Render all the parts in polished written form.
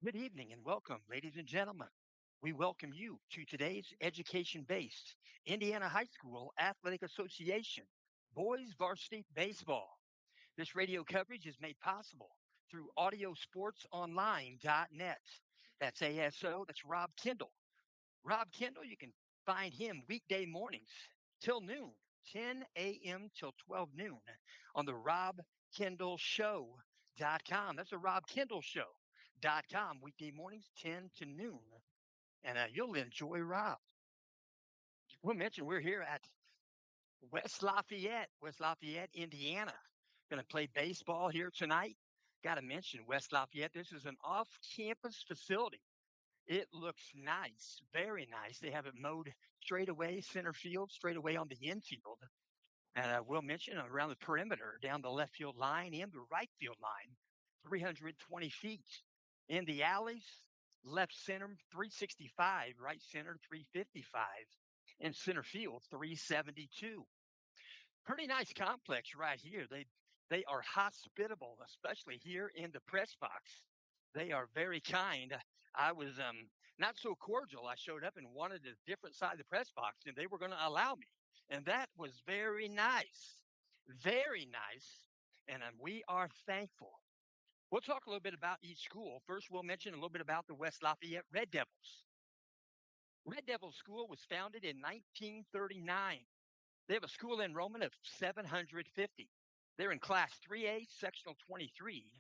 Good evening and welcome, ladies and gentlemen. We welcome you to today's education based Indiana High School Athletic Association Boys Varsity Baseball. This radio coverage is made possible through audiosportsonline.net. That's ASO, that's Rob Kendall. Rob Kendall, you can find him weekday mornings till noon, 10 a.m. till 12 noon on the robkendallshow.com. That's the Rob Kendall Show.com, weekday mornings, 10 to noon. And you'll enjoy Rob. We'll mention we're here at West Lafayette, Indiana. Going to play baseball here tonight. Got to mention West Lafayette. This is an off campus facility. It looks nice, very nice. They have it mowed straight away, center field, straight away on the infield. And we'll mention around the perimeter, down the left field line and the right field line, 320 feet. In the alleys, left center, 365, right center, 355, and center field, 372. Pretty nice complex right here. They are hospitable, especially here in the press box. They are very kind. I was not so cordial. I showed up and wanted a different side of the press box, and they were going to allow me, and that was very nice, very nice. And we are thankful. We'll talk a little bit about each school. First, we'll mention a little bit about the West Lafayette Red Devils. Red Devil School was founded in 1939. They have a school enrollment of 750. They're in Class 3A, Sectional 23.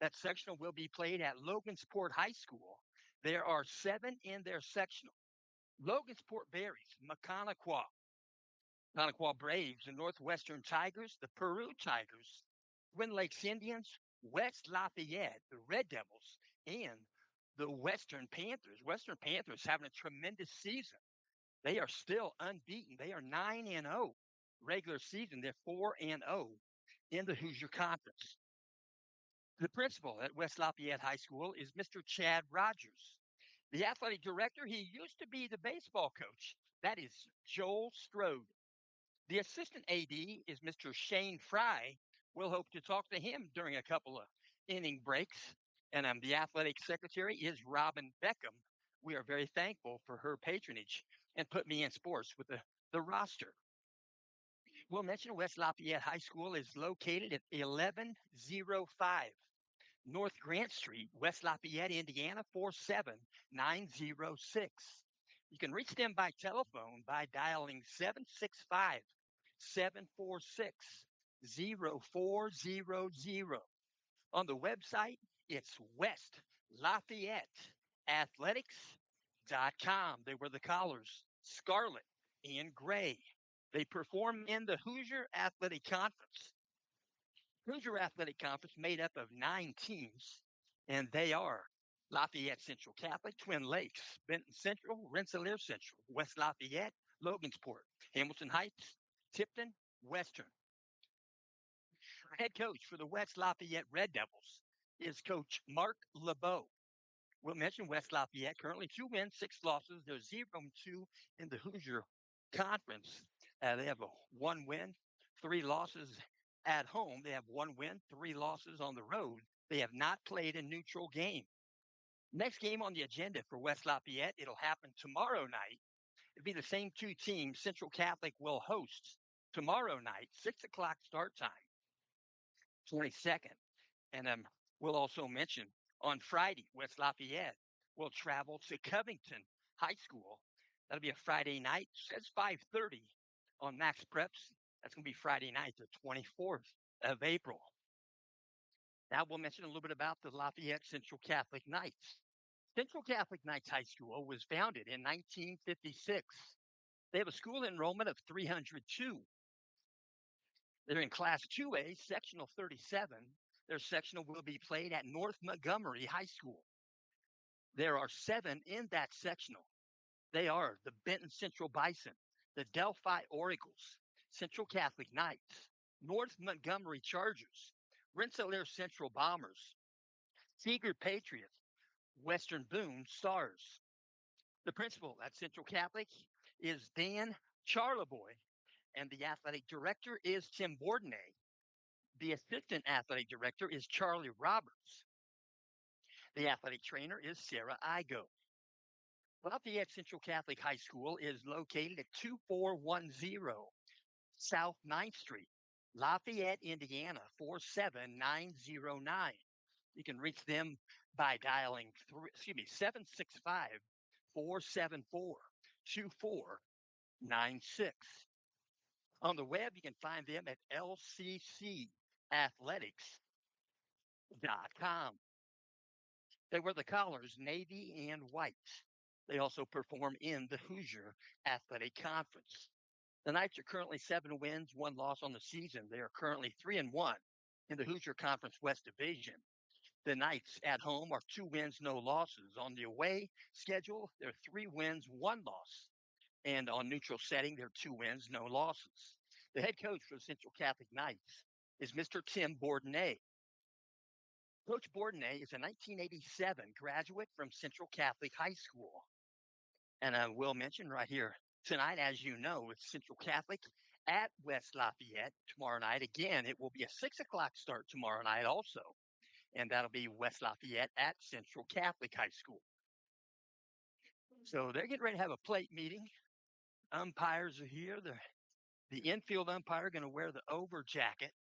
That sectional will be played at Logansport High School. There are 7 in their sectional. Logansport Berries, Maconaquah Braves, the Northwestern Tigers, the Peru Tigers, Twin Lakes Indians, West Lafayette, the Red Devils, and the Western Panthers. Western Panthers having a tremendous season. They are still unbeaten. They are 9-0 regular season. They're 4-0 in the Hoosier Conference. The principal at West Lafayette High School is Mr. Chad Rogers. The athletic director, he used to be the baseball coach. That is Joel Strode. The assistant AD is Mr. Shane Fry. We'll hope to talk to him during a couple of inning breaks. And the athletic secretary is Robin Beckham. We are very thankful for her patronage and put me in sports with the roster. We'll mention West Lafayette High School is located at 1105 North Grant Street, West Lafayette, Indiana, 47906. You can reach them by telephone by dialing 765 746 0400. On the website, it's West Lafayette Athletics.com. They wear the collars, scarlet and gray. They perform in the Hoosier Athletic Conference. Hoosier Athletic Conference made up of 9 teams, and they are Lafayette Central Catholic, Twin Lakes, Benton Central, Rensselaer Central, West Lafayette, Logansport, Hamilton Heights, Tipton, Western. Head coach for the West Lafayette Red Devils is Coach Mark LeBeau. We'll mention West Lafayette currently 2 wins, 6 losses. They're 0-2 in the Hoosier Conference. They have a 1 win, 3 losses at home. They have 1 win, 3 losses on the road. They have not played a neutral game. Next game on the agenda for West Lafayette, it'll happen tomorrow night. It'll be the same 2 teams. Central Catholic will host tomorrow night, 6 o'clock start time, 22nd. And we'll also mention on Friday, West Lafayette will travel to Covington High School. That'll be a Friday night. It says 5:30 on Max Preps. That's going to be Friday night, the 24th of April. Now we'll mention a little bit about the Lafayette Central Catholic Knights. Central Catholic Knights High School was founded in 1956. They have a school enrollment of 302. They're in Class 2A, Sectional 37. Their sectional will be played at North Montgomery High School. There are 7 in that sectional. They are the Benton Central Bison, the Delphi Oracles, Central Catholic Knights, North Montgomery Chargers, Rensselaer Central Bombers, Seeger Patriots, Western Boone Stars. The principal at Central Catholic is Dan Charleboy, and the athletic director is Tim Bourdonnais. The assistant athletic director is Charlie Roberts. The athletic trainer is Sarah Igo. Lafayette Central Catholic High School is located at 2410 South Ninth Street, Lafayette, Indiana 47909. You can reach them by dialing 765 474 2496. On the web, you can find them at lccathletics.com. They wear the collars navy and white. They also perform in the Hoosier Athletic Conference. The Knights are currently 7 wins, 1 loss on the season. They are currently 3-1 in the Hoosier Conference West Division. The Knights at home are 2 wins, no losses. On the away schedule, they're 3 wins, 1 loss. And on neutral setting, they're 2 wins, no losses. The head coach for the Central Catholic Knights is Mr. Tim Bourdonnais. Coach Bourdonnais is a 1987 graduate from Central Catholic High School. And I will mention right here tonight, as you know, it's Central Catholic at West Lafayette tomorrow night. Again, it will be a 6 o'clock start tomorrow night also. And that'll be West Lafayette at Central Catholic High School. So they're getting ready to have a plate meeting. Umpires are here. The infield umpire going to wear the over jacket.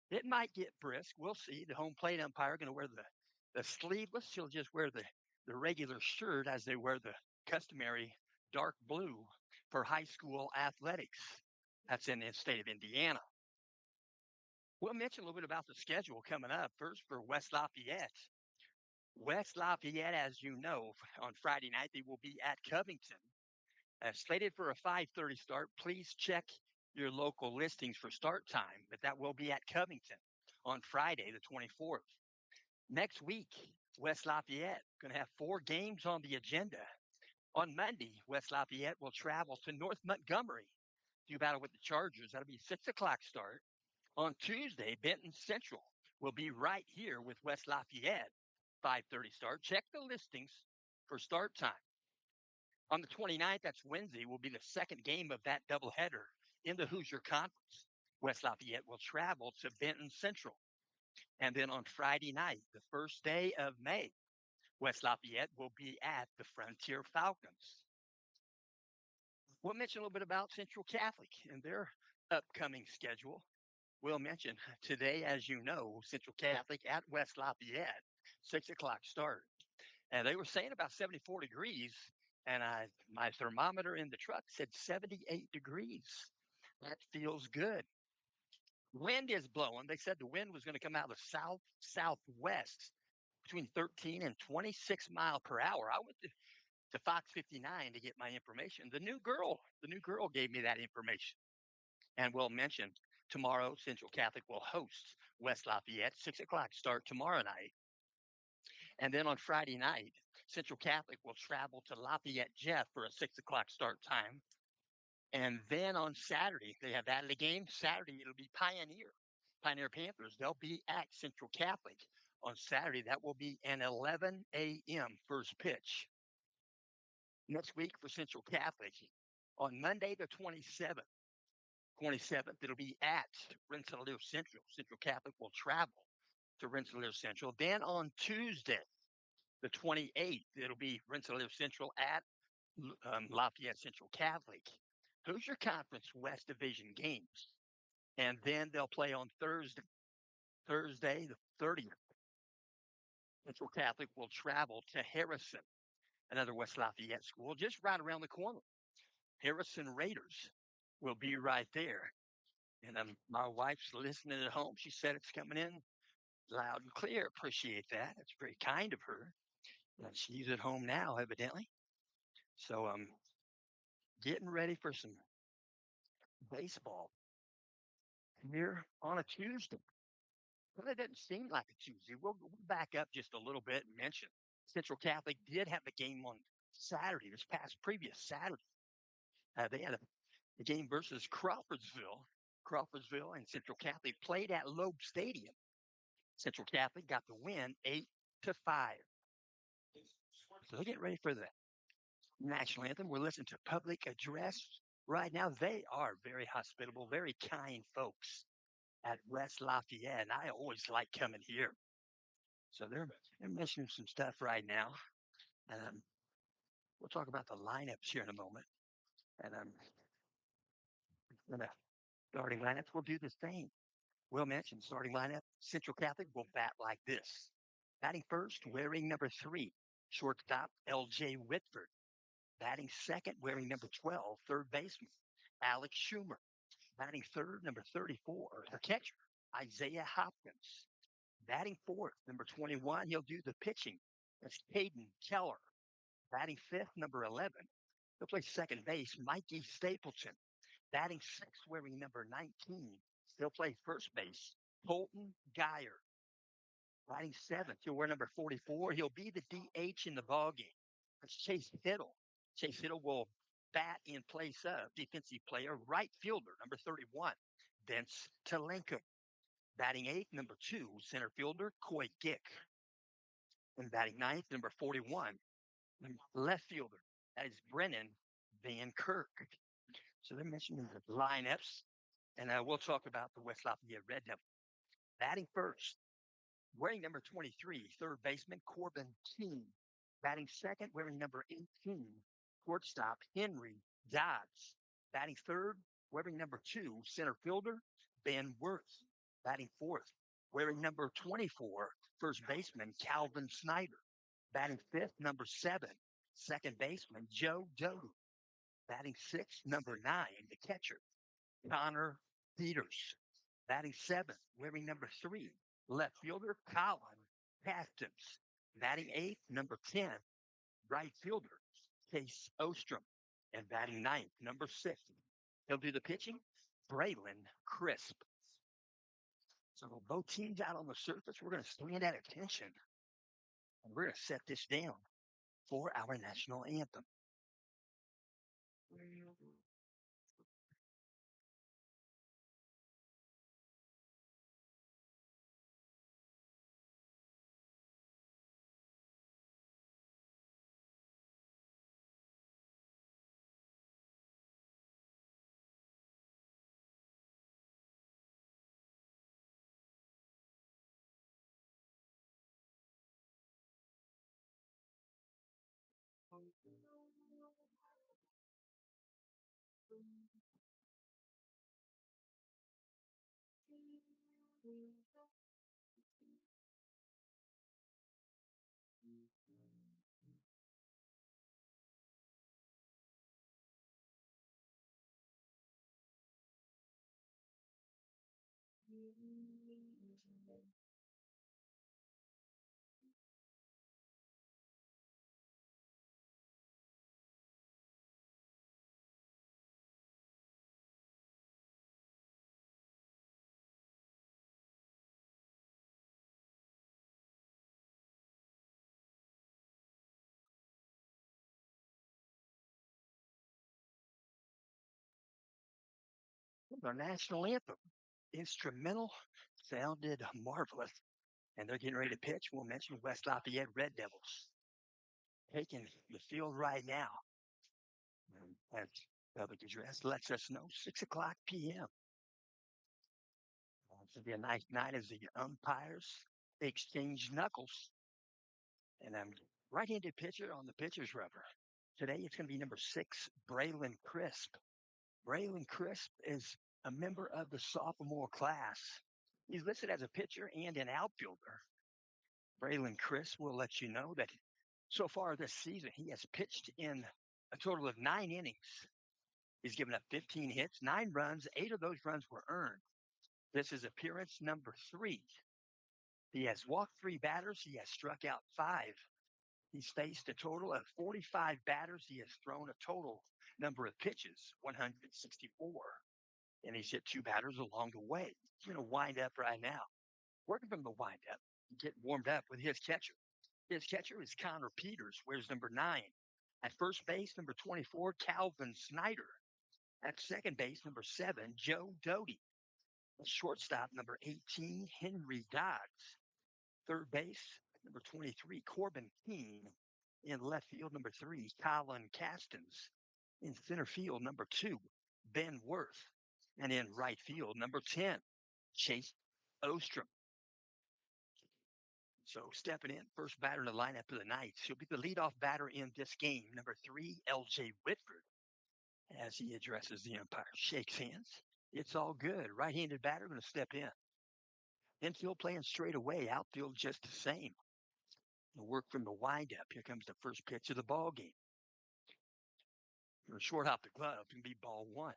It might get brisk. We'll see. The home plate umpire going to wear the sleeveless. She'll just wear the regular shirt as they wear the customary dark blue for high school athletics. That's in the state of Indiana. We'll mention a little bit about the schedule coming up. First for West Lafayette. West Lafayette, as you know, on Friday night, they will be at Covington. Slated for a 5:30 start. Please check your local listings for start time, but that will be at Covington on Friday, the 24th. Next week, West Lafayette going to have 4 games on the agenda. On Monday, West Lafayette will travel to North Montgomery to battle with the Chargers. That'll be a 6 o'clock start. On Tuesday, Benton Central will be right here with West Lafayette, 5:30 start. Check the listings for start time. On the 29th, that's Wednesday, will be the second game of that doubleheader in the Hoosier Conference. West Lafayette will travel to Benton Central. And then on Friday night, the first day of May, West Lafayette will be at the Frontier Falcons. We'll mention a little bit about Central Catholic and their upcoming schedule. We'll mention today, as you know, Central Catholic at West Lafayette, 6 o'clock start. And they were saying about 74 degrees, and my thermometer in the truck said 78 degrees. That feels good. Wind is blowing. They said the wind was going to come out of the southwest between 13 and 26 mile per hour. I went to Fox 59 to get my information. The new girl gave me that information. And we'll mention tomorrow, Central Catholic will host West Lafayette, 6 o'clock start tomorrow night. And then on Friday night, Central Catholic will travel to Lafayette Jeff for a 6 o'clock start time. And then on Saturday, they have added a game. Saturday, it'll be Pioneer Panthers. They'll be at Central Catholic on Saturday. That will be an 11 a.m. first pitch. Next week for Central Catholic, on Monday the 27th, it'll be at Rensselaer Central. Central Catholic will travel to Rensselaer Central. Then on Tuesday, the 28th, it'll be Rensselaer Central at Lafayette Central Catholic. Hoosier Conference West Division games. And then they'll play on Thursday, the 30th. Central Catholic will travel to Harrison, another West Lafayette school, just right around the corner. Harrison Raiders will be right there. And my wife's listening at home. She said it's coming in loud and clear. Appreciate that. That's very kind of her. And she's at home now, evidently. So I'm getting ready for some baseball here on a Tuesday. Well, it doesn't seem like a Tuesday. We'll back up just a little bit and mention Central Catholic did have a game on Saturday, this past previous Saturday. They had a game versus Crawfordsville. Crawfordsville and Central Catholic played at Loeb Stadium. Central Catholic got the win 8-5. So they're getting ready for the national anthem. We're listening to Public Address right now. They are very hospitable, very kind folks at West Lafayette, and I always like coming here. So they're mentioning some stuff right now. And we'll talk about the lineups here in a moment. And the starting lineups will do the same. We'll mention starting lineup. Central Catholic will bat like this. Batting first, wearing number 3, shortstop L.J. Whitford. Batting second, wearing number 12, third baseman Alex Schumer. Batting third, number 34, the catcher Isaiah Hopkins. Batting fourth, number 21, he'll do the pitching. That's Caden Keller. Batting fifth, number 11, he'll play second base, Mikey Stapleton. Batting sixth, wearing number 19, he'll play first base, Colton Geyer. Batting seventh, he'll wear number 44. He'll be the DH in the ballgame. That's Chase Hiddle. Chase Hiddle will bat in place of defensive player, right fielder, number 31, Vince Telenko. Batting eighth, number 2, center fielder, Coy Gick. And batting ninth, number 41, left fielder, that is Brennan Van Kirk. So they're mentioning the lineups, and we'll talk about the West Lafayette Red Devils. Batting first, wearing number 23, third baseman Corbin King. Batting second, wearing number 18, shortstop Henry Dodds. Batting third, wearing number 2, center fielder Ben Worth. Batting fourth, wearing number 24, first baseman Calvin Snyder. Batting fifth, number 7, second baseman Joe Doty. Batting sixth, number 9, the catcher Connor Peters. Batting seventh, wearing number 3, left fielder Colin Castens. Batting eighth, number 10, right fielder Case Ostrom. And batting ninth, number 6, he'll do the pitching, Braylon Crisp. So both teams out on the surface, we're going to stand at attention, and we're going to set this down for our national anthem. Our national anthem, instrumental, sounded marvelous. And they're getting ready to pitch. We'll mention West Lafayette Red Devils taking the field right now. And public address lets us know 6 o'clock p.m. It's going to be a nice night as the umpires exchange knuckles. And I'm right-handed pitcher on the pitcher's rubber. Today it's going to be number 6, Braylon Crisp. Braylon Crisp is a member of the sophomore class. He's listed as a pitcher and an outfielder. Braylon Crisp will let you know that so far this season he has pitched in a total of 9 innings. He's given up 15 hits, 9 runs. 8 of those runs were earned. This is appearance number 3. He has walked 3 batters. He has struck out 5. He's faced a total of 45 batters. He has thrown a total number of pitches, 164. And he's hit 2 batters along the way. He's going to wind up right now. Working from the windup, get warmed up with his catcher. His catcher is Connor Peters, wears number 9. At first base, number 24, Calvin Snyder. At second base, number 7, Joe Doty. At shortstop, number 18, Henry Dodds. Third base, number 23, Corbin King. In left field, number 3, Colin Castens. In center field, number 2, Ben Worth. And in right field, number 10, Chase Ostrom. So stepping in, first batter in the lineup for the Knights. He'll be the leadoff batter in this game, number 3, L.J. Whitford, as he addresses the umpire. Shakes hands. It's all good. Right-handed batter going to step in. Infield playing straight away. Outfield just the same. The work from the windup. Here comes the first pitch of the ball game. Short hop the glove. It's going to be ball one.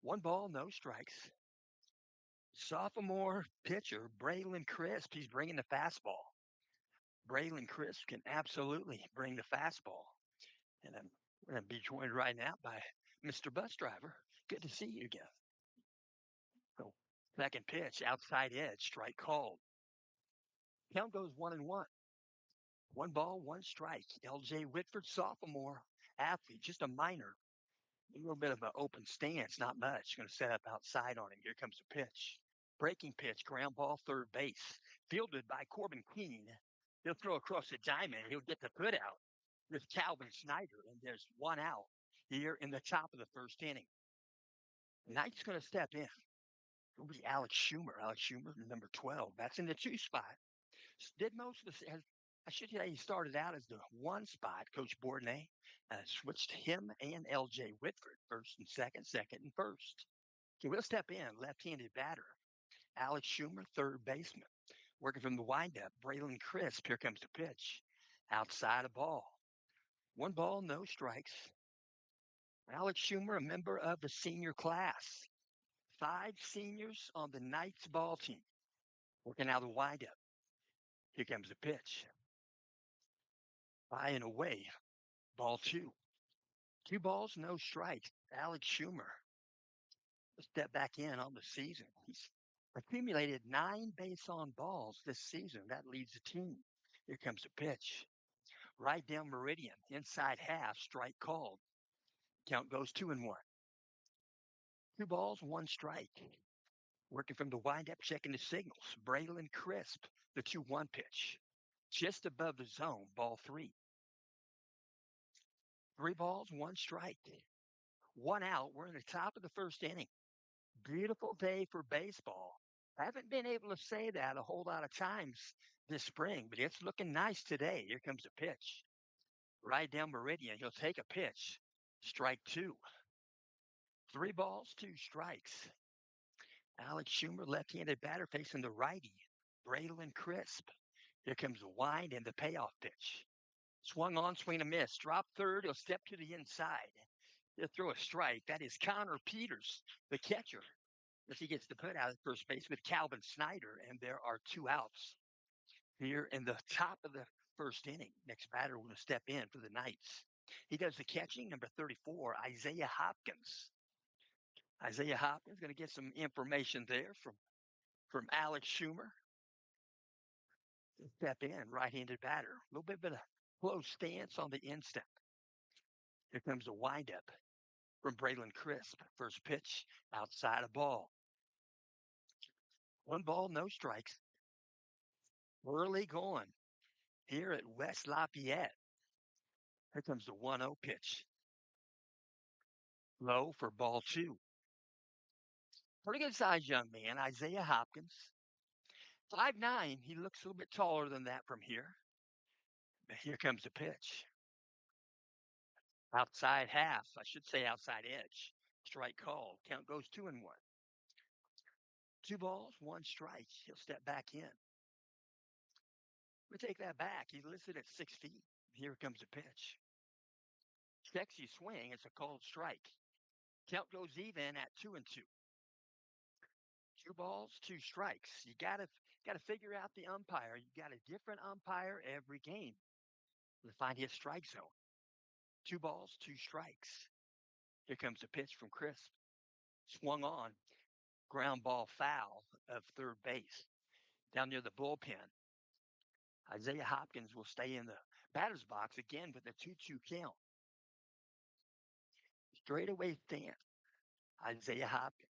One ball, no strikes. Sophomore pitcher, Braylon Crisp. He's bringing the fastball. Braylon Crisp can absolutely bring the fastball. And I'm going to be joined right now by Mr. Bus Driver. Good to see you again. So, second pitch, outside edge, strike called. Count goes 1-1. One ball, one strike. L.J. Whitford, sophomore athlete, just a minor. A little bit of an open stance, not much. Going to set up outside on him. Here comes the pitch. Breaking pitch, ground ball, third base. Fielded by Corbin Keene. He'll throw across the diamond. He'll get the foot out with Calvin Snyder, and there's one out here in the top of the first inning. Knight's going to step in. It'll be Alex Schumer. Alex Schumer, number 12. That's in the 2 spot. Did most of the, I should say he started out as the 1 spot. Coach Bourdonnais switched him and L.J. Whitford, first and second, second and first. So we'll step in, left-handed batter. Alex Schumer, third baseman. Working from the windup, Braylon Crisp. Here comes the pitch. Outside a ball. One ball, no strikes. Alex Schumer, a member of the senior class. 5 seniors on the Knights ball team. Working out the windup. Here comes the pitch. High and away. Ball 2. 2 balls, no strikes. Alex Schumer. Step back in on the season. He's accumulated 9 base on balls this season. That leads the team. Here comes the pitch. Right down meridian, inside half, strike called. Count goes 2-1. 2 balls, 1 strike. Working from the windup, checking the signals. Braylon Crisp, the 2-1 pitch. Just above the zone, ball 3. 3 balls, 1 strike. 1 out. We're in the top of the first inning. Beautiful day for baseball. I haven't been able to say that a whole lot of times this spring, but it's looking nice today. Here comes the pitch. Right down meridian. He'll take a pitch. Strike 2. 3 balls, 2 strikes. Alex Schumer, left-handed batter facing the righty. Braylon Crisp. Here comes the wind and the payoff pitch. Swung on, swing and a miss. Drop third. He'll step to the inside. He'll throw a strike. That is Connor Peters, the catcher, as he gets the put out at first base with Calvin Snyder, and there are 2 outs here in the top of the first inning. Next batter will step in for the Knights. He does the catching, number 34, Isaiah Hopkins. Isaiah Hopkins going to get some information there from Alex Schumer. Step in, right-handed batter. A little bit of a close stance on the instep. Here comes a windup from Braylon Crisp. First pitch, outside a ball. 1 ball, no strikes. Early going here at West Lafayette. Here comes the 1-0 pitch. Low for ball 2. Pretty good sized young man, Isaiah Hopkins. 5'9". He looks a little bit taller than that from here. But here comes the pitch. Outside half, I should say outside edge. Strike called. Count goes 2-1. 2 balls, 1 strike. He'll step back in. We take that back. He's listed at 6 feet. Here comes the pitch. Sexy swing. It's a called strike. Count goes even at 2-2. 2 balls, 2 strikes. You gotta figure out the umpire. You got a different umpire every game to find his strike zone. 2 balls, 2 strikes. Here comes the pitch from Crisp. Swung on. Ground ball foul of third base. Down near the bullpen. Isaiah Hopkins will stay in the batter's box again with a 2-2 count. Straightaway stance. Isaiah Hopkins.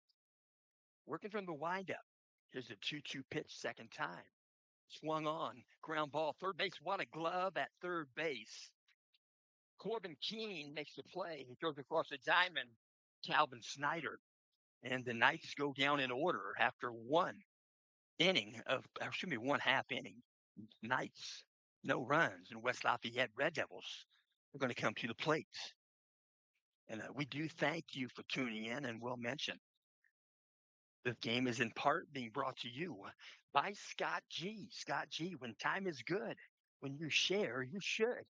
Working from the windup. Here's the 2-2 pitch, second time. Swung on. Ground ball. Third base. What a glove at third base. Corbin Keene makes the play. He throws across the diamond. Calvin Snyder. And the Knights go down in order after 1 half inning. Knights, no runs, and West Lafayette Red Devils are going to come to the plate. And we do thank you for tuning in, and we'll mention this game is in part being brought to you by Scott G. Scott G, when time is good, when you share, you should.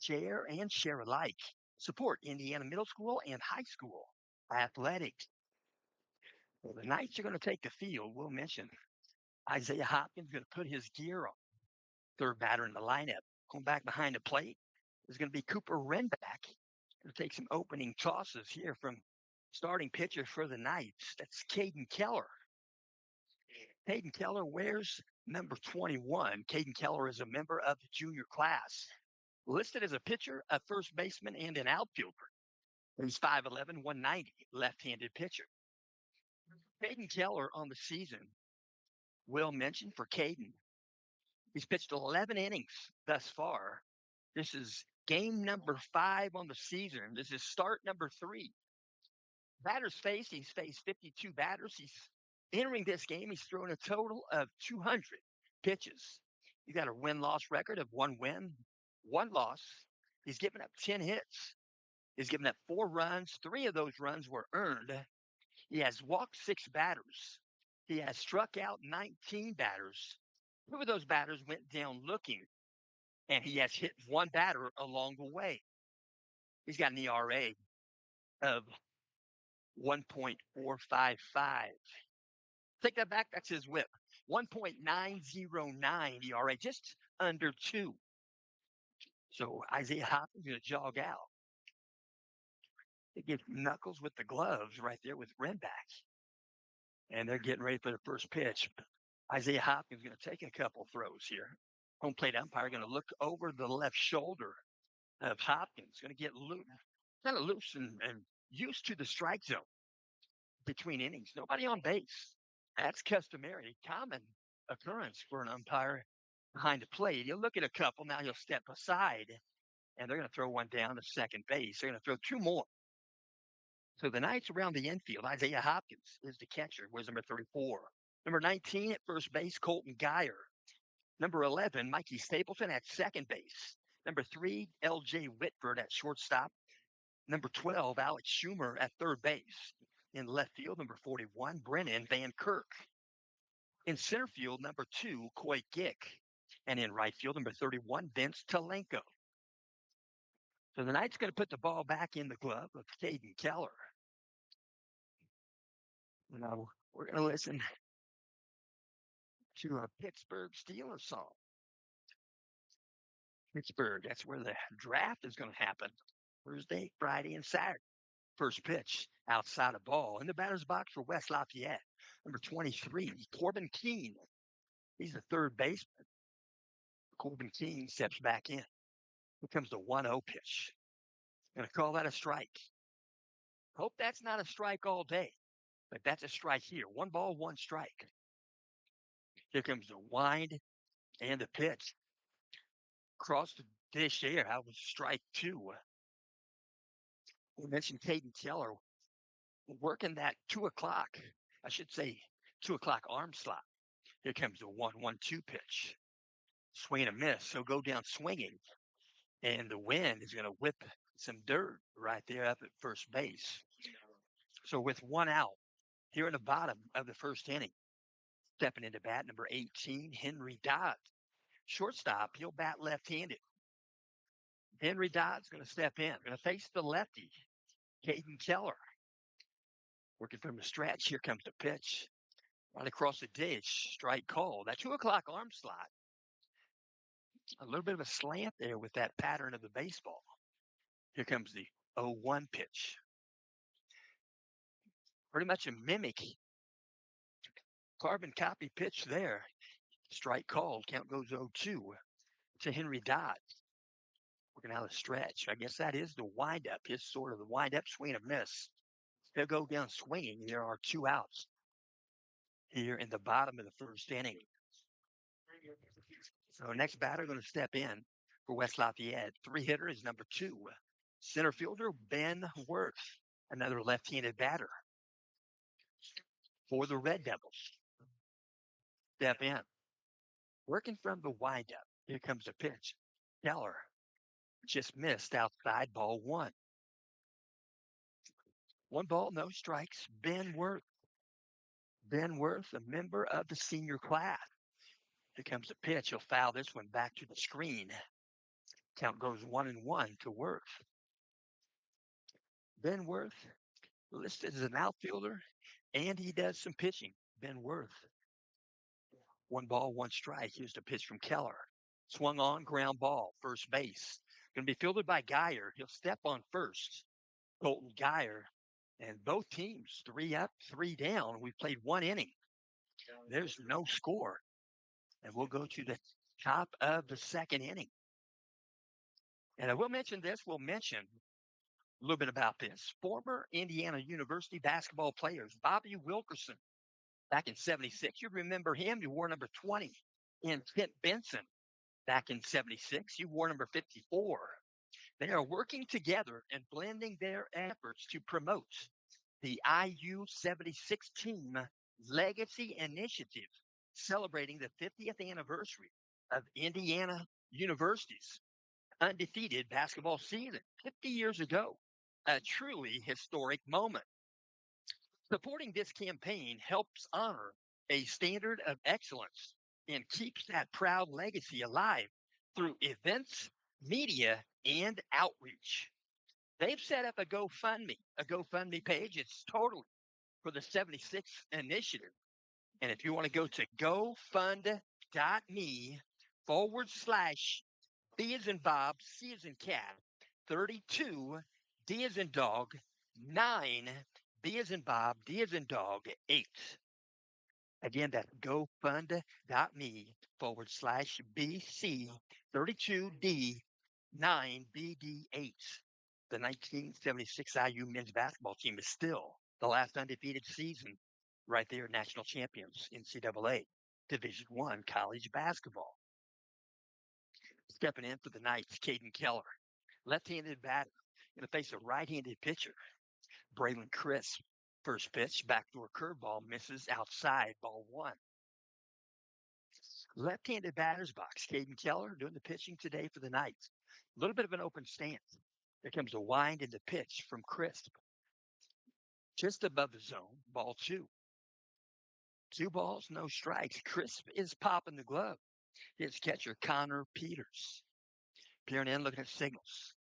Share and share alike. Support Indiana Middle School and High School athletics. Well, the Knights are going to take the field. We'll mention Isaiah Hopkins going to put his gear on. Third batter in the lineup. Going back behind the plate is going to be Cooper Renback. Going to take some opening tosses here from starting pitcher for the Knights. That's Caden Keller. Caden Keller wears number 21. Caden Keller is a member of the junior class. Listed as a pitcher, a first baseman, and an outfielder. He's 5'11", 190, left-handed pitcher. Caden Keller on the season, will mention for Caden, he's pitched 11 innings thus far. This is game number 5 on the season. This is start number 3. Batters faced, he's faced 52 batters. He's entering this game, he's thrown a total of 200 pitches. He's got a win-loss record of 1 win, 1 loss. He's given up 10 hits. He's given up 4 runs. 3 of those runs were earned. He has walked 6 batters. He has struck out 19 batters. 2 of those batters went down looking, and he has hit 1 batter along the way. He's got an ERA of 1.455. Take that back. That's his whip. 1.909 ERA, just under 2. So Isaiah Hopkins going to jog out. They get knuckles with the gloves right there with Renback. And they're getting ready for the first pitch. Isaiah Hopkins going to take a couple throws here. Home plate umpire going to look over the left shoulder of Hopkins. Going to get loose, kind of loose and used to the strike zone between innings. Nobody on base. That's customary, common occurrence for an umpire behind the plate. You'll look at a couple. Now you'll step aside, and they're going to throw one down to second base. They're going to throw 2 more. So the Knights around the infield, Isaiah Hopkins is the catcher, was number 34. Number 19 at first base, Colton Geyer. Number 11, Mikey Stapleton at second base. Number 3, L.J. Whitford at shortstop. Number 12, Alex Schumer at third base. In left field, number 41, Brennan Van Kirk. In center field, number 2, Coy Gick. And in right field, number 31, Vince Talenko. So the Knights going to put the ball back in the glove of Caden Keller. Now we're going to listen to a Pittsburgh Steelers song. Pittsburgh, that's where the draft is going to happen. Thursday, Friday, and Saturday. First pitch outside of ball. In the batter's box for West Lafayette, number 23, Corbin Keene. He's the third baseman. Corbin Keene steps back in. Here comes the 1-0 pitch. Going to call that a strike. Hope that's not a strike all day, but that's a strike here. 1 ball, 1 strike. Here comes the wind and the pitch. Across the dish there, that was strike 2. We mentioned Caden Keller working that 2 o'clock, I should say 2 o'clock arm slot. Here comes the 1-1-2 pitch. Swing and a miss. So go down swinging. And the wind is going to whip some dirt right there up at first base. So with 1 out, here in the bottom of the first inning, stepping into bat, number 18, Henry Dodd. Shortstop, he'll bat left-handed. Henry Dodd's going to step in. Going to face the lefty, Caden Keller. Working from the stretch. Here comes the pitch. Right across the dish. Strike call. That 2 o'clock arm slot. A little bit of a slant there with that pattern of the baseball. Here comes the 0-1 pitch. Pretty much a mimic carbon copy pitch there. Strike called. Count goes 0-2 to Henry Dodd. Working out a stretch. I guess that is the windup. His sort of the windup swing and miss. He'll go down swinging. There are 2 outs here in the bottom of the first inning. So next batter going to step in for West Lafayette. 3-hitter is number 2. Center fielder Ben Worth, another left-handed batter for the Red Devils. Step in Working from the windup. Here comes the pitch. Keller just missed outside ball one. 1 ball, no strikes. Ben Worth. Ben Worth, a member of the senior class. Here comes the pitch. He'll foul this one back to the screen. Count goes 1-1 to Worth. Ben Worth listed as an outfielder, and he does some pitching. Ben Worth. 1 ball, 1 strike. Here's the pitch from Keller. Swung on, ground ball, first base. Going to be fielded by Geyer. He'll step on first. Colton Geyer. And both teams, 3 up, 3 down. We've played 1 inning. There's no score. And we'll go to the top of the 2nd inning. And I will mention this. We'll mention a little bit about this. Former Indiana University basketball players, Bobby Wilkerson, back in 76. You remember him. You wore number 20. And Kent Benson, back in 76. You wore number 54. They are working together and blending their efforts to promote the IU 76 team Legacy Initiative, celebrating the 50th anniversary of Indiana University's undefeated basketball season 50 years ago. A truly historic moment. Supporting this campaign helps honor a standard of excellence and keeps that proud legacy alive through events, media, and outreach. They've set up a GoFundMe page. It's totally for the 76 initiative. And if you want to go to gofund.me/B as in Bob, C as in cat, 32, D as in dog, 9, B as in Bob, D as in dog, 8. Again, that's gofund.me/BC32D 9BD8. The 1976 IU men's basketball team is still the last undefeated season right there, national champions, NCAA Division I college basketball. Stepping in for the Knights, Caden Keller, left-handed batter, going to face a right-handed pitcher, Braylon Crisp. First pitch, backdoor curveball, misses outside, ball 1. Left-handed batter's box, Caden Keller doing the pitching today for the Knights. A little bit of an open stance. There comes a wind in the pitch from Crisp. Just above the zone, ball 2. 2 balls, no strikes. Crisp is popping the glove. His catcher, Connor Peters. Peering in, looking at signals.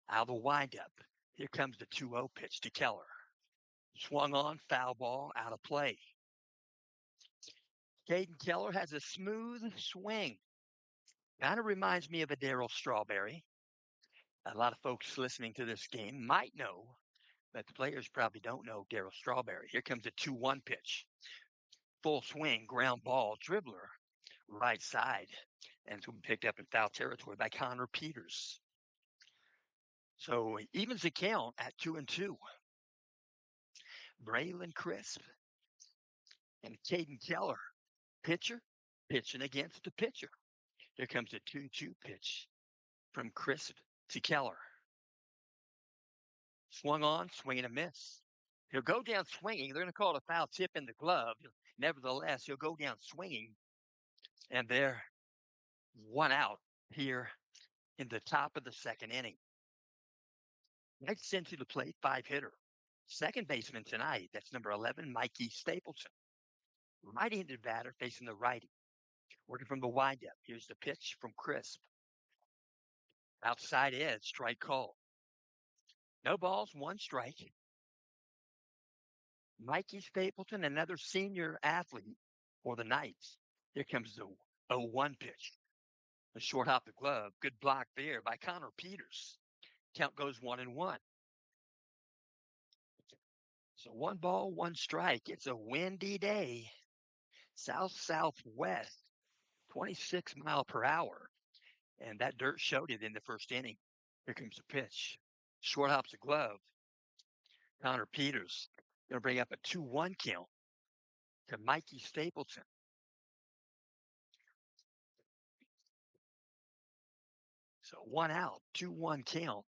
Out of the windup. Here comes the 2-0 pitch to Keller. Swung on, foul ball, out of play. Caden Keller has a smooth swing. Kind of reminds me of a Darryl Strawberry. A lot of folks listening to this game might know, but the players probably don't know Darryl Strawberry. Here comes a 2-1 pitch. Full swing, ground ball, dribbler, right side. And it's picked up in foul territory by Connor Peters. So he evens the count at 2-2. Braylon Crisp and Caden Keller, pitcher, pitching against the pitcher. Here comes a 2-2 pitch from Crisp to Keller. Swung on, swing and a miss. He'll go down swinging. They're going to call it a foul tip in the glove. Nevertheless, he'll go down swinging. And they're 1 out here in the top of the 2nd inning. Next into the plate, 5-hitter. Second baseman tonight, that's number 11, Mikey Stapleton. Right-handed batter facing the righty. Working from the windup. Here's the pitch from Crisp. Outside edge, strike call. No balls, 1 strike. Mikey Stapleton, another senior athlete for the Knights. Here comes the 0-1 pitch. A short hop the glove. Good block there by Connor Peters. Count goes 1-1. So 1 ball, 1 strike. It's a windy day. South-southwest, 26 mile per hour. And that dirt showed it in the 1st inning. Here comes the pitch. Short hops the glove. Connor Peters going to bring up a 2-1 count to Mikey Stapleton. So 1 out, 2-1 count.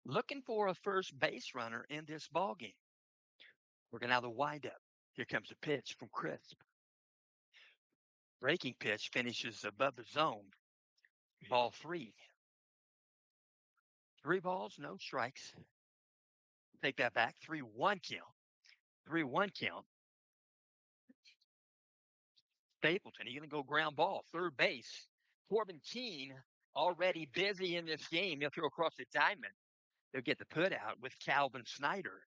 Looking for a first base runner in this ball game. Working out of the windup. Here comes the pitch from Crisp. Breaking pitch finishes above the zone. Ball 3. 3 balls, no strikes. Take that back. 3-1 count. 3-1 count. Stapleton, he's going to go ground ball, third base. Corbin Keene already busy in this game. He'll throw across the diamond. They'll get the put out with Calvin Snyder.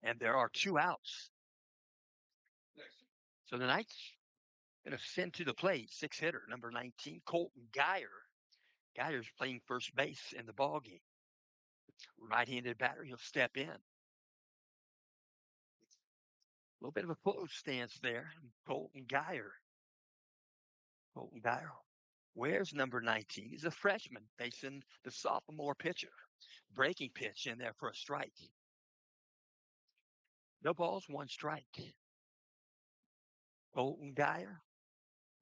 And there are 2 outs. So the Knights going to send to the plate 6-hitter, number 19, Colton Geyer. Geyer's playing first base in the ball game. Right-handed batter, he'll step in. A little bit of a close stance there. Colton Geyer. Colton Geyer. Where's number 19? He's a freshman facing the sophomore pitcher. Breaking pitch in there for a strike. No balls, 1 strike. Colton Geyer,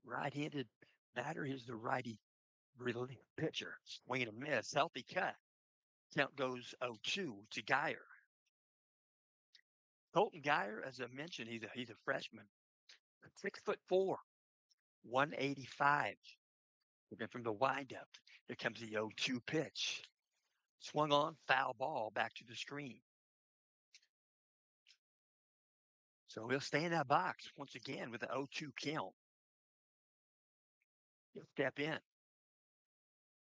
right-handed batter. He's the righty relief pitcher. Swing and a miss. Healthy cut. Count goes 0-2 to Geyer. Colton Geyer, as I mentioned, he's a freshman. 6'4", 185. Looking from the windup. Here comes the 0-2 pitch. Swung on, foul ball, back to the screen. So he'll stay in that box once again with an 0-2 count. He'll step in.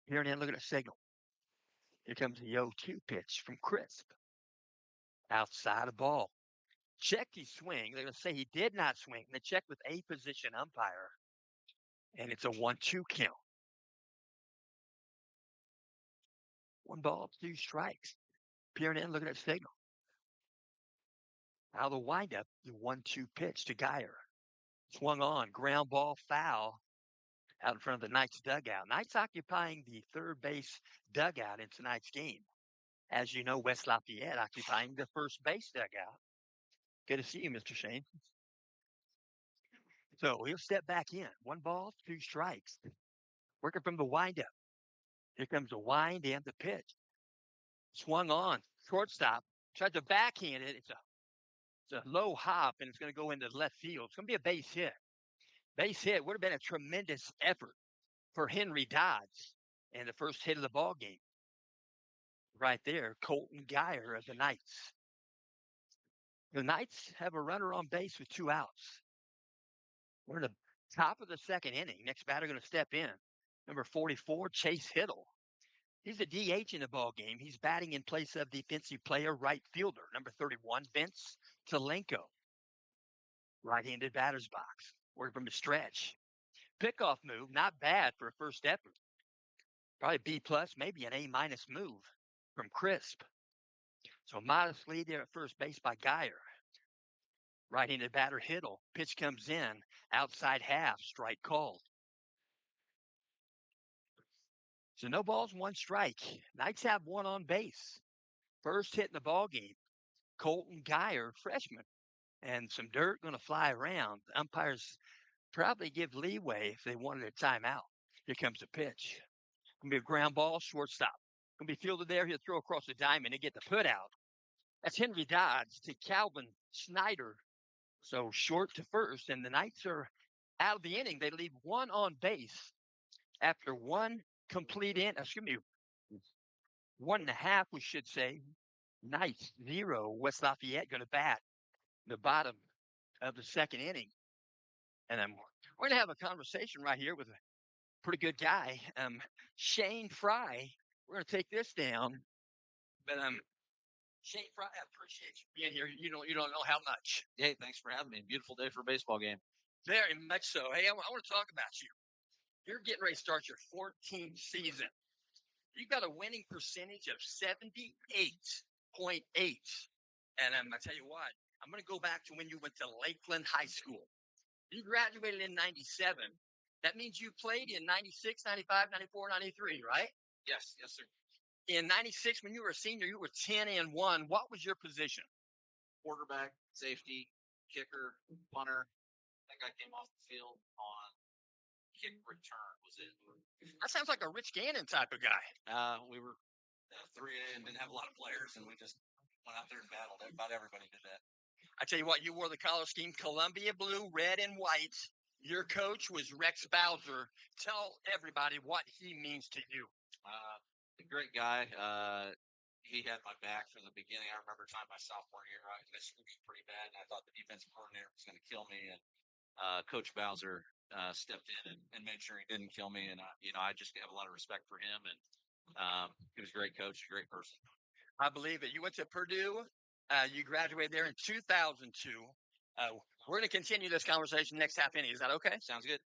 Here and then, look at the signal. Here comes the 0-2 pitch from Crisp. Outside of ball. Checked his swing. They're going to say he did not swing. They checked with a position umpire. And it's a 1-2 count. 1 ball, 2 strikes. Peering in, looking at the signal. Out of the windup, the 1-2 pitch to Geyer. Swung on, ground ball, foul out in front of the Knights dugout. Knights occupying the third base dugout in tonight's game. As you know, West Lafayette occupying the first base dugout. Good to see you, Mr. Shane. So he'll step back in. 1 ball, 2 strikes. Working from the windup. Here comes the wind and the pitch. Swung on. Shortstop. Tried to backhand it. It's a low hop, and it's going to go into left field. It's going to be a base hit. Base hit would have been a tremendous effort for Henry Dodds and the first hit of the ball game. Right there, Colton Geyer of the Knights. The Knights have a runner on base with 2 outs. We're in the top of the second inning. Next batter going to step in. Number 44, Chase Hiddle. He's a DH in the ball game. He's batting in place of defensive player right fielder, number 31, Vince Telenko. Right-handed batter's box. Working from the stretch. Pickoff move, not bad for a first effort. Probably B+, maybe an A- move from Crisp. So modest lead there at first base by Geyer. Right-handed batter Hiddle. Pitch comes in. Outside half. Strike called. So no balls, 1 strike. Knights have 1 on base. First hit in the ball game. Colton Geyer, freshman. And some dirt going to fly around. The umpires probably give leeway if they wanted a timeout. Here comes the pitch. Going to be a ground ball, shortstop. Going to be fielded there. He'll throw across the diamond and get the put out. That's Henry Dodds to Calvin Snyder. So short to first, and the Knights are out of the inning. They leave 1 on base after 1 complete 1.5, we should say. Knights 0. West Lafayette going to bat the bottom of the second inning. And we're going to have a conversation right here with a pretty good guy, Shane Fry. We're going to take this down. But Shane Fry, I appreciate you being here. You don't know how much. Hey, thanks for having me. Beautiful day for a baseball game. Very much so. Hey, I want to talk about you. You're getting ready to start your 14th season. You've got a winning percentage of 78.8. And I tell you what, I'm going to go back to when you went to Lakeland High School. You graduated in 97. That means you played in 96, 95, 94, 93, right? Yes, sir. In 96, when you were a senior, you were 10-1. What was your position? Quarterback, safety, kicker, punter. I think I came off the field on kick return. Was it? That sounds like a Rich Gannon type of guy. We were 3A and didn't have a lot of players, and we just went out there and battled. About everybody did that. I tell you what, you wore the color scheme, Columbia blue, red, and white. Your coach was Rex Bowser. Tell everybody what he means to you. A great guy. He had my back from the beginning. I remember time my sophomore year, I screwed up pretty bad, and I thought the defensive coordinator was going to kill me. And Coach Bowser stepped in and made sure he didn't kill me. And I just have a lot of respect for him. And he was a great coach, a great person. I believe it. You went to Purdue. You graduated there in 2002. We're going to continue this conversation next half inning. Is that okay? Sounds good.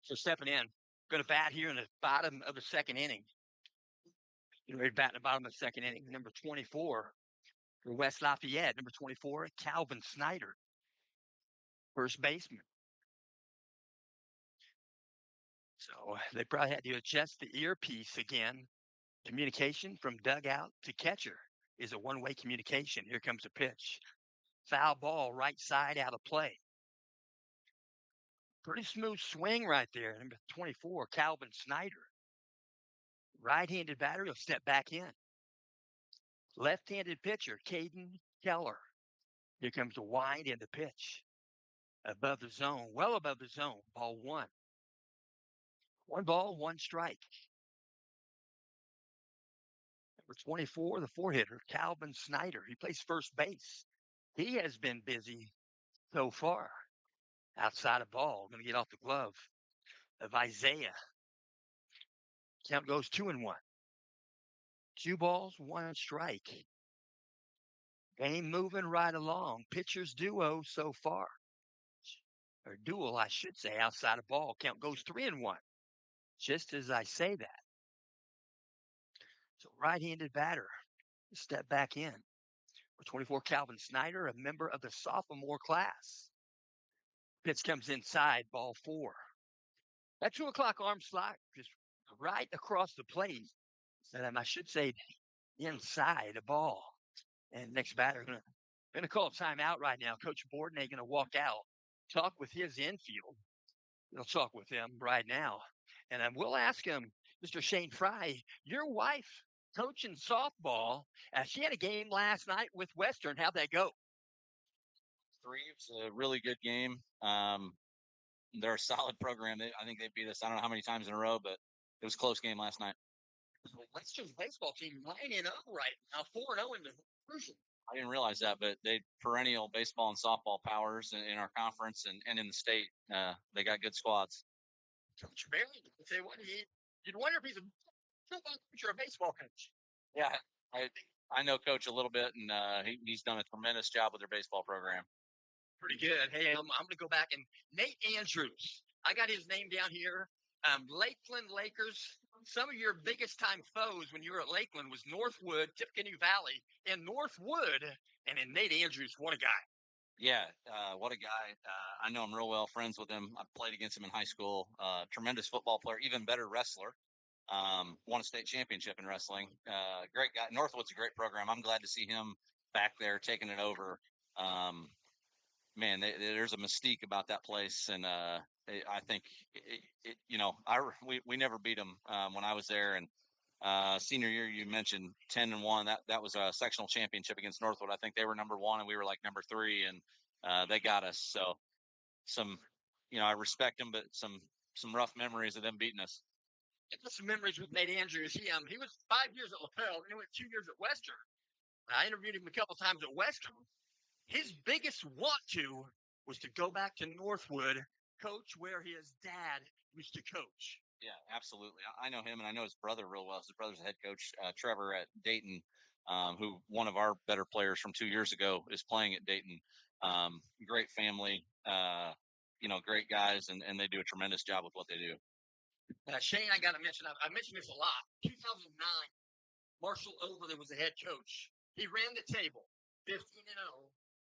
So stepping in, going to bat here in the bottom of the second inning. Getting ready to bat in the bottom of the second inning. Number 24 for West Lafayette. Number 24, Calvin Snyder, first baseman. So they probably had to adjust the earpiece again. Communication from dugout to catcher is a one-way communication. Here comes a pitch. Foul ball, right side, out of play. Pretty smooth swing right there. Number 24, Calvin Snyder. Right-handed batter will step back in. Left-handed pitcher, Caden Keller. Here comes the wind and the pitch. Above the zone, well above the zone, ball one. One ball, one strike. Number 24, the four-hitter, Calvin Snyder. He plays first base. He has been busy so far. Outside of ball, going to get off the glove of Isaiah. Count goes 2-1. 2 balls, 1 strike. Game moving right along. Pitchers duo so far. Or duel, I should say, outside of ball. Count goes 3-1. Just as I say that. So right-handed batter. Step back in. For 24, Calvin Snyder, a member of the sophomore class. Pitch comes inside, ball 4. That 2 o'clock arm slot just right across the plate. And I should say inside the ball. And next batter going to call a timeout right now. Coach Borden going to walk out, talk with his infield. He'll talk with him right now. And we'll ask him, Mr. Shane Fry, your wife coaching softball. She had a game last night with Western. How'd that go? It was a really good game. They're a solid program. I think they beat us, I don't know how many times in a row, but it was a close game last night. Western's baseball team 9-0 right now, 4-0 in the division. I didn't realize that, but they perennial baseball and softball powers in our conference and in the state. They got good squads. Coach Barry, say what you'd wonder if he's a football coach or a baseball coach. Yeah, I know Coach a little bit, and he's done a tremendous job with their baseball program. Pretty good. Hey, I'm going to go back and Nate Andrews. I got his name down here. Lakeland Lakers. Some of your biggest time foes when you were at Lakeland was Northwood, Tippecanoe Valley, and Northwood, and then Nate Andrews. What a guy. Yeah, what a guy. I know him real well, friends with him. I played against him in high school. Tremendous football player, even better wrestler. Won a state championship in wrestling. Great guy. Northwood's a great program. I'm glad to see him back there taking it over. Man, there's a mystique about that place, and I think we never beat them when I was there. And senior year, you mentioned 10-1. That was a sectional championship against Northwood. I think they were number 1, and we were like number 3, and they got us. So I respect them, but some rough memories of them beating us. Some memories with Nate Andrews. He was 5 years at LaPel, and he went 2 years at Western. I interviewed him a couple times at Western. His biggest want to was to go back to Northwood, coach where his dad used to coach. Yeah, absolutely. I know him, and I know his brother real well. His brother's a head coach, Trevor at Dayton, who one of our better players from 2 years ago is playing at Dayton. Great family, great guys, and they do a tremendous job with what they do. Shane, I got to mention, I mentioned this a lot. 2009, Marshall Overland was the head coach. He ran the table, 15-0.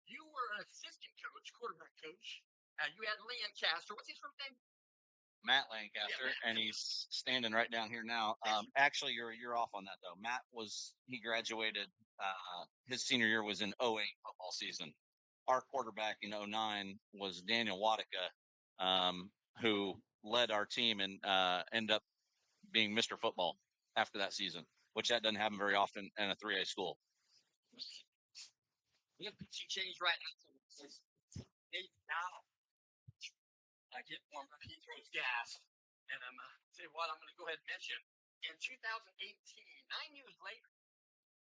You were an assistant coach, quarterback coach. You had Lancaster. What's his first name? Matt Lancaster, yeah. And he's standing right down here now. Actually, you're off on that, though. Matt he graduated, his senior year was in 08 football season. Our quarterback in 09 was Daniel Wadika, who led our team and ended up being Mr. Football after that season, which that doesn't happen very often in a 3A school. We have pitching change right now. now I get warm up. He throws gas. And I'm say what I'm going to go ahead and mention. In 2018, 9 years later,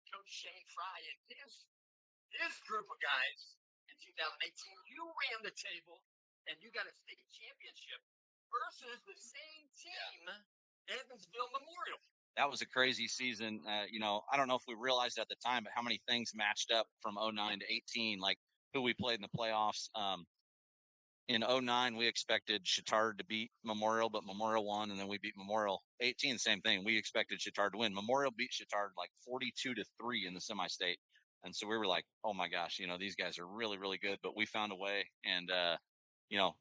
Coach Shane Fry and his group of guys in 2018, you ran the table and you got a state championship versus the same team, Evansville Memorial. That was a crazy season. I don't know if we realized at the time, but how many things matched up from 09 to 18, like who we played in the playoffs. In 09, we expected Chittard to beat Memorial, but Memorial won, and then we beat Memorial. 18, same thing. We expected Chittard to win. Memorial beat Chittard like 42-3 in the semi-state. And so we were like, oh my gosh, these guys are really, really good, but we found a way. And,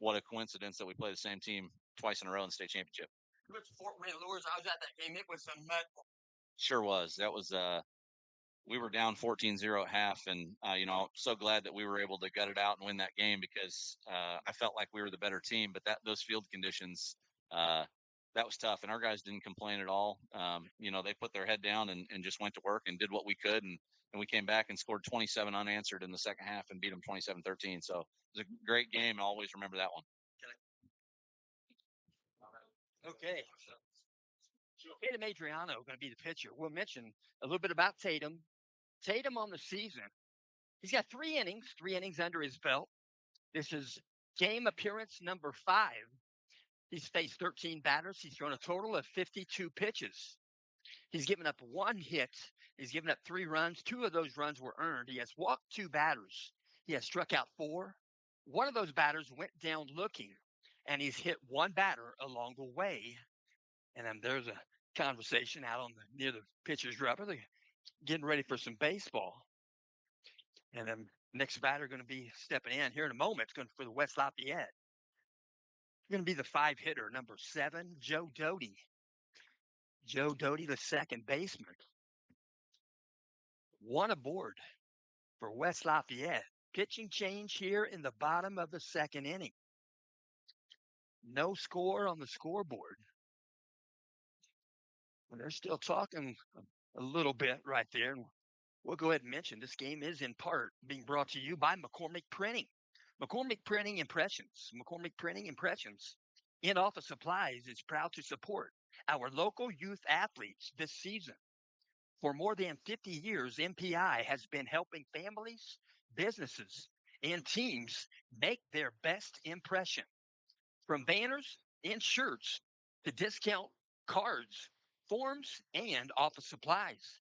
what a coincidence that we play the same team twice in a row in the state championship. It was Fort Wayne Lures. I was at that game. It was a mud. Sure was. That was, we were down 14-0 at half, and so glad that we were able to gut it out and win that game because I felt like we were the better team. But those field conditions, that was tough, and our guys didn't complain at all. They put their head down and just went to work and did what we could, and we came back and scored 27 unanswered in the second half and beat them 27-13. So it was a great game. I'll always remember that one. Okay. So Tatum Adriano going to be the pitcher. We'll mention a little bit about Tatum. Tatum on the season, he's got 3 innings under his belt. This is game appearance number 5. He's faced 13 batters. He's thrown a total of 52 pitches. He's given up 1 hit. He's given up 3 runs. 2 of those runs were earned. He has walked 2 batters. He has struck out 4. One of those batters went down looking, and he's hit 1 batter along the way. And then there's a conversation out near the pitcher's rubber. They're getting ready for some baseball. And then next batter going to be stepping in here in a moment. It's going for the West Lafayette. It's going to be the 5-hitter, number 7, Joe Doty. Joe Doty, the second baseman. 1 aboard for West Lafayette. Pitching change here in the bottom of the 2nd inning. No score on the scoreboard. They're still talking a little bit right there. And we'll go ahead and mention this game is in part being brought to you by McCormick Printing. McCormick Printing Impressions. McCormick Printing Impressions in office supplies is proud to support our local youth athletes this season. For more than 50 years, MPI has been helping families, businesses, and teams make their best impression. From banners and shirts to discount cards, forms, and office supplies.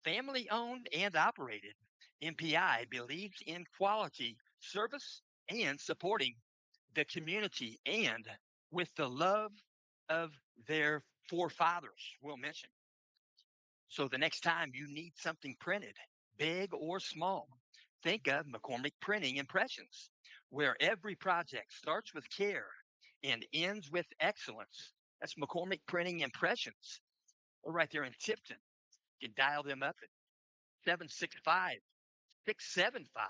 Family owned and operated, MPI believes in quality service and supporting the community and with the love of their forefathers, we'll mention. So the next time you need something printed, big or small, think of McCormick Printing Impressions, where every project starts with care and ends with excellence. That's McCormick Printing Impressions. We're right there in Tipton. You can dial them up at 765 675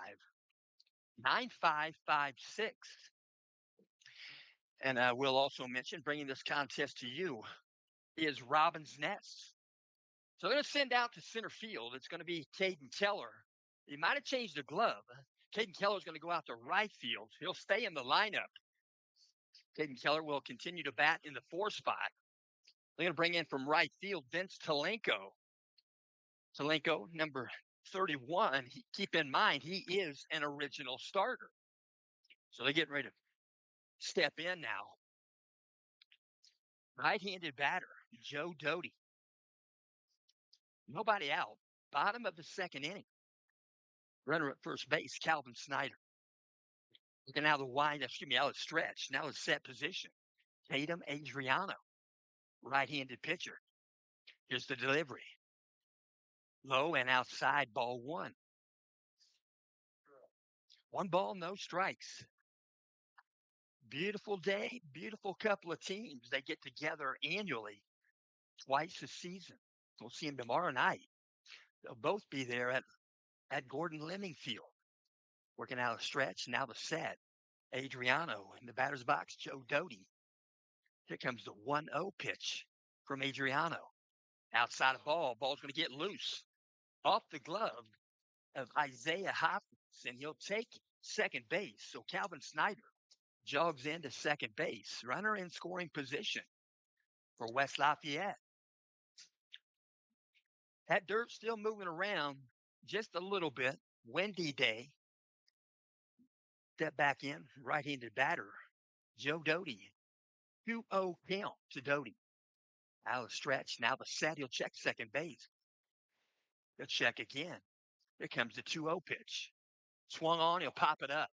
9556. And we'll also mention bringing this contest to you is Robin's Nest. So they're going to send out to center field. It's going to be Caden Keller. He might have changed the glove. Caden Keller is going to go out to right field. He'll stay in the lineup. Caden Keller will continue to bat in the 4 spot. They're going to bring in from right field Vince Talenko. Talenko, number 31. Keep in mind, he is an original starter. So they're getting ready to step in now. Right-handed batter, Joe Doty. Nobody out. Bottom of the 2nd inning. Runner at first base, Calvin Snyder. Looking out of the out of stretch. Now it's set position. Tatum Adriano. Right-handed pitcher. Here's the delivery. Low and outside, ball 1. 1 ball, no strikes. Beautiful day, beautiful couple of teams. They get together annually, twice a season. We'll see them tomorrow night. They'll both be there at Gordon Lemming Field. Working out a stretch, now the set. Adriano in the batter's box, Joe Doty. Here comes the 1-0 pitch from Adriano. Outside of ball. Ball's going to get loose. Off the glove of Isaiah Hopkins, and he'll take second base. So Calvin Snyder jogs into second base, runner in scoring position for West Lafayette. That dirt's still moving around just a little bit. Windy day. Step back in, right-handed batter, Joe Doty. 2-0 count to Doty. Out of stretch. Now the set. He'll check second base. He'll check again. Here comes the 2-0 pitch. Swung on. He'll pop it up.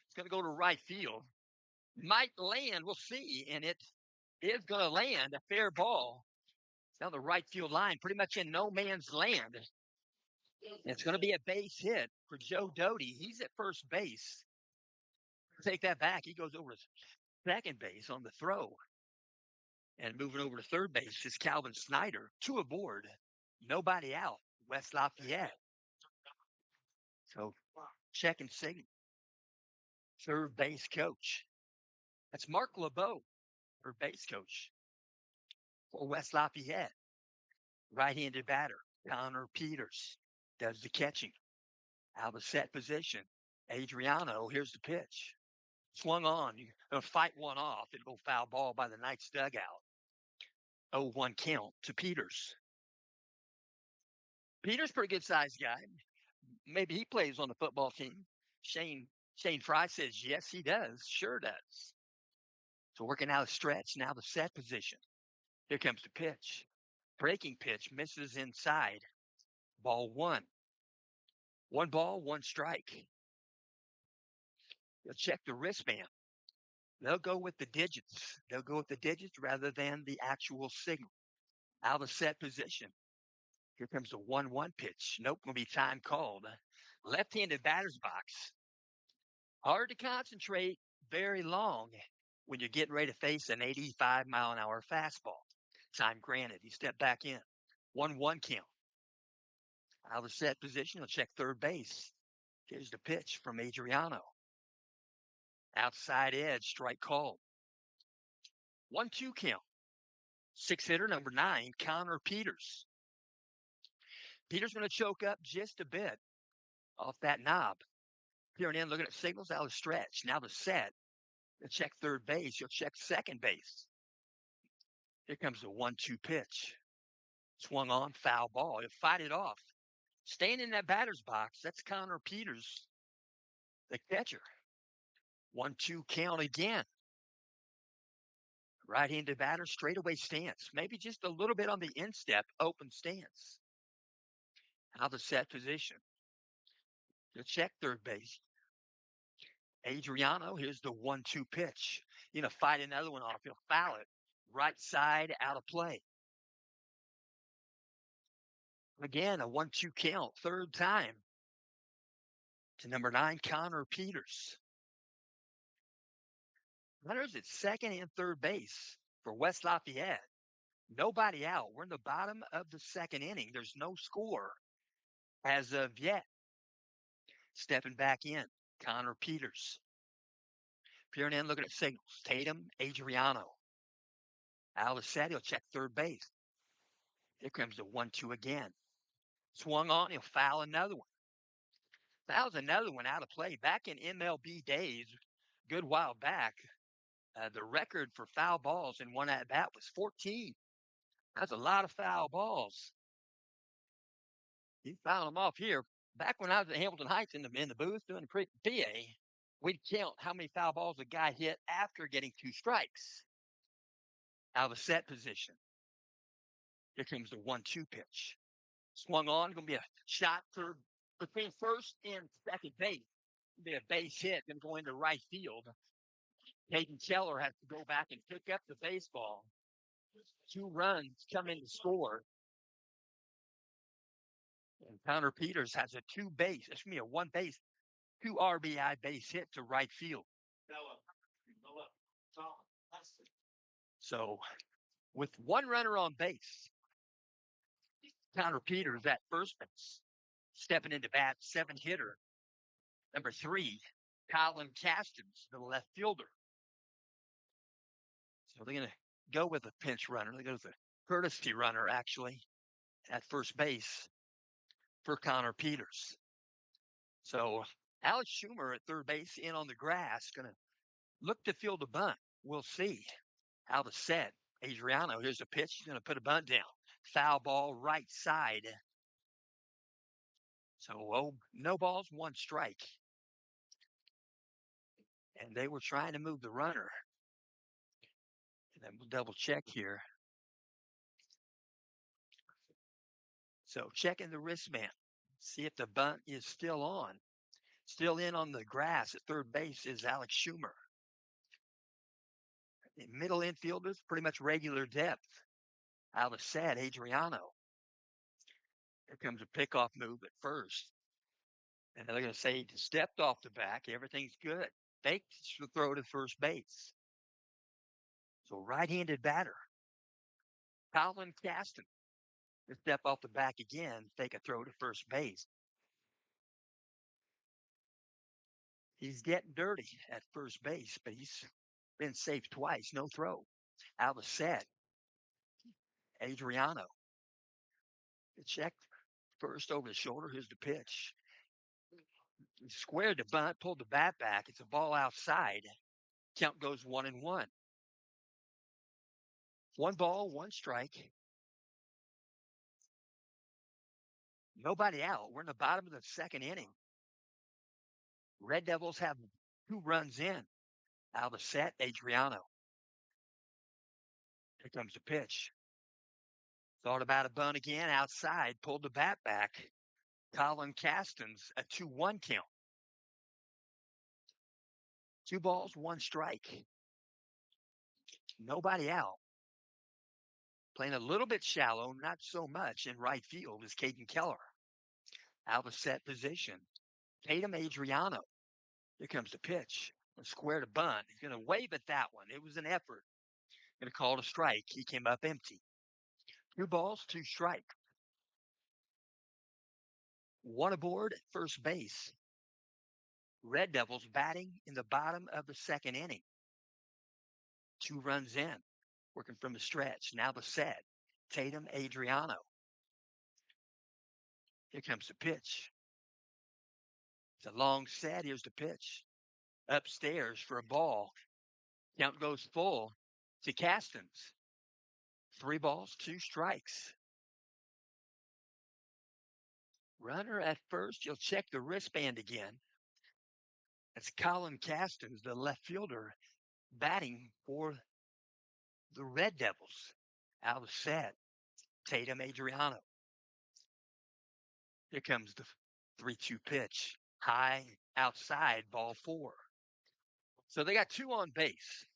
It's going to go to right field. Might land. We'll see. And it is going to land a fair ball down the right field line, pretty much in no man's land. It's going to be a base hit for Joe Doty. He's at first base. Take that back. He goes over to second base on the throw. And moving over to third base is Calvin Snyder. 2 aboard. Nobody out. West Lafayette. So check and signal. Third base coach. That's Mark LeBeau, third base coach for West Lafayette. Right-handed batter, Connor Peters, does the catching. Out of set position. Adriano, here's the pitch. Swung on. You're going to fight one off. It'll go foul ball by the Knights dugout. 0-1 count to Peters. Peters, pretty good sized guy. Maybe he plays on the football team. Shane Fry says, yes, he does. Sure does. So working out a stretch, now the set position. Here comes the pitch. Breaking pitch, misses inside. Ball 1. 1 ball, 1 strike. They'll check the wristband. They'll go with the digits. They'll go with the digits rather than the actual signal. Out of set position. Here comes the 1-1 pitch. Nope, going to be time called. Left-handed batter's box. Hard to concentrate very long when you're getting ready to face an 85-mile-an-hour fastball. Time granted. He stepped back in. 1-1 count. Out of set position. He'll check third base. Here's the pitch from Adriano. Outside edge, strike called. 1-2 count. 6-hitter, number 9, Connor Peters. Peters going to choke up just a bit off that knob. Peering in, looking at signals, out of stretch. Now the set. He'll check third base. He'll check second base. Here comes the 1-2 pitch. Swung on, foul ball. He'll fight it off. Staying in that batter's box, that's Connor Peters, the catcher. 1-2 count again. Right-handed batter, straightaway stance. Maybe just a little bit on the instep, open stance. Out of set position. He'll check third base. Adriano, here's the 1-2 pitch. Fight another one off. He'll foul it. Right side, out of play. Again, a 1-2 count, third time. To number 9, Connor Peters. Runners at second and third base for West Lafayette. Nobody out. We're in the bottom of the second inning. There's no score as of yet. Stepping back in, Connor Peters. Peering in, looking at signals. Tatum, Adriano. Out of set, he'll check third base. Here comes the 1-2 again. Swung on, he'll foul another one. Fouls another one out of play. Back in MLB days, good while back, the record for foul balls in one at-bat was 14. That's a lot of foul balls. He fouled them off here. Back when I was at Hamilton Heights in the booth doing the PA, we'd count how many foul balls a guy hit after getting 2 strikes. Out of set position. Here comes the 1-2 pitch. Swung on, going to be a shot for between first and second base. Be a base hit, going to go into right field. Hayden Keller has to go back and pick up the baseball. 2 runs come in to score. And Connor Peters has a 2 base, 2 RBI base hit to right field. So, with 1 runner on base, Connor Peters at first base, stepping into bat, 7-hitter. Number 3, Colin Castens, the left fielder. So they're going to go with a pinch runner. They go with a courtesy runner, actually, at first base for Connor Peters. So Alex Schumer at third base in on the grass, going to look to field a bunt. We'll see. Out of set. Adriano, here's a pitch. He's going to put a bunt down. Foul ball right side. So, no balls, one strike. And they were trying to move the runner. And then we'll double check here. So, checking the wristband. See if the bunt is still on. Still in on the grass at third base is Alex Schumer. The middle infielders, pretty much regular depth. Out of set, Adriano. Here comes a pickoff move at first. And they're going to say he stepped off the back. Everything's good. Fakes the throw to first base. So right-handed batter. Colin Caston to step off the back again, take a throw to first base. He's getting dirty at first base, but he's been safe twice. No throw. Out of set. Adriano. Check first over the shoulder. Here's the pitch. He squared the bunt, pulled the bat back. It's a ball outside. Count goes 1-1. 1 ball, 1 strike. Nobody out. We're in the bottom of the second inning. Red Devils have 2 runs in. Out of set, Adriano. Here comes the pitch. Thought about a bunt again outside, pulled the bat back. Colin Castons, a 2-1 count. 2 balls, 1 strike. Nobody out. Playing a little bit shallow, not so much in right field is Caden Keller. Out of set position. Tatum Adriano. Here comes the pitch. Square to bunt. He's going to wave at that one. It was an effort. Going to call it a strike. He came up empty. 2 balls, 2 strikes. 1 aboard at first base. Red Devils batting in the bottom of the second inning. 2 runs in. Working from the stretch. Now the set. Tatum Adriano. Here comes the pitch. It's a long set. Here's the pitch. Upstairs for a ball. Count goes full to Castons. 3 balls, 2 strikes. Runner at first. You'll check the wristband again. It's Colin Castons, the left fielder, batting for the Red Devils. Out of set. Tatum Adriano. Here comes the 3-2 pitch. High outside, ball 4. So they got 2 on base.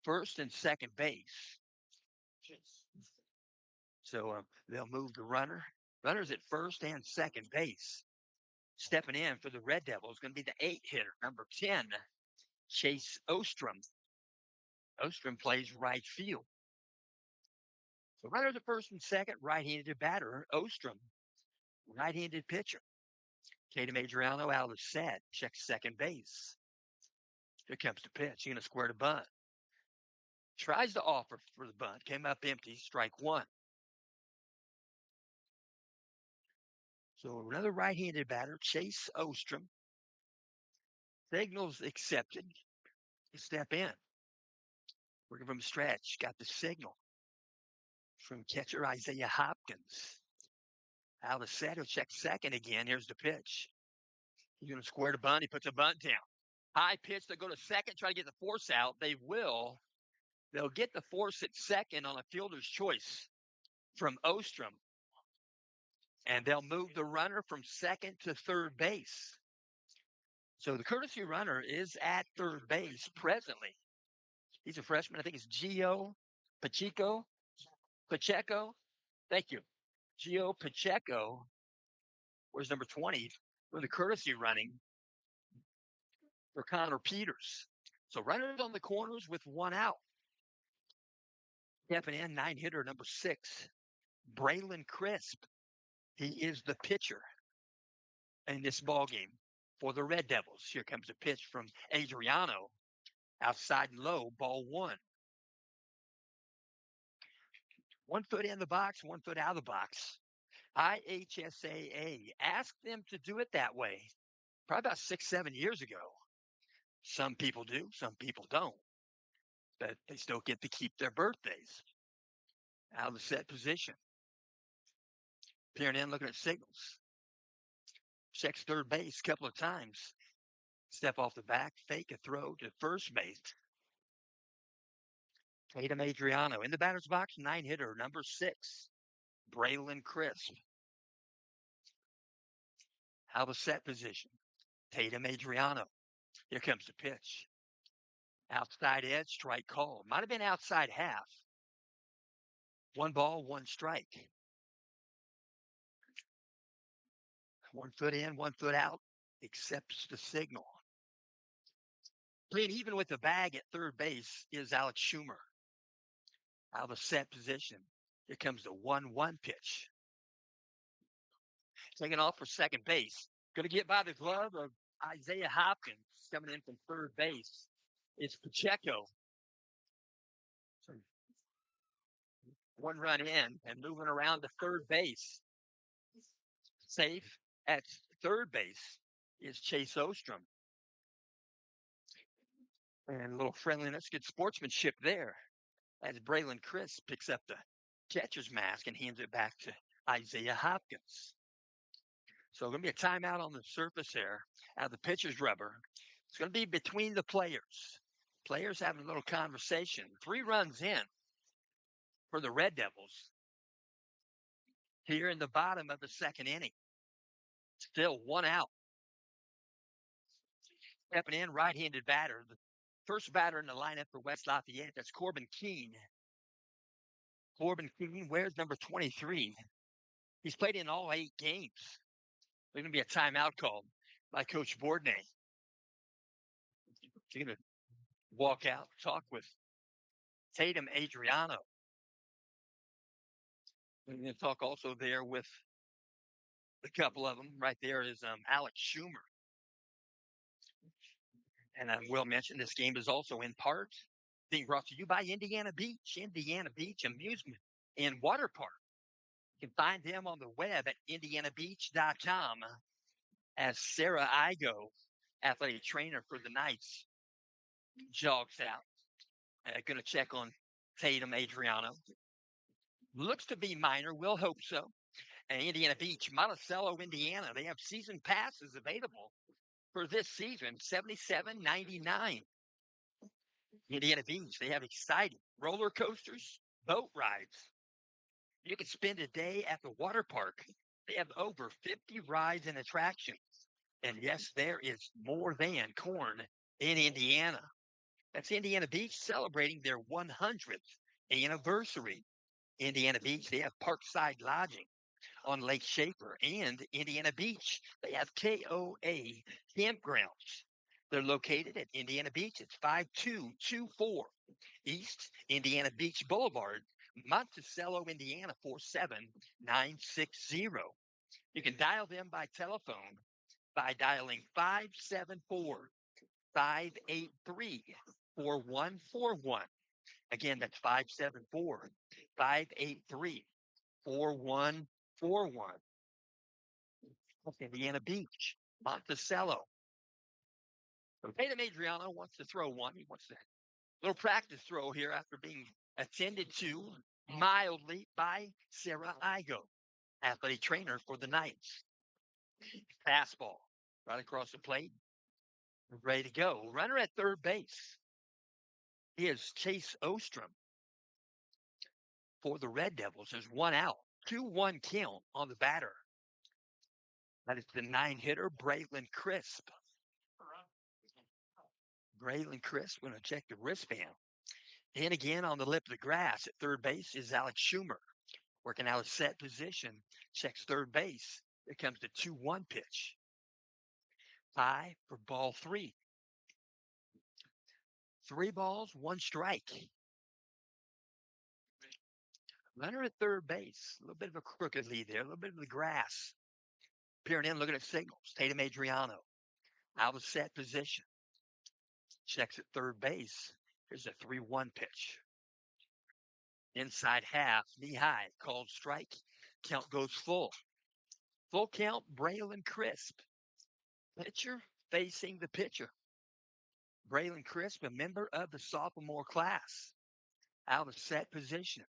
First and second base. So they'll move the runner. Runners at first and second base. Stepping in for the Red Devils is going to be the 8 hitter, number 10, Chase Ostrom. Ostrom plays right field. So runners at first and second, right-handed batter. Ostrom, right-handed pitcher. Tatum Adriano out of set. Checks second base. Here comes the pitch. He's going to square the bunt. Tries to offer for the bunt. Came up empty. Strike 1. So another right-handed batter, Chase Ostrom. Signals accepted. Step in. Working from the stretch. Got the signal from catcher Isaiah Hopkins. Out of set. He'll check second again. Here's the pitch. He's going to square the bunt. He puts a bunt down. High pitch. They'll go to second, try to get the force out. They will. They'll get the force at second on a fielder's choice from Ostrom. And they'll move the runner from second to third base. So the courtesy runner is at third base presently. He's a freshman. I think it's Gio Pacheco. Thank you. Gio Pacheco. Where's number 20? For the courtesy running for Connor Peters. So runners on the corners with 1 out. Stepping in, 9 hitter, number 6, Braylon Crisp. He is the pitcher in this ball game for the Red Devils. Here comes a pitch from Adriano. Outside and low, ball 1. 1 foot in the box, 1 foot out of the box. IHSAA asked them to do it that way. probably about 6, 7 years ago. Some people do, some people don't, but they still get to keep their birthdays. Out of the set position. Peering in, looking at signals. Checks third base a couple of times. Step off the back, fake a throw to first base. Tatum Adriano in the batter's box, 9-hitter, number 6, Braylon Crisp. Out of the set position. Tatum Adriano. Here comes the pitch. Outside edge, strike call. Might have been outside half. 1 ball, 1 strike. 1 foot in, 1 foot out. Accepts the signal. Playing even with the bag at third base is Alex Schumer. Out of the set position. Here comes the 1-1 pitch. Taking off for second base. Going to get by the glove of Isaiah Hopkins. Coming in from third base. It's Pacheco. 1 run in and moving around to third base. Safe at third base is Chase Ostrom. And a little friendliness, good sportsmanship there as Braylon Crisp picks up the catcher's mask and hands it back to Isaiah Hopkins. So going to be a timeout on the surface there out of the pitcher's rubber. It's going to be between the players. Players having a little conversation. 3 runs in for the Red Devils here in the bottom of the second inning. Still 1 out. Stepping in, right-handed batter. The first batter in the lineup for West Lafayette, that's Corbin Keene. Corbin Keene wears number 23. He's played in all 8 games. There's going to be a timeout called by Coach Bourdonnais. He's going to walk out, talk with Tatum Adriano. We're going to talk also there with a couple of them. Right there is Alex Schumer. And I will mention this game is also in part being brought to you by Indiana Beach Amusement and Water Park. You can find them on the web at indianabeach.com as Sarah Igo, athletic trainer for the Knights, jogs out. Going to check on Tatum Adriano. Looks to be minor. We'll hope so. And Indiana Beach, Monticello, Indiana. They have season passes available for this season, $77.99. Indiana Beach, they have exciting roller coasters, boat rides. You can spend a day at the water park. They have over 50 rides and attractions. And yes, there is more than corn in Indiana. That's Indiana Beach celebrating their 100th anniversary. Indiana Beach, they have Parkside Lodging on Lake Shafer, and Indiana Beach, they have KOA Campgrounds. They're located at Indiana Beach. It's 5224 East Indiana Beach Boulevard, Monticello, Indiana, 47960. You can dial them by telephone by dialing 574-583-4141. Again, that's 574-583-4141. Indiana Beach, Monticello. So Tatum Adriano wants to throw one. He wants a little practice throw here after being attended to mildly by Sarah Igo, athletic trainer for the Knights. Fastball right across the plate. Ready to go. Runner at third base is Chase Ostrom for the Red Devils. There's 1 out. 2-1 count on the batter. That is the 9-hitter, Braylon Crisp. Braylon Crisp going to check the wristband. And again on the lip of the grass at third base is Alex Schumer. Working out a set position. Checks third base. Here comes the 2-1 pitch. High for ball 3. 3 balls, 1 strike. Runner at third base. A little bit of a crooked lead there. A little bit of the grass. Peering in, looking at signals. Tatum Adriano. Out of set position. Checks at third base. Here's a 3-1 pitch. Inside half, knee high, called strike. Count goes full. Full count, Braylon Crisp. Pitcher facing the pitcher. Braylon Crisp, a member of the sophomore class, out of set position.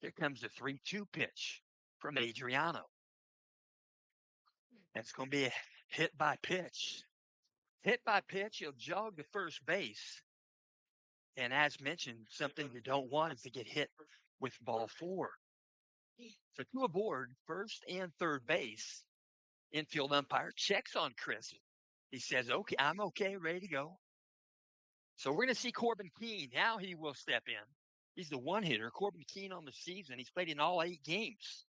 Here comes the 3-2 pitch from Adriano. That's going to be a hit by pitch. Hit by pitch, he'll jog to first base. And as mentioned, something you don't want is to get hit with ball four. So two aboard, first and third base. Infield umpire checks on Chris. He says, okay, I'm okay, ready to go. So we're going to see Corbin Keene. Now he will step in. He's the one hitter. Corbin Keene on the season. He's played in all 8 games.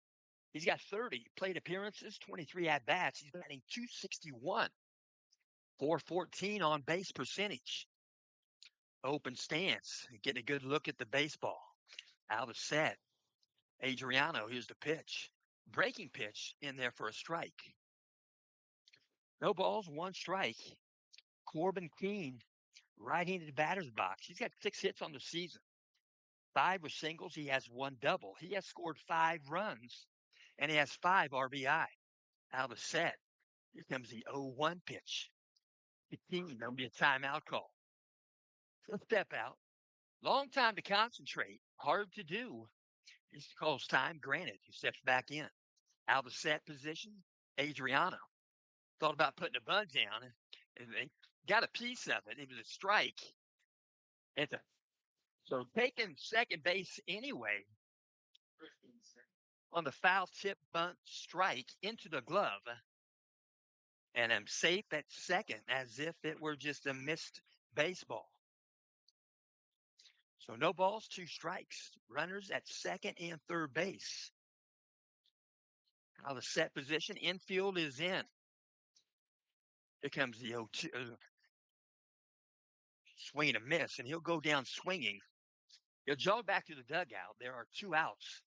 He's got 30 plate appearances, 23 at bats. He's batting .261, .414 on base percentage. Open stance, getting a good look at the baseball. Out of set. Adriano, here's the pitch. Breaking pitch in there for a strike. No balls, 1 strike. Corbin Keene, right-handed batter's box. He's got 6 hits on the season. 5 with singles. He has 1 double. He has scored 5 runs, and he has 5 RBI. Out of set. Here comes the 0-1 pitch. There'll be a timeout call. He'll step out. Long time to concentrate. Hard to do. He calls time. Granted, he steps back in. Out of set position, Adriano. Thought about putting a bunt down, and they got a piece of it. It was a strike. So taking second base anyway on the foul tip bunt strike into the glove. And I'm safe at second as if it were just a missed baseball. So no balls, 2 strikes. Runners at second and third base. Out of set position, infield is in. Here comes the 0-2. Swing and a miss, and he'll go down swinging. He'll jog back to the dugout. There are 2 outs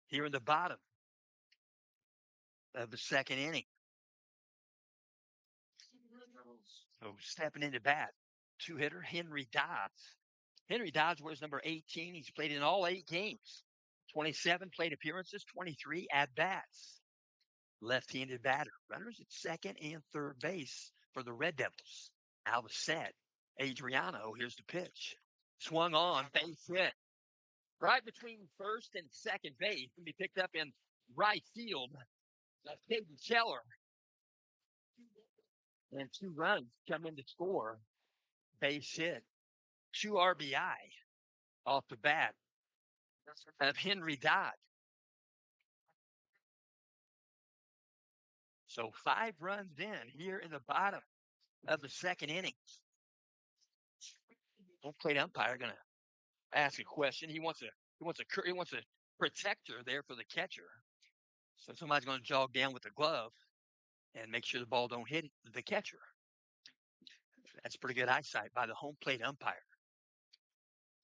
here in the bottom of the second inning. So stepping into bat, 2-hitter, Henry Dodds. Henry Dodds wears number 18. He's played in all 8 games. 27 plate appearances, 23 at-bats. Left-handed batter. Runners at second and third base for the Red Devils. Out of set. Adriano, here's the pitch. Swung on, base hit. Right between first and second base. Can be picked up in right field. That's Caden Keller. And 2 runs come in to score. Base hit. 2 RBI off the bat of Henry Dodd. So 5 runs in here in the bottom of the second inning. Home plate umpire going to ask a question. He wants a protector there for the catcher. So somebody's going to jog down with the glove and make sure the ball don't hit the catcher. That's pretty good eyesight by the home plate umpire.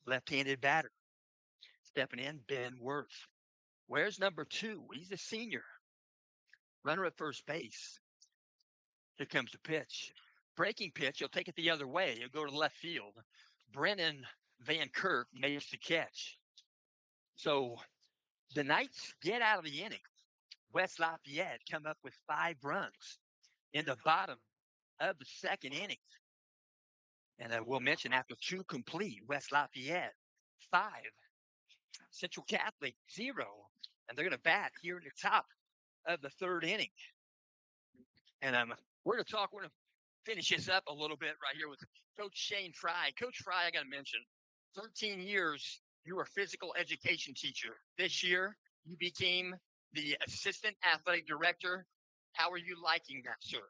Left-handed batter. Stepping in, Ben Worth. Where's number 2? He's a senior. Runner at first base. Here comes the pitch. Breaking pitch. He'll take it the other way. He'll go to left field. Brennan Van Kirk makes the catch. So the Knights get out of the inning. West Lafayette come up with 5 runs in the bottom of the second inning. And we'll mention after 2 complete, West Lafayette 5, Central Catholic 0. And they're going to bat here in the top of the third inning. And we're going to finish this up a little bit right here with Coach Shane Fry. Coach Fry, I got to mention, 13 years you were a physical education teacher. This year, you became the assistant athletic director. How are you liking that, sir?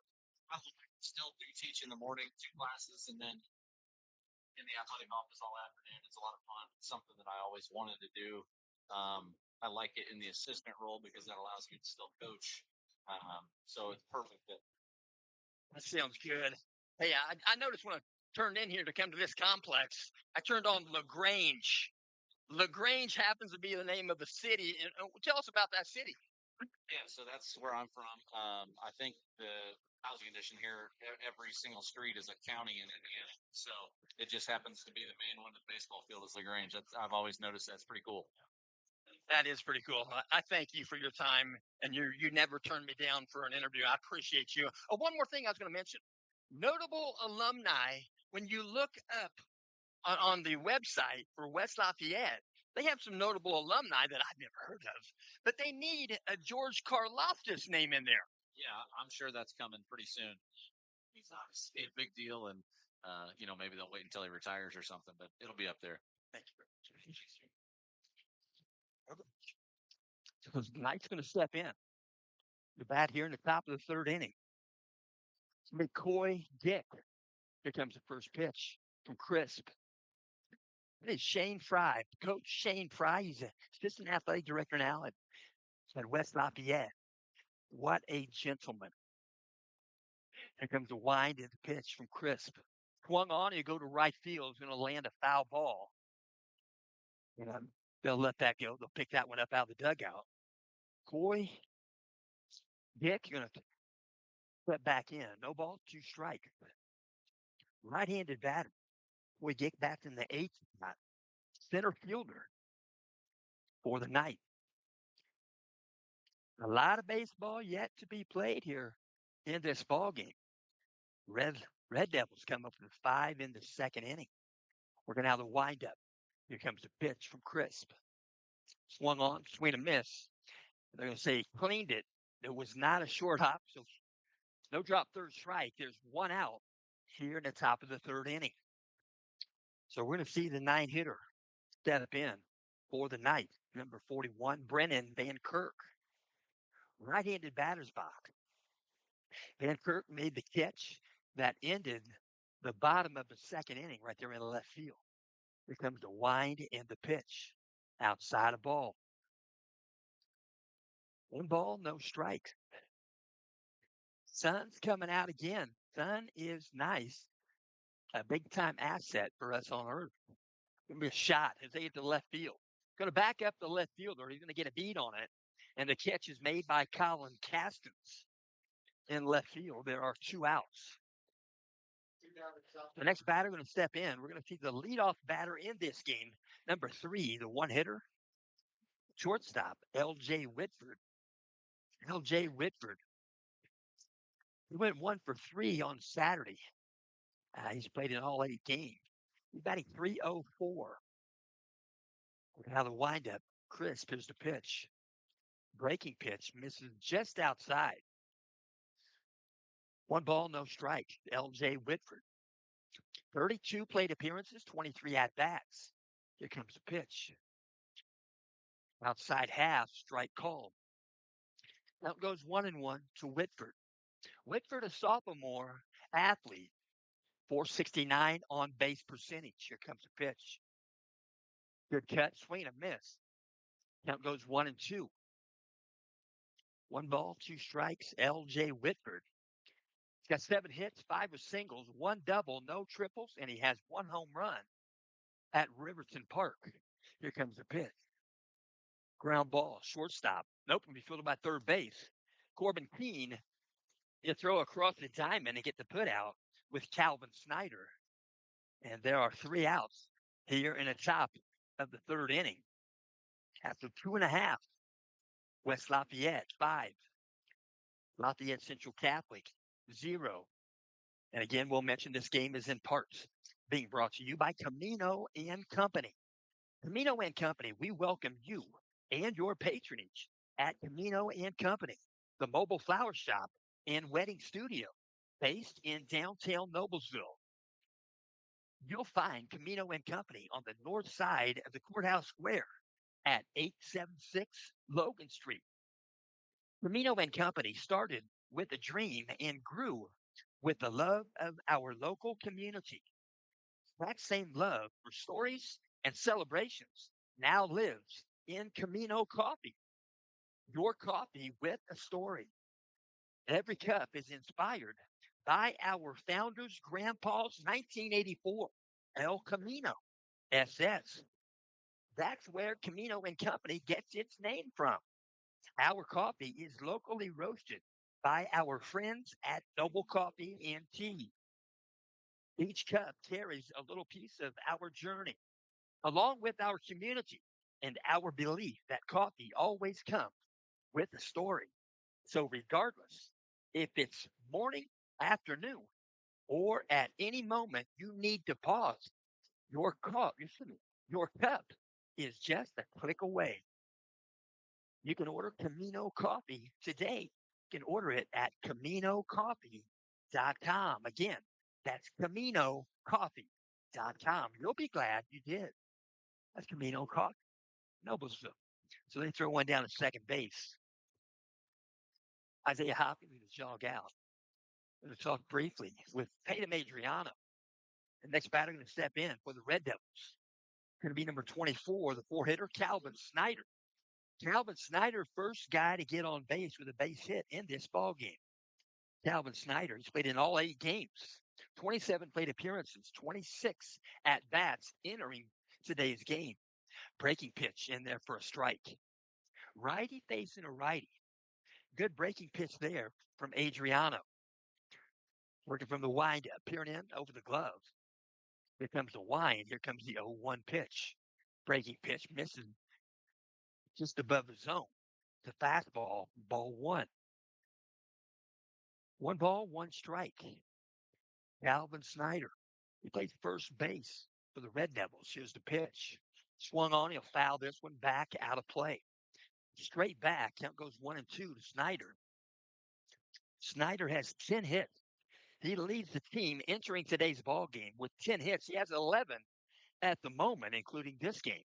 I still do teach in the morning, 2 classes, and then in the athletic office all afternoon. It's a lot of fun. It's something that I always wanted to do. I like it in the assistant role because that allows me to still coach. So it's perfect. That sounds good. Hey, I noticed when I turned in here to come to this complex, I turned on LaGrange. LaGrange happens to be the name of the city. And tell us about that city. Yeah, so that's where I'm from. I think the housing condition here, every single street is a county in Indiana. So it just happens to be the main one. The baseball field is LaGrange. I've always noticed that's pretty cool. That is pretty cool. I thank you for your time, and you never turned me down for an interview. I appreciate you. Oh, one more thing I was going to mention: notable alumni. When you look up on the website for West Lafayette, they have some notable alumni that I've never heard of, but they need a George Karloftis name in there. Yeah, I'm sure that's coming pretty soon. He's obviously a big deal, and maybe they'll wait until he retires or something, but it'll be up there. Thank you. Because Knight's going to step in. The bat here in the top of the third inning. McCoy Dick. Here comes the first pitch from Crisp. It is Shane Fry, Coach Shane Fry. He's an assistant athletic director now at West Lafayette. What a gentleman. Here comes the wind and the pitch from Crisp. Swung on, you go to right field. It's going to land a foul ball. And they'll let that go. They'll pick that one up out of the dugout. Coy Dick, you're going to step back in. No ball, 2 strike. Right-handed batter. Coy Dick back in the 8th spot. Center fielder for the night. A lot of baseball yet to be played here in this ball game. Red Devils come up with 5 in the second inning. We're going to have the windup. Here comes the pitch from Crisp. Swung on, swing and miss. They're going to say cleaned it. It was not a short hop, so no drop, 3rd strike. There's 1 out here in the top of the 3rd inning. So we're going to see the 9-hitter step in for the night. Number 41, Brennan Van Kirk. Right-handed batter's box. Van Kirk made the catch that ended the bottom of the 2nd inning right there in the left field. Here comes the wind and the pitch. Outside a ball. 1 ball, no strike. Sun's coming out again. Sun is nice. A big-time asset for us on Earth. Going to be a shot as they get to left field. Going to back up the left fielder. He's going to get a beat on it. And the catch is made by Colin Castens in left field. There are 2 outs. The next batter going to step in. We're going to see the leadoff batter in this game. Number 3, the 1-hitter. Shortstop, L.J. Whitford. L.J. Whitford. He went 1 for 3 on Saturday. He's played in all 8 games. He's batting .304. Now the windup. Crisp, here's the pitch. Breaking pitch misses just outside. 1 ball, no strike. L.J. Whitford. 32 plate appearances, 23 at-bats. Here comes the pitch. Outside half, strike called. Now it goes 1-1 to Whitford. Whitford, a sophomore athlete. .469 on base percentage. Here comes the pitch. Good cut, swing and miss. Count goes 1-2. 1 ball, 2 strikes. L.J. Whitford. He's got 7 hits, 5 are singles, 1 double, no triples, and he has 1 home run at Riverton Park. Here comes the pitch. Ground ball, shortstop. Nope, will be fielded by third base. Corbin Keene, you throw across the diamond and get the put out with Calvin Snyder. And there are 3 outs here in the top of the 3rd inning. After 2.5, West Lafayette 5. Lafayette Central Catholic 0. And again, we'll mention this game is in parts being brought to you by Camino and Company. Camino and Company, we welcome you and your patronage at Camino and Company, the mobile flower shop and wedding studio based in downtown Noblesville. You'll find Camino and Company on the north side of the courthouse square at 876 Logan Street. Camino and Company started with a dream and grew with the love of our local community. That same love for stories and celebrations now lives in Camino Coffee. Your coffee with a story. Every cup is inspired by our founder's grandpa's 1984 El Camino SS. That's where Camino and Company gets its name from. Our coffee is locally roasted by our friends at Noble Coffee and Tea. Each cup carries a little piece of our journey, along with our community. and our belief that coffee always comes with a story. So, regardless if it's morning, afternoon, or at any moment you need to pause, your cup is just a click away. You can order Camino Coffee today. You can order it at CaminoCoffee.com. Again, that's CaminoCoffee.com. You'll be glad you did. That's Camino Coffee, Noblesville. So they throw one down at second base. Isaiah Hopkins is jog out. We're going to talk briefly with Tatum Adriano. The next batter going to step in for the Red Devils. Going to be number 24, the four-hitter, Calvin Snyder. Calvin Snyder, first guy to get on base with a base hit in this ball game. Calvin Snyder, he's played in all 8 games, 27 plate appearances, 26 at bats entering today's game. Breaking pitch in there for a strike. Righty facing a righty. Good breaking pitch there from Adriano. Working from the windup, peering in over the glove. Here comes the wind. Here comes the 0-1 pitch. Breaking pitch misses just above the zone. The fastball, ball one. 1 ball, 1 strike. Calvin Snyder. He plays first base for the Red Devils. Here's the pitch. Swung on. He'll foul this one back out of play. Straight back. Count goes 1-2 to Snyder. Snyder has 10 hits. He leads the team entering today's ball game with 10 hits. He has 11 at the moment, including this game.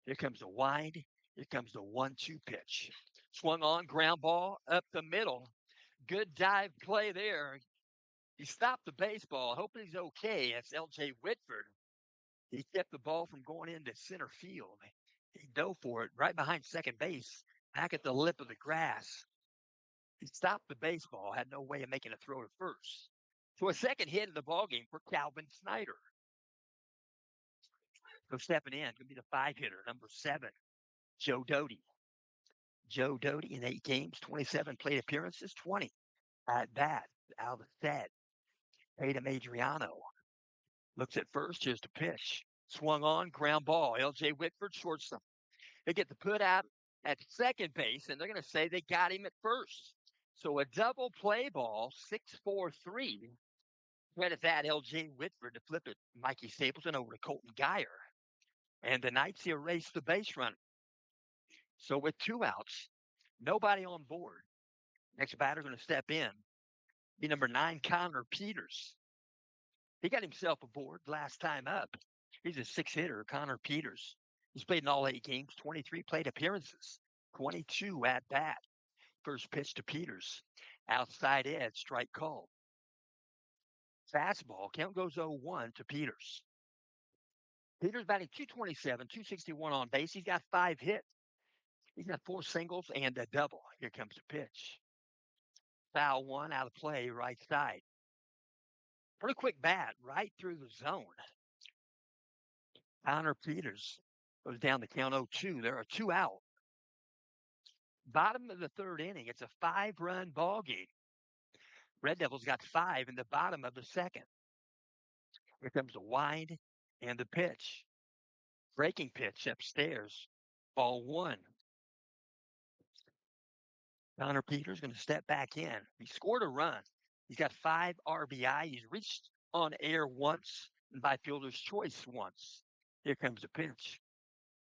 Here comes the wind. Here comes the 1-2 pitch. Swung on, ground ball up the middle. Good dive play there. He stopped the baseball, hoping he's okay. That's L.J. Whitford. He kept the ball from going into center field. He dove for it right behind second base, back at the lip of the grass. He stopped the baseball, had no way of making a throw to first. So a second hit in the ballgame for Calvin Snyder. So stepping in, going to be the 5-hitter, number 7, Joe Doty. Joe Doty in 8 games, 27 plate appearances, 20 at bat, out of the set. Tatum Adriano looks at first. Here's the pitch. Swung on, ground ball. L.J. Whitford, shortstop. They get the put out at second base, and they're going to say they got him at first. So a double play ball, 6-4-3. Credit that L.J. Whitford to flip it. Mikey Stapleton over to Colton Geyer. And the Knights erase the base runner. So with 2 outs, nobody on board. Next batter going to step in. Be number 9, Connor Peters. He got himself aboard last time up. He's a 6-hitter, Connor Peters. He's played in all 8 games, 23 plate appearances, 22 at bat. First pitch to Peters. Outside edge, strike called. Fastball, count goes 0-1 to Peters. Peters batting 227, 261 on base. He's got 5 hits. He's got 4 singles and a double. Here comes the pitch. Foul one out of play, right side. Pretty quick bat, right through the zone. Connor Peters goes down the count 0-2. There are 2 out. Bottom of the 3rd inning. It's a 5-run ball game. Red Devils got 5 in the bottom of the 2nd. Here comes the wind and the pitch. Breaking pitch upstairs. Ball 1. Connor Peters going to step back in. He scored a run. He's got 5 RBI. He's reached on air once and by fielder's choice once. Here comes the pitch.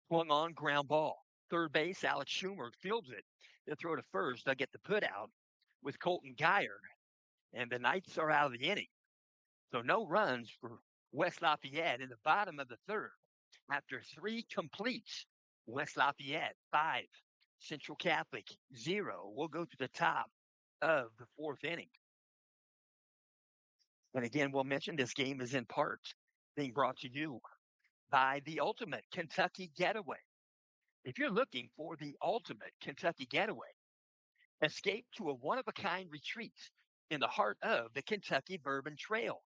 Swung on, ground ball. Third base, Alex Schumer fields it. They'll throw to first. They'll get the put out with Colton Geyer. And the Knights are out of the inning. So no runs for West Lafayette in the bottom of the 3rd. After 3 completes, West Lafayette 5, Central Catholic 0. We'll go to the top of the 4th inning. And again, we'll mention this game is in part being brought to you by the ultimate Kentucky getaway. If you're looking for the ultimate Kentucky getaway, escape to a one-of-a-kind retreat in the heart of the Kentucky Bourbon Trail,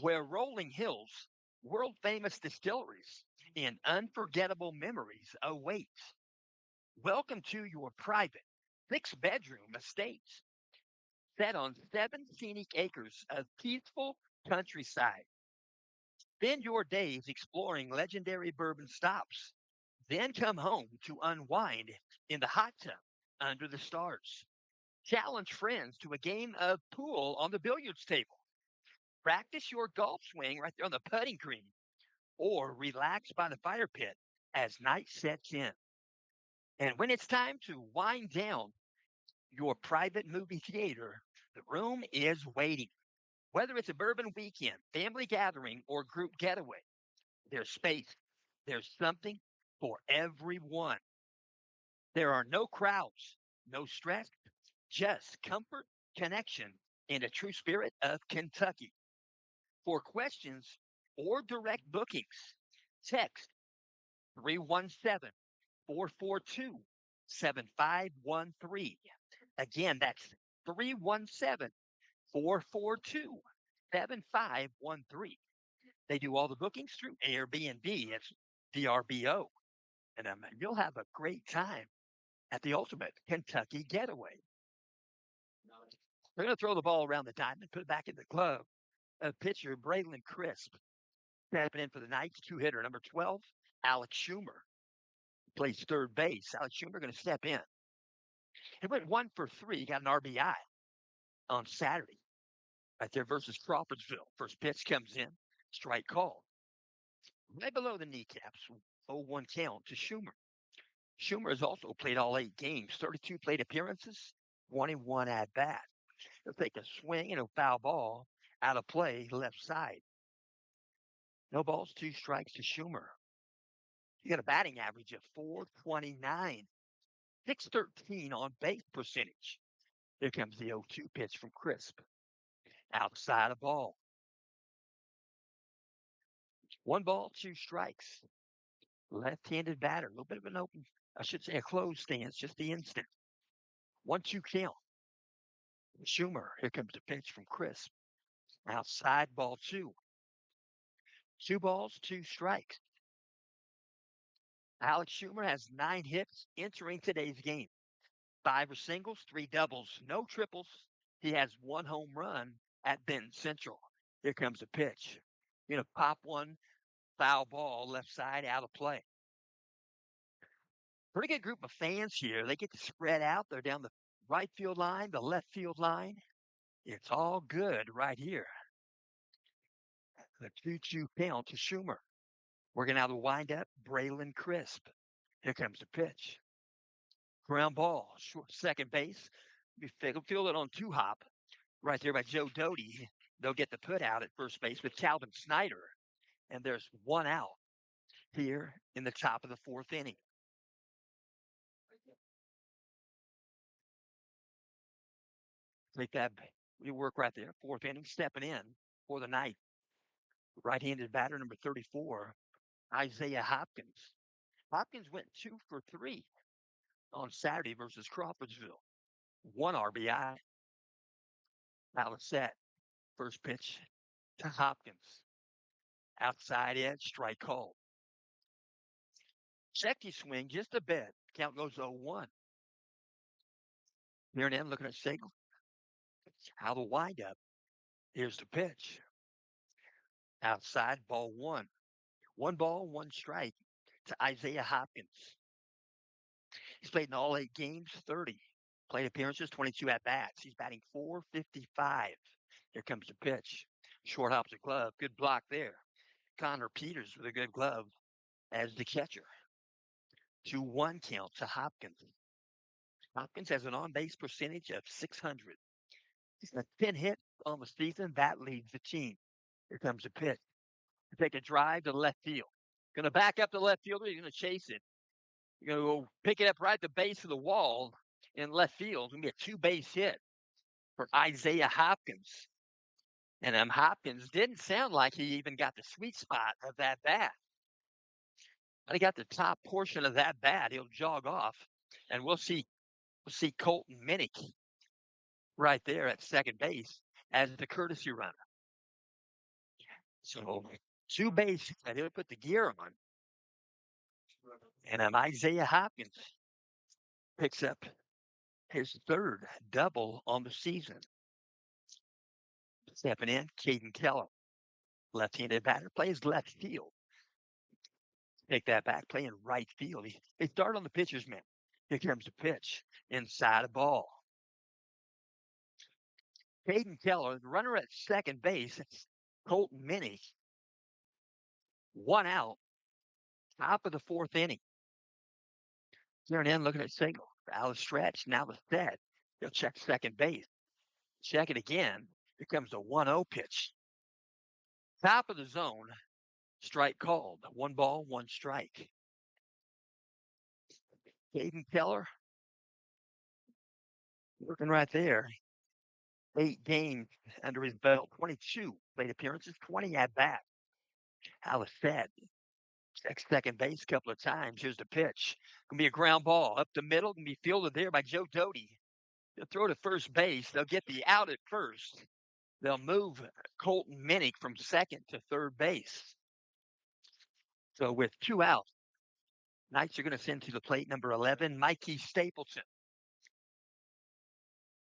where rolling hills, world-famous distilleries, and unforgettable memories await. Welcome to your private 6-bedroom estate set on 7 scenic acres of peaceful countryside. Spend your days exploring legendary bourbon stops, Then come home to unwind in the hot tub under the stars. Challenge friends to a game of pool on the billiards table. Practice your golf swing right there on the putting green, or relax by the fire pit as night sets in. And when it's time to wind down your private movie theater, the room is waiting. Whether it's a bourbon weekend, family gathering, or group getaway, there's space. There's something for everyone. There are no crowds, no stress, just comfort, connection, and a true spirit of Kentucky. For questions or direct bookings, text 317 442 7513. Again, that's 317 442 7513. They do all the bookings through Airbnb. It's VRBO. And you'll have a great time at the ultimate Kentucky getaway. They're going to throw the ball around the diamond, put it back in the glove. Pitcher Braylon Crisp stepping in for the Knights, two-hitter number 12, Alex Schumer plays third base. Alex Schumer going to step in. He went 1 for 3, got an RBI on Saturday right there versus Crawfordsville. First pitch comes in, strike called. Right below the kneecaps, 0-1 count to Schumer. Schumer has also played all 8 games, 32 plate appearances, 21 at bat. He'll take a swing and a foul ball out of play left side. No balls, 2 strikes to Schumer. He got a batting average of 429, 613 on base percentage. Here comes the 0-2 pitch from Crisp. Outside of ball. 1 ball, 2 strikes. Left-handed batter. A little bit of an open, I should say a closed stance, just the instant. 1-2 count. Schumer. Here comes the pitch from Crisp. Outside ball 2. 2 balls, 2 strikes. Alex Schumer has 9 hits entering today's game. 5 are singles, 3 doubles, no triples. He has 1 home run at Benton Central. Here comes the pitch. Going to pop one, foul ball, left side, out of play. Pretty good group of fans here. They get to spread out. They're down the right field line, the left field line. It's all good right here. The 2-2 count to Schumer. Working out the windup, Braylon Crisp. Here comes the pitch. Ground ball, short second base. Be fielded on 2-hop right there by Joe Doty. They'll get the put out at first base with Calvin Snyder. And there's 1 out here in the top of the 4th inning. Take that. We work right there. 4th inning, stepping in for the night. Right-handed batter number 34, Isaiah Hopkins. Hopkins went 2 for 3 on Saturday versus Crawfordsville. 1 RBI. Lafayette. First pitch to Hopkins. Outside edge, strike called. Checky swing just a bit. Count goes 0-1. Here and in looking at Siegel. How the windup. Here's the pitch. Outside, ball 1. 1 ball, 1 strike to Isaiah Hopkins. He's played in all 8 games, 30. Plate appearances, 22 at-bats. He's batting .455. Here comes the pitch. Short hops the glove. Good block there. Connor Peters with a good glove as the catcher. 2-1 count to Hopkins. Hopkins has an on-base percentage of .600. He's got 10 hits on the season. That leads the team. Here comes the pitch. Take a drive to left field. Going to back up the left fielder. You're going to chase it. You're going to go pick it up right at the base of the wall in left field. It's going to be a 2-base hit for Isaiah Hopkins. And Hopkins didn't sound like he even got the sweet spot of that bat. But he got the top portion of that bat. He'll jog off, and we'll see Colton Minnick right there at second base as the courtesy runner. So 2-base, and he'll put the gear on. And Isaiah Hopkins picks up his 3rd double on the season. Stepping in, Caden Keller, left-handed batter, plays left field. Take that back, playing right field. He started on the pitcher's mound. Here comes the pitch inside the ball. Caden Keller, the runner at second base. Colton Minnie, 1 out, top of the 4th inning. Here and in, looking at single. Out of stretch, now the set. He'll check second base. Check it again. Here comes the 1-0 pitch. Top of the zone, strike called. 1 ball, 1 strike. Caden Keller, working right there. 8 games under his belt, 22 plate appearances, 20 at bat. How is that? Checks second base a couple of times. Here's the pitch. Gonna be a ground ball up the middle. Gonna be fielded there by Joe Doty. They'll throw to first base. They'll get the out at first. They'll move Colton Minnick from second to third base. So with 2 outs, Knights are going to send to the plate number 11, Mikey Stapleton.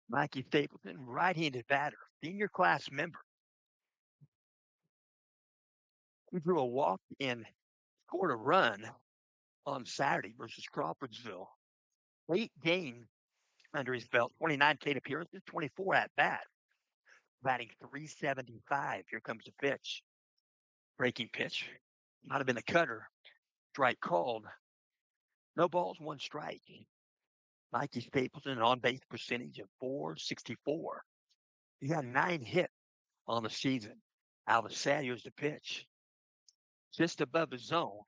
Mikey Stapleton, right-handed batter, senior class member. He drew a walk and scored a run on Saturday versus Crawfordsville. 8 games under his belt, 29 plate appearances, 24 at bat. Batting .375. Here comes the pitch. Breaking pitch. Might have been a cutter. Strike called. No balls, 1 strike. Mikey Stapleton, on base percentage of .464. He got 9 hits on the season. Alvis Here's the pitch. Just above the zone.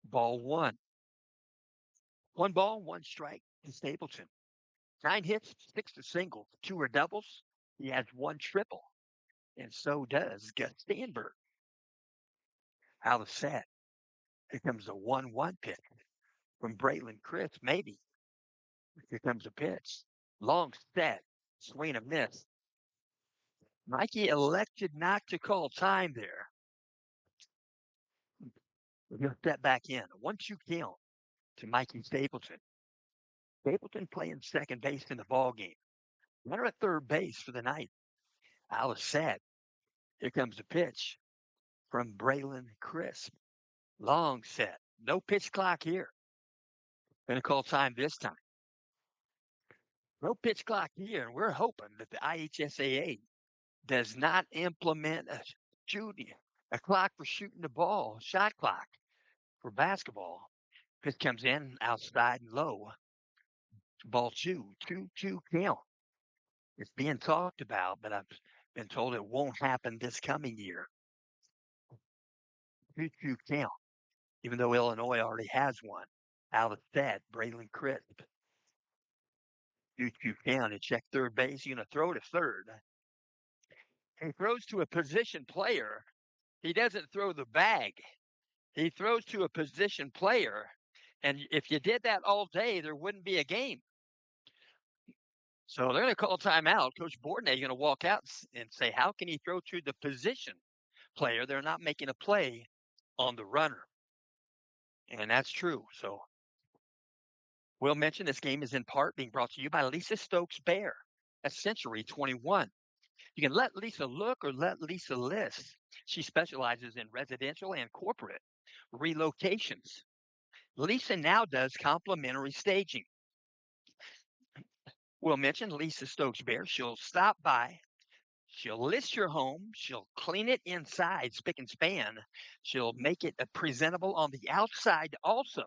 Ball 1. 1 ball, 1 strike to Stapleton. 9 hits, 6 are singles, 2 are doubles. He has 1 triple. And so does Gus Stanberg. Alvis Here comes a 1-1 pitch from Braylon Chris, maybe. Here comes a pitch. Long set. Swing and miss. Mikey elected not to call time there. He'll step back in. A 1-2 count to Mikey Stapleton. Stapleton playing second base in the ball game. Runner at third base for the night. Alice Here comes the pitch from Braylon Crisp. Long set. No pitch clock here. Gonna call time this time. No pitch clock here, and we're hoping that the IHSAA does not implement a clock for shooting the ball, shot clock for basketball. Pitch comes in outside and low. Ball 2-2 count. It's being talked about, but I've been told it won't happen this coming year. 2-2 count, even though Illinois already has one. Out of that, Braylon Crisp. 2-2 count. And check third base. You're going to throw to third. He throws to a position player. He doesn't throw the bag. He throws to a position player. And if you did that all day, there wouldn't be a game. So they're going to call timeout. Coach Bourdonnais is going to walk out and say, how can he throw to the position player? They're not making a play on the runner. And that's true. So we'll mention this game is in part being brought to you by Lisa Stokes Bear at Century 21. You can let Lisa look or let Lisa list. She specializes in residential and corporate relocations. Lisa now does complimentary staging. We'll mention Lisa Stokes Bear. She'll stop by. She'll list your home. She'll clean it inside, spick and span. She'll make it presentable on the outside also.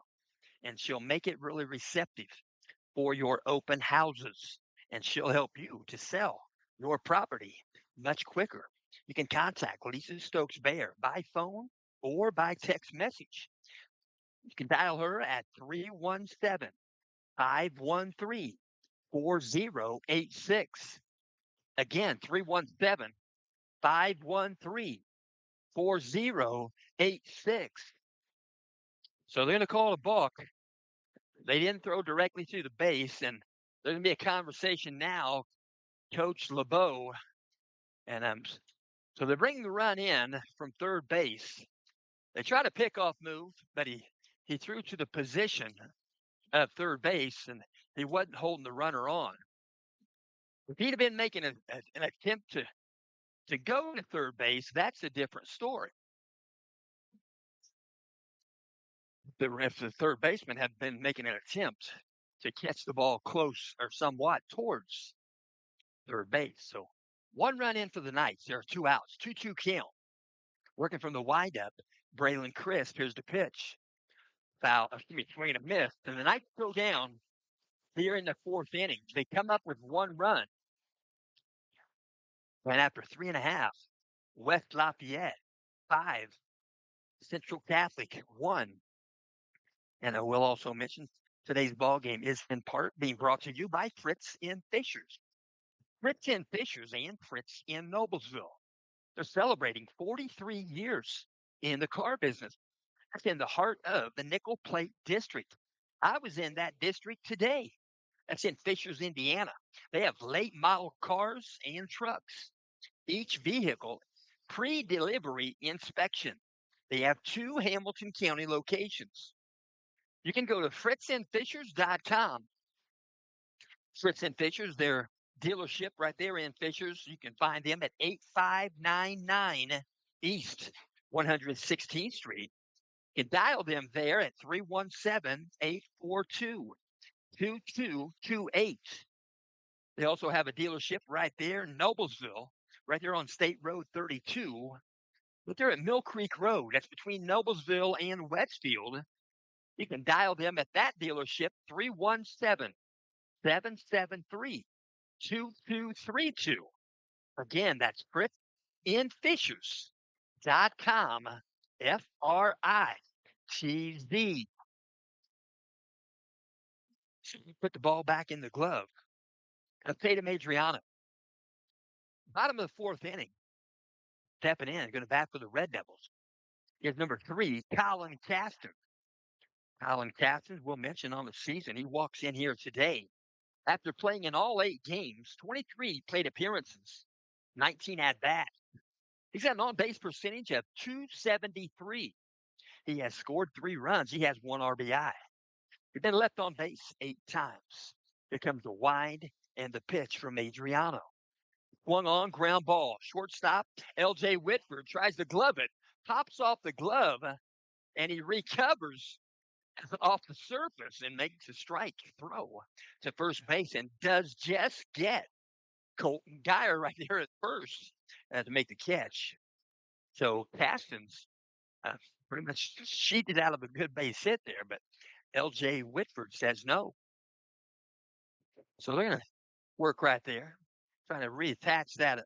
And she'll make it really receptive for your open houses. And she'll help you to sell your property much quicker. You can contact Lisa Stokes Bear by phone or by text message. You can dial her at 317-513-4086. Again, 317-513-4086. So they're going to call a balk. They didn't throw directly to the base, and there's going to be a conversation now. Coach LeBeau, and so they're bringing the run in from third base. They try to pick off move, but he threw to the position of third base, and he wasn't holding the runner on. If he'd have been making an attempt to go to third base, that's a different story. the third baseman had been making an attempt to catch the ball close or somewhat towards third base. So 1 run in for the Knights. There are 2 outs, 2-2 count. Working from the windup, Braylon Crisp. Here's the pitch. Swing and a miss. And the Knights go down here in the fourth inning. They come up with 1 run. And after 3.5, West Lafayette 5, Central Catholic 1. And I will also mention today's ball game is in part being brought to you by Fritz in Fishers. Fritz in Fishers and Fritz in Noblesville. They're celebrating 43 years in the car business. That's in the heart of the Nickel Plate District. I was in that district today. That's in Fishers, Indiana. They have late model cars and trucks. Each vehicle pre-delivery inspection. They have 2 Hamilton County locations. You can go to fritzenfishers.com. Fritz and Fishers, their dealership right there in Fishers. You can find them at 8599 East 116th Street. You can dial them there at 317-842-2228. They also have a dealership right there in Noblesville, right there on State Road 32. But they're at Mill Creek Road. That's between Noblesville and Westfield. You can dial them at that dealership, 317-773-2232. Again, that's fritzinfishers.com, FRITZ. Put the ball back in the glove. Tatum Adriano. Bottom of the fourth inning. Stepping in, going to bat for the Red Devils. Here's number 3, Colin Caston. Colin Caston, we'll mention on the season. He walks in here today. After playing in all 8 games, 23 plate appearances, 19 at-bats. He's got an on-base percentage of .273. He has scored 3 runs. He has 1 RBI. He's been left on base 8 times. Here comes the wind and the pitch from Adriano. Swung on, ground ball. Shortstop, L.J. Whitford tries to glove it. Pops off the glove, and he recovers off the surface and makes a strike throw to first base and does just get Colton Geyer right there at first to make the catch. So Caston's pretty much cheated out of a good base hit there, but L.J. Whitford says no. So they're going to work right there, trying to reattach that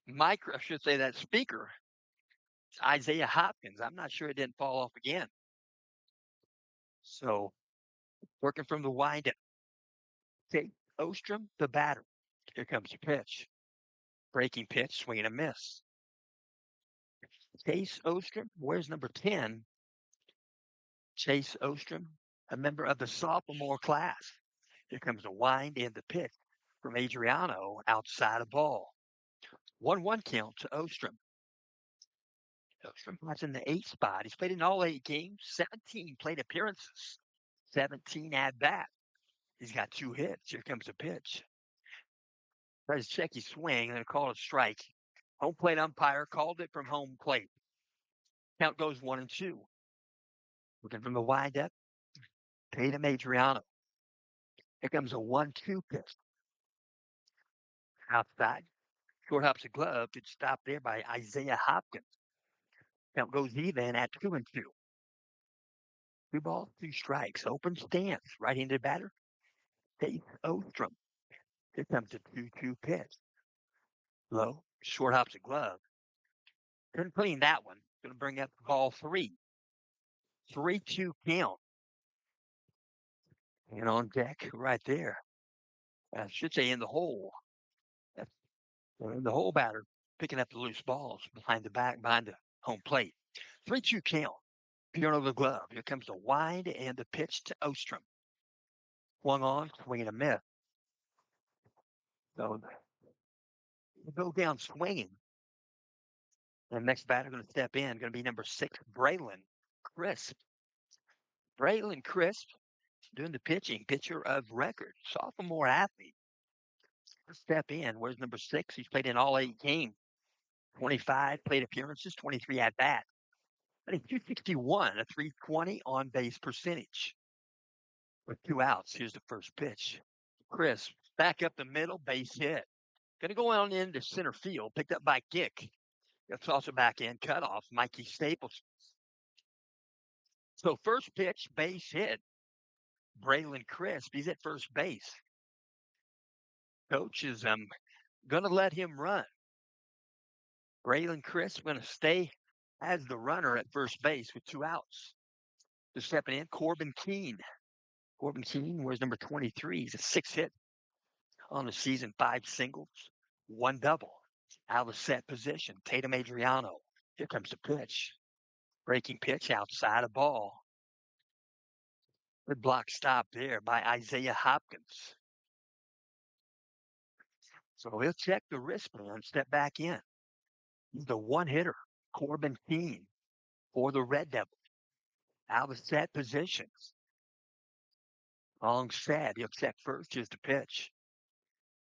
that speaker. It's Isaiah Hopkins. I'm not sure it didn't fall off again. So working from the windup. Take Ostrom, the batter. Here comes the pitch. Breaking pitch, swing and a miss. Chase Ostrom, where's number 10? Chase Ostrom, a member of the sophomore class. Here comes the wind and the pitch from Adriano outside of ball. 1-1 count to Ostrom. Ostrom was in the 8th spot. He's played in all 8 games, 17 plate appearances, 17 at-bats. He's got 2 hits. Here comes the pitch. Tries to check his swing and then call it a strike. Home plate umpire called it from home plate. Count goes 1-2. Looking from the windup, Tatum Adriano. Here comes a 1-2 pitch. Outside. Short hops a glove. It's stopped there by Isaiah Hopkins. Count goes even at 2-2. 2 balls, 2 strikes. Open stance. Right-handed batter. Chase Ostrom. Here comes a 2-2 pitch. Low. Short hops a glove. Couldn't clean that one. Going to bring up ball 3. 3-2 count. And on deck right there. I should say in the hole. In the hole batter picking up the loose balls behind the home plate. 3-2 count. Piano the glove. Here comes the wind and the pitch to Ostrom. Swung on, swing and a miss. So they go down swinging. And the next batter going to step in, going to be number 6, Braylon Crisp. Braylon Crisp doing the pitching, pitcher of record, sophomore athlete. Step in. Where's number 6? He's played in all 8 games. 25 plate appearances, 23 at-bats. Batting 261, a 320 on base percentage. With 2 outs, here's the first pitch. Chris, back up the middle, base hit. Going to go on into center field, picked up by Gick. That's also back in, cutoff, Mikey Staples. So first pitch, base hit. Braylon Crisp, he's at first base. Coach is going to let him run. Braylon Crisp going to stay as the runner at first base with 2 outs. Just stepping in, Corbin Keene. Corbin Keene wears number 23. He's a 6-hit on the season, 5 singles, 1 double. Out of set position, Tatum Adriano. Here comes the pitch. Breaking pitch outside a ball. Good block stop there by Isaiah Hopkins. So he'll check the wristband, step back in. He's the one hitter, Corbin Keene, for the Red Devils. Out of set positions. Long set. He'll check first. Here's the pitch.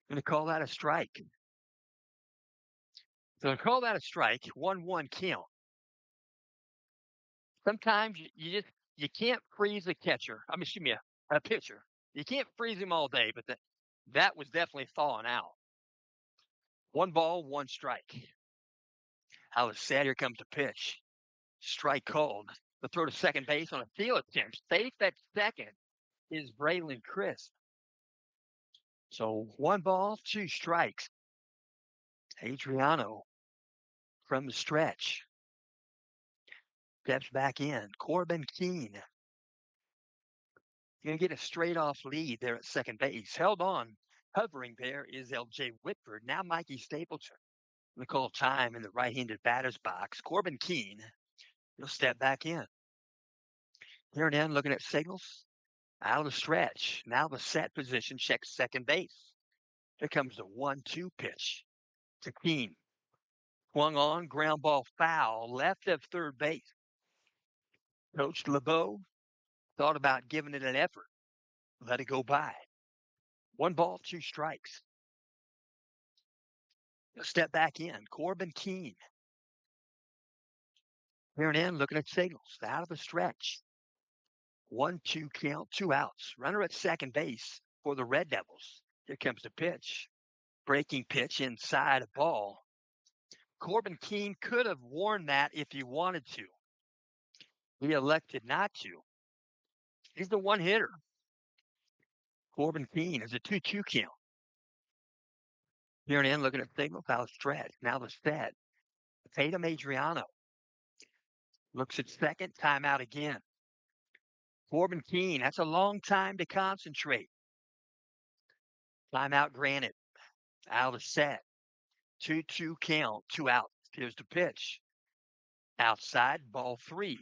Going to call that a strike. So to call that a strike, 1-1 count. Sometimes you can't freeze a catcher. I mean, excuse me, a pitcher. You can't freeze him all day, but that was definitely thawing out. 1 ball, 1 strike. Out of set. Here comes the pitch. Strike called. The throw to second base on a field attempt. Safe at second is Braylon Crisp. So 1 ball, 2 strikes. Adriano from the stretch. Steps back in. Corbin Keene. Going to get a straight off lead there at second base. Held on. Hovering there is L.J. Whitford. Now Mikey Stapleton. We call time in the right-handed batter's box. Corbin Keene. He'll step back in. Here and in, looking at signals. Out of the stretch. Now the set position checks second base. Here comes the 1-2 pitch to Keene. Swung on, ground ball foul, left of third base. Coach LeBeau thought about giving it an effort. Let it go by. 1 ball, 2 strikes. He'll step back in. Corbin Keene. Here and in, looking at signals. Out of the stretch. 1-2 count, 2 outs. Runner at second base for the Red Devils. Here comes the pitch. Breaking pitch inside a ball. Corbin Keene could have worn that if he wanted to. He elected not to. He's the one hitter. Corbin Keene is a 2-2 count. Here and in, looking at signals. Out of stretch. Now the set. Tatum Adriano. Looks at second. Timeout again. Corbin Keene, that's a long time to concentrate. Timeout granted. Out of set. 2-2 count. 2 outs. Here's the pitch. Outside, ball 3.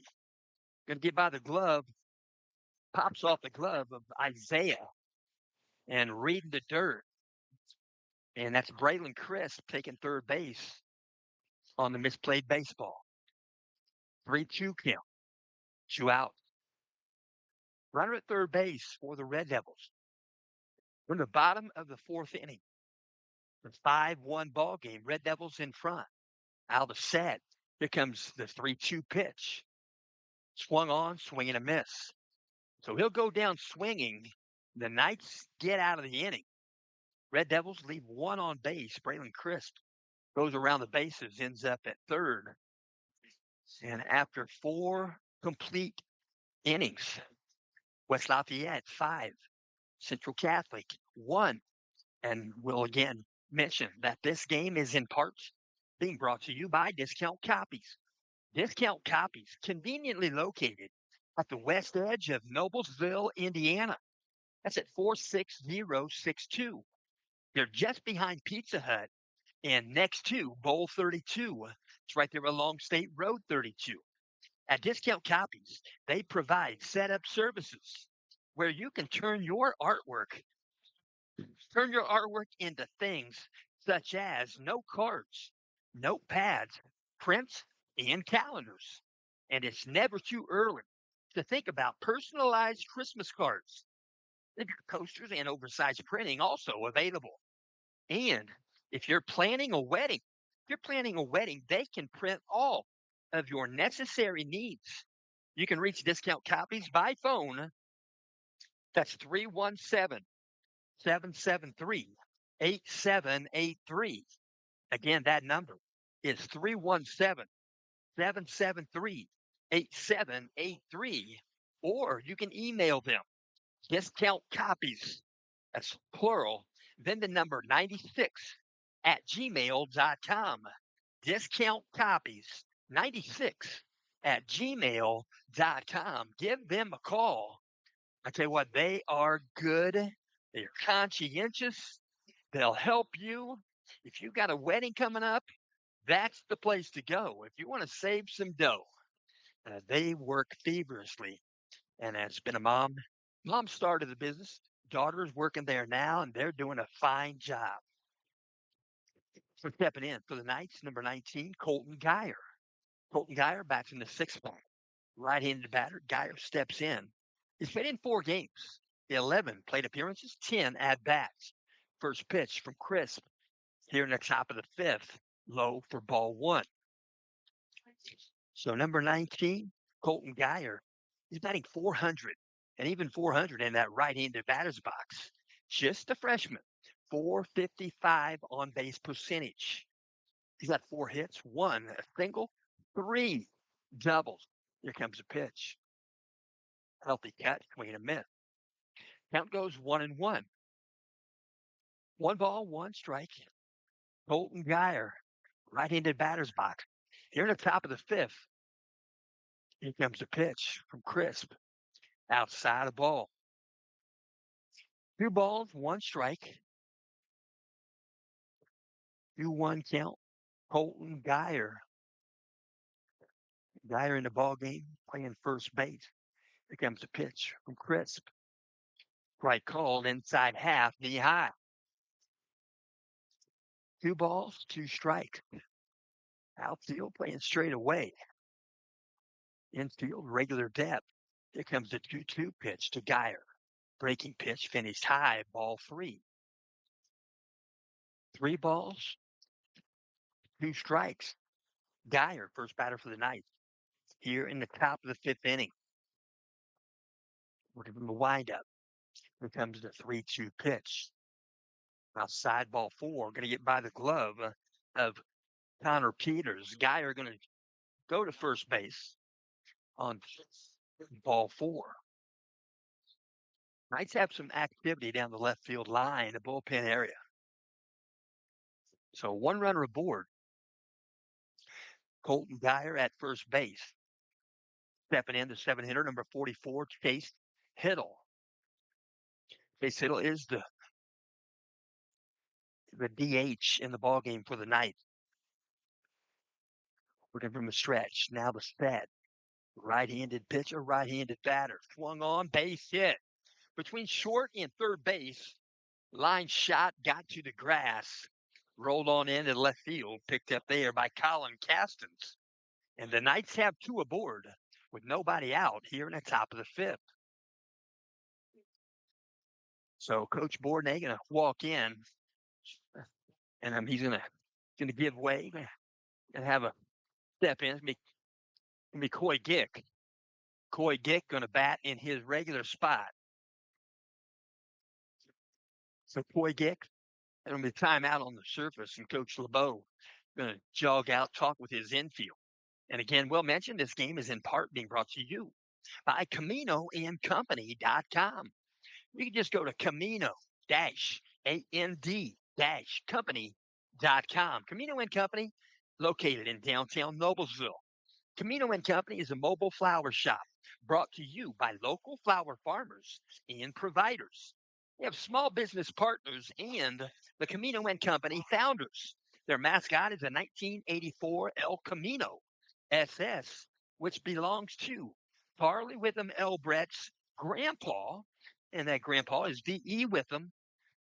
Going to get by the glove. Pops off the glove of Isaiah. And reading the dirt. And that's Braylon Crisp taking third base on the misplayed baseball. 3-2 count. 2 outs. Runner at third base for the Red Devils. We're in the bottom of the 4th inning. The 5-1 ball game. Red Devils in front. Out of set. Here comes the 3-2 pitch. Swung on, swing and a miss. So he'll go down swinging. The Knights get out of the inning. Red Devils leave 1 on base. Braylon Crisp goes around the bases, ends up at third. And after 4 complete innings, West Lafayette 5, Central Catholic 1. And we'll again mention that this game is in part being brought to you by Discount Copies. Discount Copies, conveniently located at the west edge of Noblesville, Indiana. That's at 46062. They're just behind Pizza Hut and next to Bowl 32. It's right there along State Road 32. At Discount Copies, they provide setup services where you can turn your artwork into things such as note cards, notepads, prints, and calendars. And it's never too early to think about personalized Christmas cards. They've got posters and oversized printing also available. And if you're planning a wedding, they can print all of your necessary needs. You can reach Discount Copies by phone. That's 317 773 8783. Again, that number is 317 773 8783. Or you can email them, Discount Copies, that's plural, then the number 96 at gmail.com. Discount Copies 96 at gmail.com. Give them a call. I tell you what, they are good. They're conscientious. They'll help you. If you got a wedding coming up, that's the place to go. If you want to save some dough, they work feverishly. And as been a mom started the business. Daughter's working there now, and they're doing a fine job. So stepping in for the Knights, number 19, Colton Geyer. Colton Geyer bats in the sixth spot. Right-handed batter, Geyer steps in. He's played in 4 games, 11 plate appearances, 10 at-bats. First pitch from Crisp here in the top of the 5th, low for ball 1. So number 19, Colton Geyer, he's batting 400, and even 400 in that right-handed batter's box. Just a freshman, 455 on base percentage. He's got 4 hits, 1 a single, 3 doubles. Here comes a pitch. Healthy cut, swing and a miss. Count goes 1-1. 1 ball, 1 strike. Colton Geyer, right-handed batter's box. Here in the top of the 5th, here comes a pitch from Crisp. Outside the ball. 2 balls, 1 strike. 2-1 count. Colton Geyer. Geyer in the ball game, playing first base. Here comes a pitch from Crisp. Strike called inside half, knee high. 2 balls, 2 strikes. Outfield playing straight away. Infield, regular depth. Here comes the 2-2 pitch to Geyer. Breaking pitch finished high, ball 3. 3 balls, 2 strikes. Geyer, first batter for the Knights. Here in the top of the 5th inning. Looking from the windup. Here comes the 3-2 pitch. Outside ball 4, going to get by the glove of Connor Peters. Geyer going to go to first base on ball 4. Knights have some activity down the left field line, the bullpen area. So 1 runner aboard. Colton Geyer at first base. Stepping in, the 7-hitter, number 44, Chase Hiddle. Chase Hiddle is the DH in the ballgame for the Knights. Looking from the stretch. Now the set. Right-handed pitcher, right-handed batter. Swung on, base hit. Between short and third base, line shot, got to the grass, rolled on into left field, picked up there by Colin Castens. And the Knights have 2 aboard with nobody out here in the top of the 5th. So Coach Bourdonnais going to walk in, and he's going to give way and have a step in. It's going to be Coy Gick. Coy Gick going to bat in his regular spot. So Coy Gick, it'll be time out on the surface, and Coach LeBeau going to jog out, talk with his infield. And again, we'll mention this game is in part being brought to you by CaminoandCompany.com. You can just go to Camino-and-Company.com. Camino and Company, located in downtown Noblesville. Camino and Company is a mobile flower shop brought to you by local flower farmers and providers. They have small business partners and the Camino and Company founders. Their mascot is a 1984 El Camino SS, which belongs to Farley Witham Elbrett's grandpa, and that grandpa is V.E. Witham.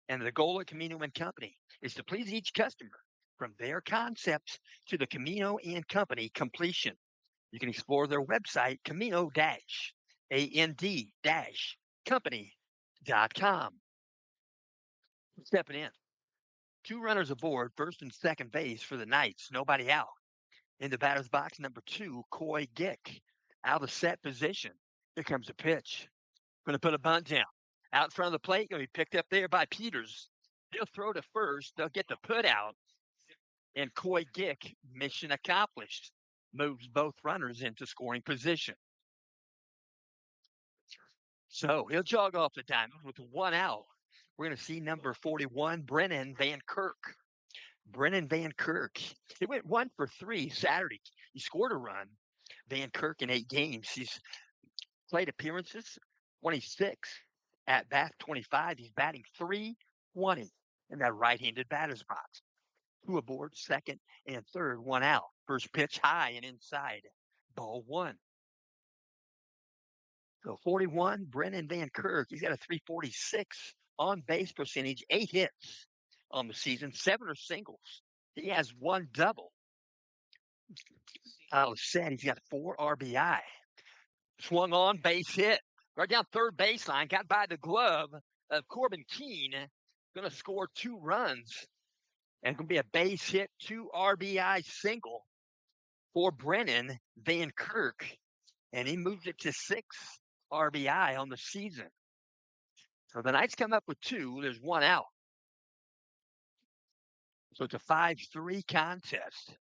And the goal of Camino and Company is to please each customer from their concept to the Camino and Company completion. You can explore their website, Camino-and-Company.com. Stepping in. 2 runners aboard, first and second base for the Knights. Nobody out. In the batter's box, number 2, Coy Gick. Out of set position. Here comes a pitch. Going to put a bunt down. Out in front of the plate, going to be picked up there by Peters. He'll throw to first. They'll get the put out. And Coy Gick, mission accomplished, moves both runners into scoring position. So he'll jog off the diamond with 1 out. We're going to see number 41, Brennan Van Kirk. Brennan Van Kirk. He went 1 for 3 Saturday. He scored a run. Van Kirk in 8 games. He's plate appearances 26. At bat 25. He's batting .320 in that right-handed batter's box. 2 aboard, second and third, 1 out. First pitch high and inside. Ball 1. So 41, Brennan Van Kirk. He's got a .346 on base percentage, 8 hits on the season, 7 are singles. He has 1 double. I said he's got 4 RBI. Swung on, base hit. Right down third baseline, got by the glove of Corbin Keene. Going to score 2 runs. And going to be a base hit, 2 RBI single for Brennan Van Kirk. And he moves it to 6 RBI on the season. So the Knights come up with 2. There's 1 out. So it's a 5-3 contest.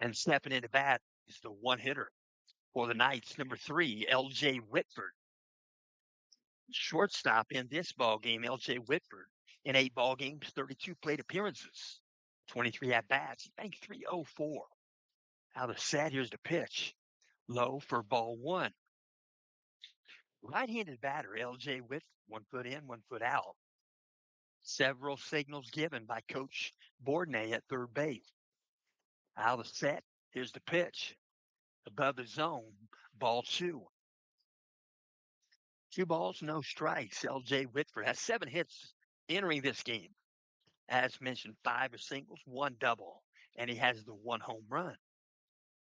And stepping into bat is the one hitter for the Knights, number 3, L.J. Whitford. Shortstop in this ball game, L.J. Whitford, in 8 ball games, 32 plate appearances, 23 at bats. He's batting .304. Out of set, here's the pitch. Low for ball 1. Right-handed batter, L.J. Whitford, 1 foot in, 1 foot out. Several signals given by Coach Bourdonnais at third base. Out of set, here's the pitch. Above the zone, ball 2. 2 balls, no strikes. L.J. Whitford has 7 hits entering this game. As mentioned, 5 are singles, 1 double, and he has the 1 home run.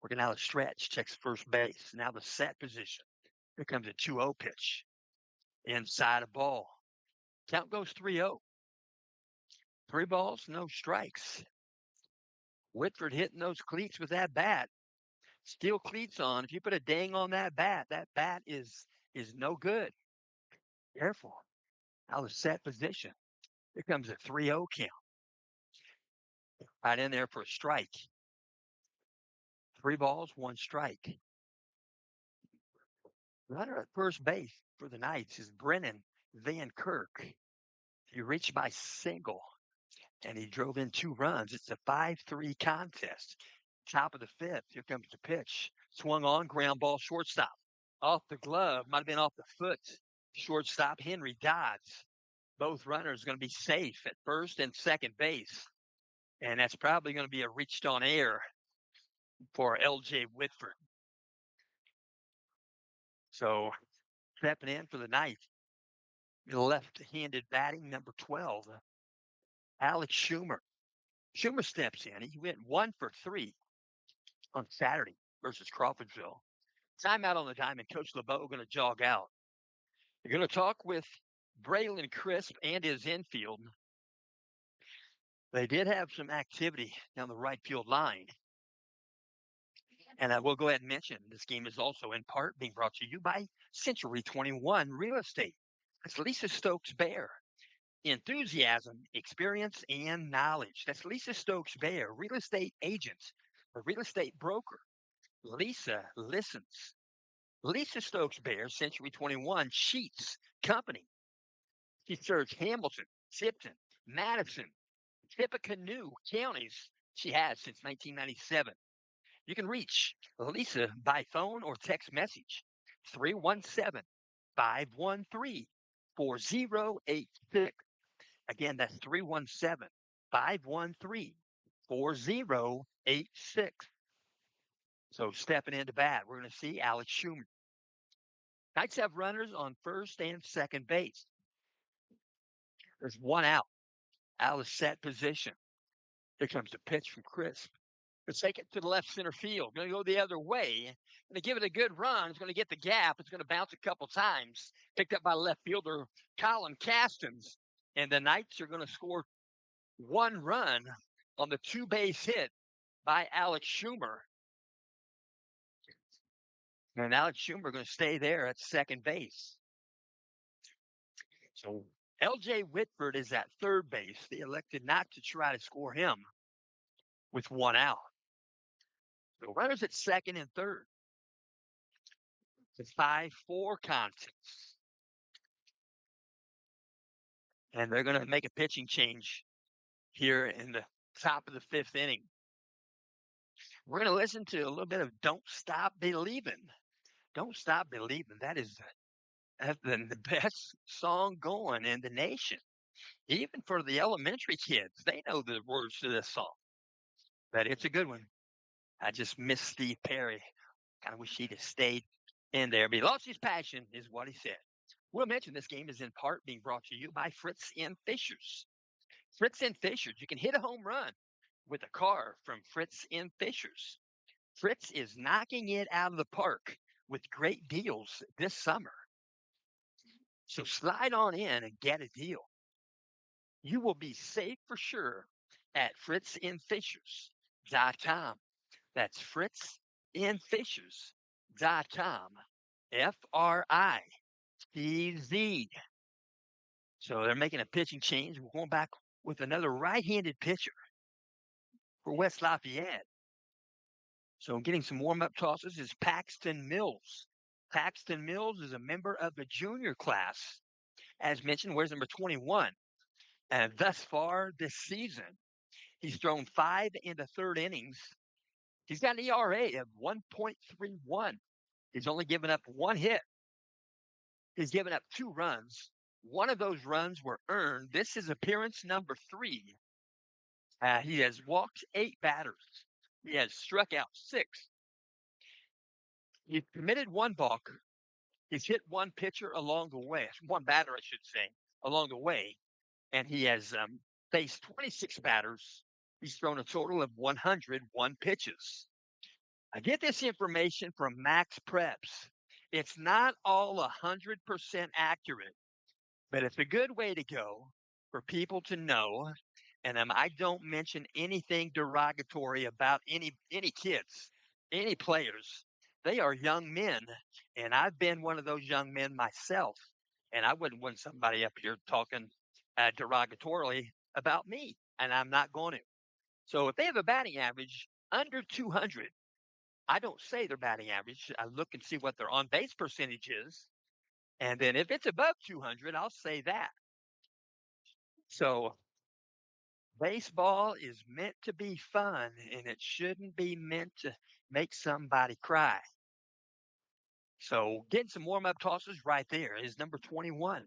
Working out a stretch, checks first base. Now the set position. Here comes a 2-0 pitch. Inside a ball. Count goes 3-0. 3 balls, no strikes. Whitford hitting those cleats with that bat. Steel cleats on. If you put a ding on that bat is no good. Careful. Out of set position. Here comes a 3-0 count. Right in there for a strike. 3 balls, 1 strike. Runner at first base for the Knights is Brennan Van Kirk. He reached by single, and he drove in 2 runs. It's a 5-3 contest. Top of the 5th. Here comes the pitch. Swung on, ground ball, shortstop. Off the glove, might have been off the foot. Shortstop Henry Dodds. Both runners going to be safe at first and second base. And that's probably going to be a reached on air for L.J. Whitford. So stepping in for the Knights, left-handed batting, number 12, Alex Schumer. Schumer steps in. He went 1 for 3 on Saturday versus Crawfordsville. Timeout on the diamond. Coach LeBeau going to jog out. You're going to talk with Braylon Crisp and his infield. They did have some activity down the right field line. And I will go ahead and mention this game is also in part being brought to you by Century 21 Real Estate. That's Lisa Stokes Bear. Enthusiasm, experience, and knowledge. That's Lisa Stokes Bear, real estate agent, a real estate broker. Lisa listens. Lisa Stokes Bear, Century 21 Sheets Company. She serves Hamilton, Tipton, Madison, Tippecanoe counties. She has since 1997. You can reach Lisa by phone or text message 317-513-4086. Again, that's 317-513-4086. So stepping into bat, we're going to see Alex Schumer. Knights have runners on first and second base. There's 1 out of set position. Here comes the pitch from Crisp. Let's take it to the left center field. Going to go the other way. Going to give it a good run. It's going to get the gap. It's going to bounce a couple times. Picked up by left fielder Colin Castens. And the Knights are going to score 1 run on the 2-base hit by Alex Schumer. And Alex Schumer going to stay there at second base. So L.J. Whitford is at third base. They elected not to try to score him with one out. So runners at second and third. It's a 5-4 contest. And they're going to make a pitching change here in the top of the fifth inning. We're going to listen to a little bit of Don't Stop Believin'. Don't Stop Believin'. That is the best song going in the nation. Even for the elementary kids, they know the words to this song. But it's a good one. I just miss Steve Perry. Kind of wish he'd have stayed in there. But he lost his passion, is what he said. We'll mention this game is in part being brought to you by Fritz and Fishers. Fritz and Fishers. You can hit a home run with a car from Fritz and Fishers. Fritz is knocking it out of the park with great deals this summer. So slide on in and get a deal. You will be safe for sure at fritzandfishers.com. That's fritzandfishers.com. FRITZ. So they're making a pitching change. We're going back with another right-handed pitcher for West Lafayette. So getting some warm-up tosses is Paxton Mills. Paxton Mills is a member of the junior class. As mentioned, wears number 21. And thus far this season, he's thrown 5 in the third innings. He's got an ERA of 1.31. He's only given up one hit. He's given up 2 runs. One of those runs were earned. This is appearance number 3. He has walked 8 batters. He has struck out 6. He's committed 1 balk. He's hit 1 pitcher along the way. 1 batter, I should say, along the way. And he has faced 26 batters. He's thrown a total of 101 pitches. I get this information from Max Preps. It's not all 100% accurate, but it's a good way to go for people to know. And I don't mention anything derogatory about any kids, any players. They are young men, and I've been one of those young men myself. And I wouldn't want somebody up here talking derogatorily about me, and I'm not going to. So if they have a batting average under 200, I don't say their batting average. I look and see what their on base percentage is. And then if it's above 200, I'll say that. So baseball is meant to be fun, and it shouldn't be meant to make somebody cry. So getting some warm-up tosses right there is number 21,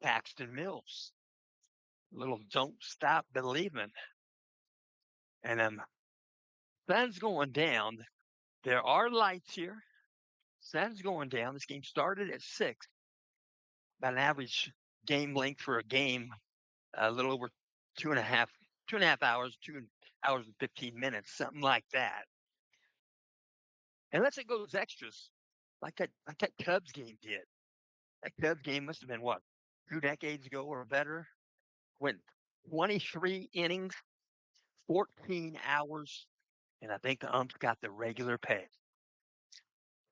Paxton Mills. A little Don't Stop Believing. And sun's going down. There are lights here. Sun's going down. This game started at 6. About an average game length for a game, a little over 2.5 hours, 2 hours and 15 minutes, something like that. And let's say it goes extras, like that Cubs game did. That Cubs game must have been what, 2 decades ago or better? Went 23 innings, 14 hours, and I think the umps got the regular pay.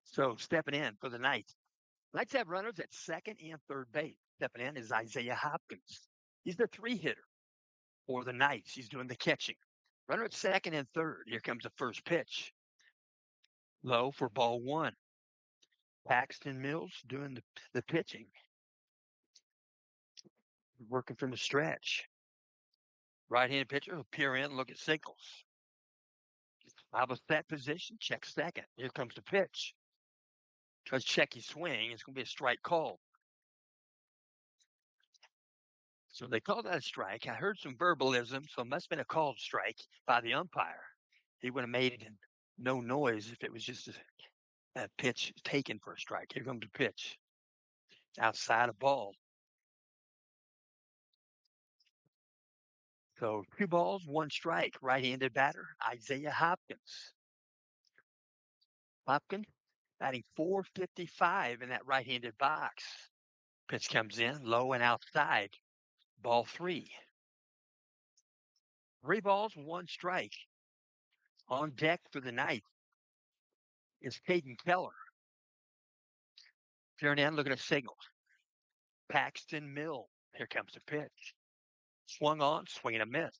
So stepping in for the Knights. Knights have runners at second and third base. Stepping in is Isaiah Hopkins. He's the 3-hitter for the Knights. He's doing the catching. Runner at second and third. Here comes the first pitch. Low for ball 1. Paxton Mills doing the pitching. Working from the stretch. Right-handed pitcher will peer in, look at signals. Out of that position, check second. Here comes the pitch. Tries to check his swing. It's going to be a strike call. So they called that a strike. I heard some verbalism, so it must have been a called strike by the umpire. He would have made no noise if it was just a pitch taken for a strike. Here comes the pitch. Outside of ball. So 2 balls, 1 strike. Right-handed batter, Isaiah Hopkins. Hopkins batting .455 in that right-handed box. Pitch comes in, low and outside. Ball 3. 3 balls, 1 strike. On deck for the ninth is Caden Keller. Peering in, looking at signals. Paxton Mill. Here comes the pitch. Swung on, swing and a miss.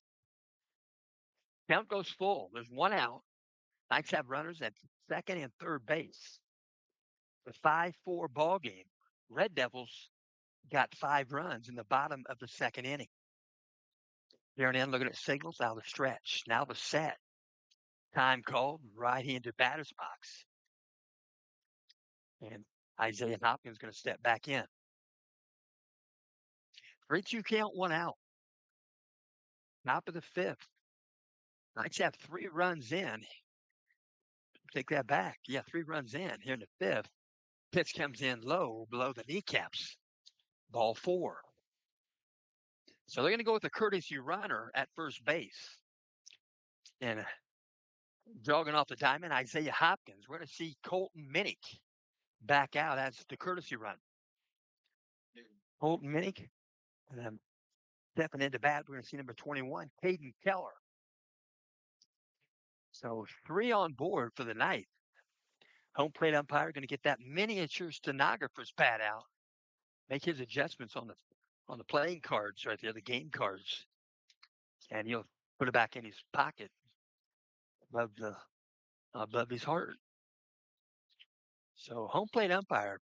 Count goes full. There's one out. Knights have runners at second and third base. The 5-4 ball game. Red Devils got 5 runs in the bottom of the second inning. Peering in, looking at signals, out of the stretch. Now the set. Time called, right-handed batter's box. And Isaiah Hopkins is going to step back in. 3-2 count, 1 out. Top of the 5th. Knights have 3 runs in. Take that back. Yeah, 3 runs in here in the 5th. Pitch comes in low, below the kneecaps. Ball 4. So they're going to go with a courtesy runner at first base. And jogging off the diamond, Isaiah Hopkins. We're going to see Colton Minnick back out as the courtesy run. Colton Minnick. And then stepping into bat, we're going to see number 21, Caden Keller. So 3 on board for the ninth. Home plate umpire going to get that miniature stenographer's pad out, make his adjustments on the playing cards right there, the game cards, and he'll put it back in his pocket above his heart. So home plate umpire,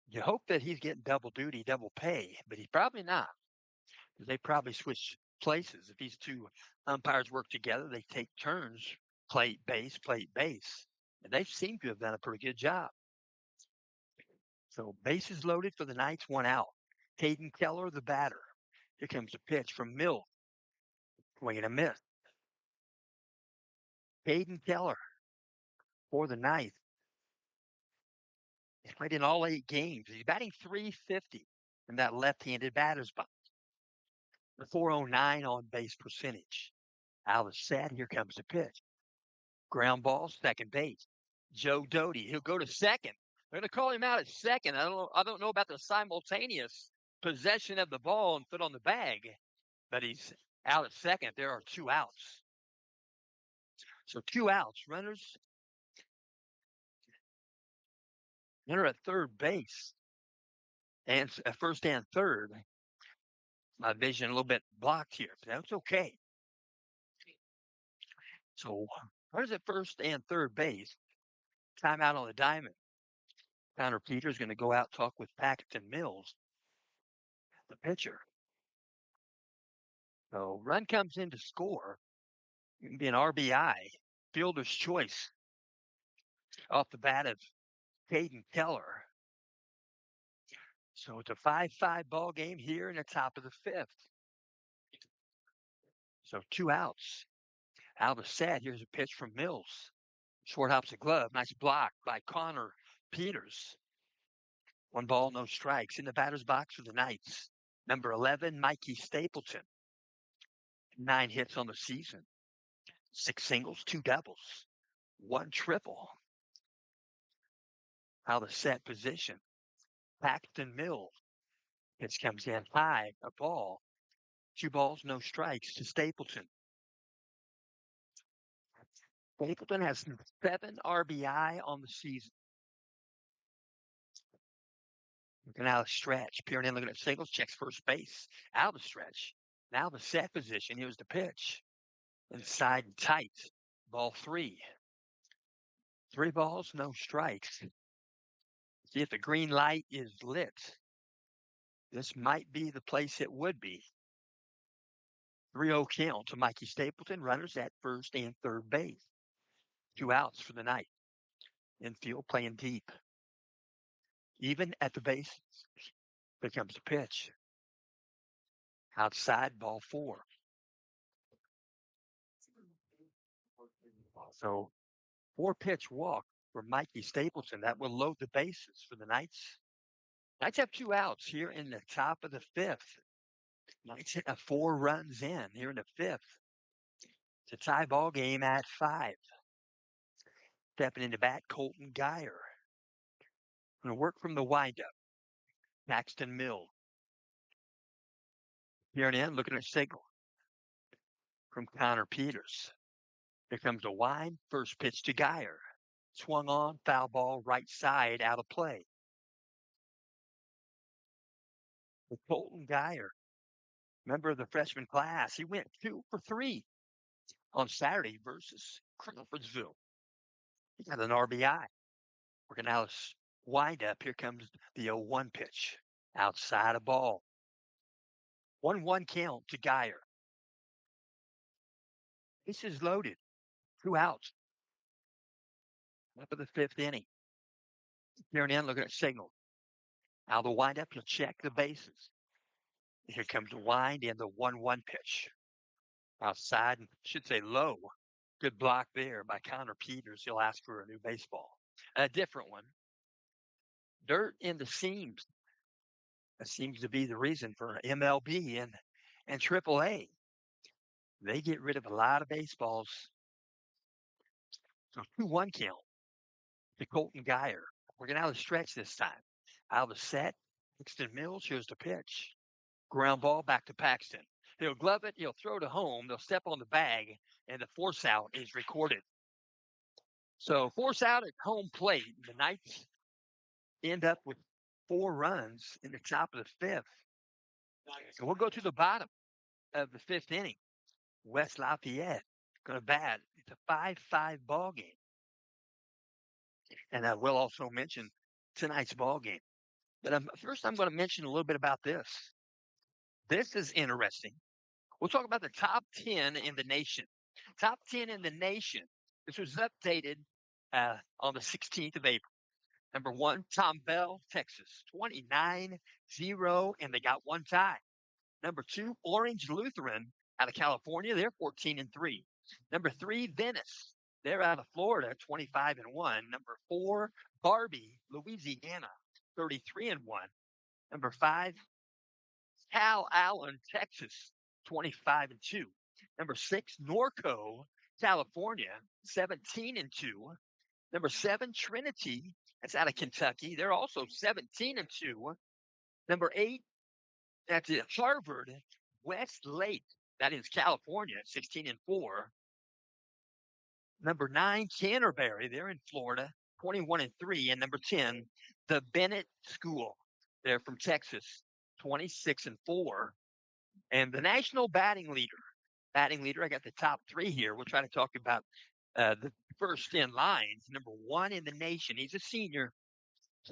you hope that he's getting double duty, double pay, but he's probably not, because they probably switch places. If these 2 umpires work together, they take turns, plate base, and they seem to have done a pretty good job. So bases loaded for the Knights, 1 out. Caden Keller, the batter. Here comes the pitch from Mill. Swing and a miss. Caden Keller for the ninth. He's played in all 8 games. He's batting .350 in that left-handed batter's box. The .409 on base percentage. Out of set. Here comes the pitch. Ground ball, second base. Joe Doty. He'll go to second. They're going to call him out at second. I don't know about the simultaneous possession of the ball and foot on the bag, but he's out at second. There are 2 outs. So 2 outs. Runners runner at third base and first and third. My vision a little bit blocked here, but that's okay. So runners at first and third base. Timeout on the diamond. Connor Peters going to go out, talk with Paxton Mills, the pitcher. So run comes in to score. It can be an RBI, fielder's choice, off the bat of Caden Keller. So it's a 5-5 ball game here in the top of the 5th. So 2 outs. Out of set. Here's a pitch from Mills. Short hops a glove. Nice block by Connor Peters. 1 ball, no strikes. In the batter's box for the Knights. Number 11, Mikey Stapleton. 9 hits on the season. 6 singles, 2 doubles, 1 triple. Out of set position. Paxton Mills. Pitch comes in high, a ball. 2 balls, no strikes to Stapleton. Stapleton has 7 RBI on the season. Looking out of stretch. Peering in, looking at singles, checks first base. Out of stretch. Now the set position. Here's the pitch. Inside and tight. Ball 3. 3 balls, no strikes. See if the green light is lit. This might be the place it would be. 3-0 count to Mikey Stapleton. Runners at first and third base. 2 outs for the night. Infield playing deep. Even at the base, here comes the pitch. Outside, ball 4. So 4-pitch walk for Mikey Stapleton. That will load the bases for the Knights. Knights have 2 outs here in the top of the 5th. Knights have 4 runs in here in the 5th. It's a tie ball game at 5. Stepping into bat, Colton Geyer. Going to work from the windup. Paxton Mill. Here and in, looking at signal from Connor Peters. Here comes the wind. First pitch to Geyer. Swung on, foul ball, right side, out of play. The Colton Geyer, member of the freshman class, he went 2 for 3 on Saturday versus Crawfordsville. He got an RBI. Working out his wind up. Here comes the 0-1 pitch. Outside of ball. 1-1 count to Geyer. This is loaded. 2 outs. Up of the 5th inning. Here in, looking at signal. Out of the windup, he'll check the bases. Here comes the wind and the 1-1 pitch. Outside, should say low. Good block there by Connor Peters. He'll ask for a new baseball. A different one. Dirt in the seams. That seems to be the reason for MLB and AAA. They get rid of a lot of baseballs. So 2-1 count to Colton Geyer. We're going to have to stretch this time. Out of the set, Paxton Mills, here's the pitch. Ground ball back to Paxton. He'll glove it, he'll throw to home, they'll step on the bag, and the force out is recorded. So force out at home plate. The Knights end up with 4 runs in the top of the 5th. So we'll go to the bottom of the 5th inning. West Lafayette going to bat. It's a 5-5 ball game. And I will also mention tonight's ball game. But first, I'm going to mention a little bit about this. This is interesting. We'll talk about the top 10 in the nation. Top 10 in the nation. This was updated on the 16th of April. Number 1, Tom Bell, Texas, 29-0, and they got 1 tie. Number 2, Orange Lutheran out of California. They're 14-3. Number 3, Venice. They're out of Florida, 25-1. Number 4, Barbie, Louisiana, 33-1. Number 5, Cal Allen, Texas, 25-2. Number 6, Norco, California, 17-2. Number 7, Trinity, that's out of Kentucky. They're also 17-2. Number 8, that's at Harvard, Westlake, that is California, 16-4. Number 9, Canterbury, they're in Florida, 21-3. And number 10, the Bennett School, they're from Texas, 26-4. And the national batting leader, I got the top 3 here. We'll try to talk about the first in lines. Number 1 in the nation, he's a senior,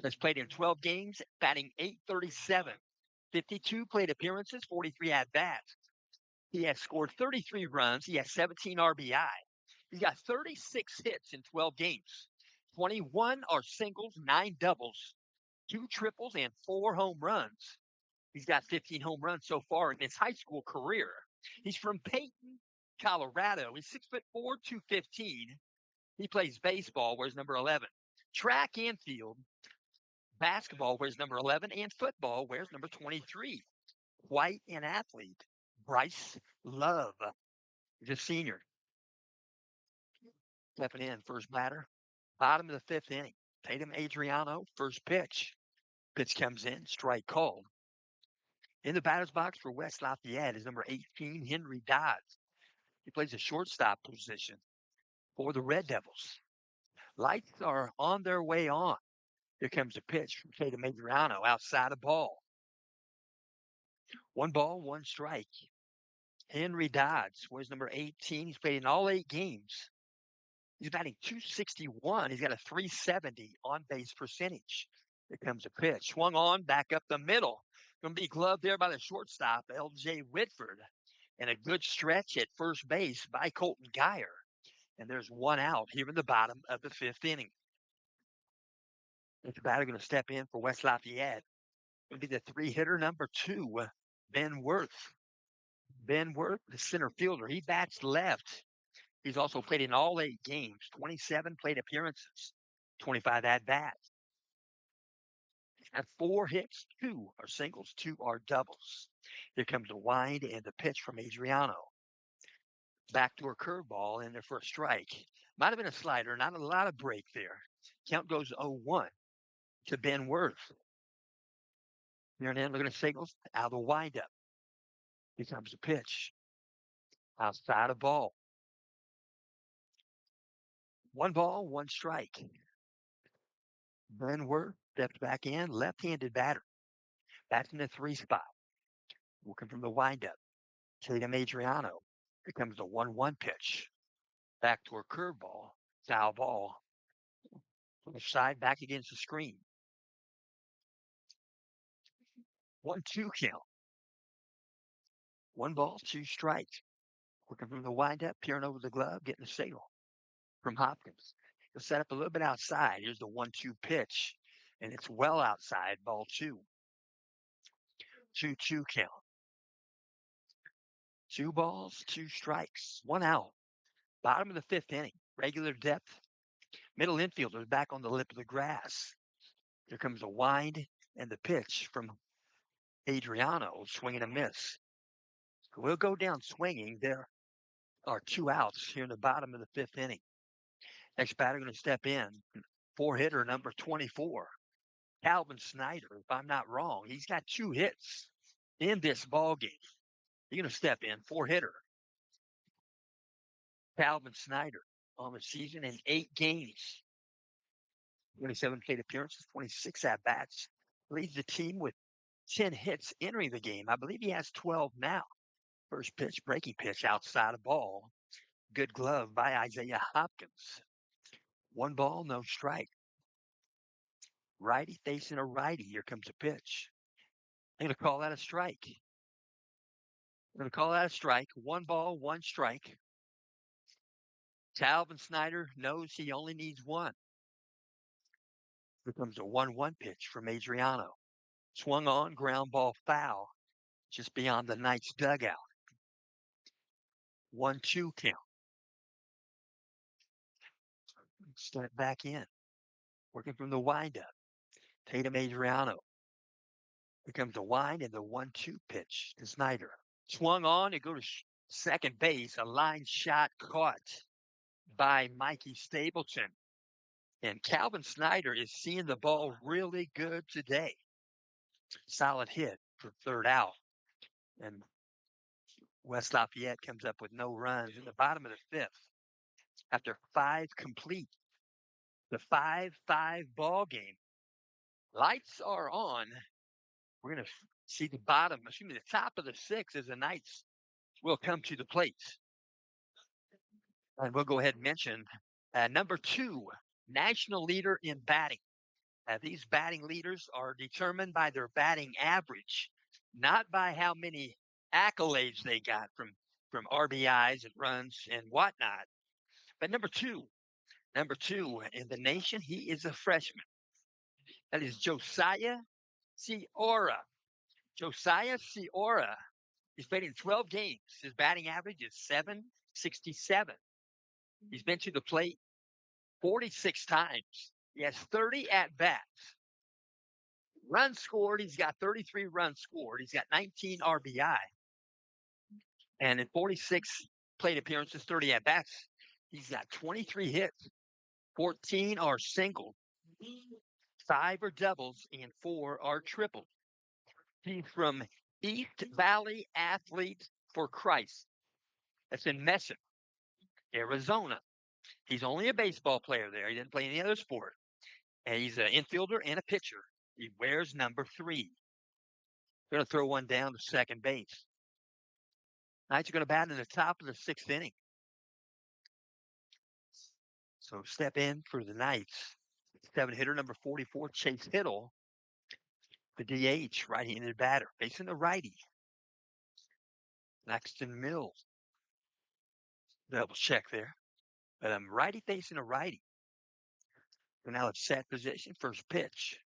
has played in 12 games, batting .837, 52 plate appearances, 43 at-bats. He has scored 33 runs. He has 17 RBI. He's got 36 hits in 12 games. 21 are singles, 9 doubles, 2 triples, and 4 home runs. He's got 15 home runs so far in his high school career. He's from Peyton, Colorado. He's 6'4", 215. He plays baseball, wears number 11. Track and field. Basketball wears number 11, and football wears number 23. Quite an athlete. Bryce Love is a senior. Stepping in, first batter. Bottom of the 5th inning. Tatum Adriano, first pitch. Pitch comes in, strike called. In the batter's box for West Lafayette is number 18, Henry Dodds. He plays a shortstop position for the Red Devils. Lights are on their way on. Here comes a pitch from Tatum Adriano, outside of ball. 1 ball, 1 strike. Henry Dodds wears number 18. He's played in all 8 games. He's batting .261. He's got a .370 on-base percentage. Here comes a pitch. Swung on, back up the middle. Going to be gloved there by the shortstop, L.J. Whitford. And a good stretch at first base by Colton Geyer. And there's 1 out here in the bottom of the 5th inning. The batter going to step in for West Lafayette. Going to be the 3-hitter, number 2, Ben Worth. Ben Worth, the center fielder. He bats left. He's also played in all 8 games, 27 plate appearances, 25 at-bats. At 4 hits, 2 are singles, 2 are doubles. Here comes the wind and the pitch from Adriano. Backdoor curveball in there for a strike. Might have been a slider, not a lot of break there. Count goes 0-1 to Ben Worth. Here and then, looking at signals, out of the windup. Here comes the pitch. Outside of ball. One ball, one strike. Ben Worth steps back in, left-handed batter. Bats in the 3 spot. Working from the windup. Tatum Adriano. Here comes the 1-1 pitch. Back to a curveball. Foul ball. Left side back against the screen. 1-2 count. 1 ball, 2 strikes. Working from the windup, peering over the glove, getting a signal from Hopkins. He'll set up a little bit outside. Here's the 1-2 pitch, and it's well outside, ball 2. 2-2 count. 2 balls, 2 strikes, 1 out. Bottom of the 5th inning. Regular depth. Middle infielder back on the lip of the grass. Here comes a wind and the pitch from Adriano, swinging a miss. We'll go down swinging. There are 2 outs here in the bottom of the 5th inning. Next batter going to step in. 4-hitter number 24, Calvin Snyder. If I'm not wrong, he's got 2 hits in this ball game. He's going to step in. 4-hitter. Calvin Snyder on the season in 8 games. 27 plate appearances, 26 at-bats. Leads the team with 10 hits entering the game. I believe he has 12 now. First pitch, breaking pitch, outside of ball. Good glove by Isaiah Hopkins. 1 ball, no strike. Righty facing a righty. Here comes a pitch. I'm going to call that a strike. 1 ball, 1 strike. Calvin Snyder knows he only needs 1. Here comes a 1-1 pitch from Adriano. Swung on, ground ball foul, just beyond the Knights' dugout. 1-2 count. Step back in. Working from the windup. Tatum Adriano. Here comes the wind and the 1-2 pitch to Snyder. Swung on, it goes to second base. A line shot caught by Mikey Stapleton. And Calvin Snyder is seeing the ball really good today. Solid hit for 3rd out. And West Lafayette comes up with no runs in the bottom of the 5th. After 5 complete. The 5-5 ball game. Lights are on. We're going to see the top of the 6th as the Knights will come to the plate. And we'll go ahead and mention number 2, national leader in batting. These batting leaders are determined by their batting average, not by how many accolades they got from RBIs and runs and whatnot. But number two in the nation, he is a freshman. That is Josiah Ciora. Josiah Ciora. He's played in 12 games. His batting average is .767. He's been to the plate 46 times. He has 30 at-bats. Runs scored, he's got 33 runs scored. He's got 19 RBI. And in 46 plate appearances, 30 at-bats, he's got 23 hits. 14 are singles, 5 are doubles, and 4 are triples. He's from East Valley Athletes for Christ. That's in Messon, Arizona. He's only a baseball player there. He didn't play any other sport. And he's an infielder and a pitcher. He wears number 3. Going to throw one down to second base. Knights are going to bat in the top of the 6th inning. So step in for the Knights. 7-hitter number 44, Chase Hiddle. The DH, right-handed batter, facing the righty. Laxton Mills. Double check there. But righty facing a righty. So now it's set position. First pitch.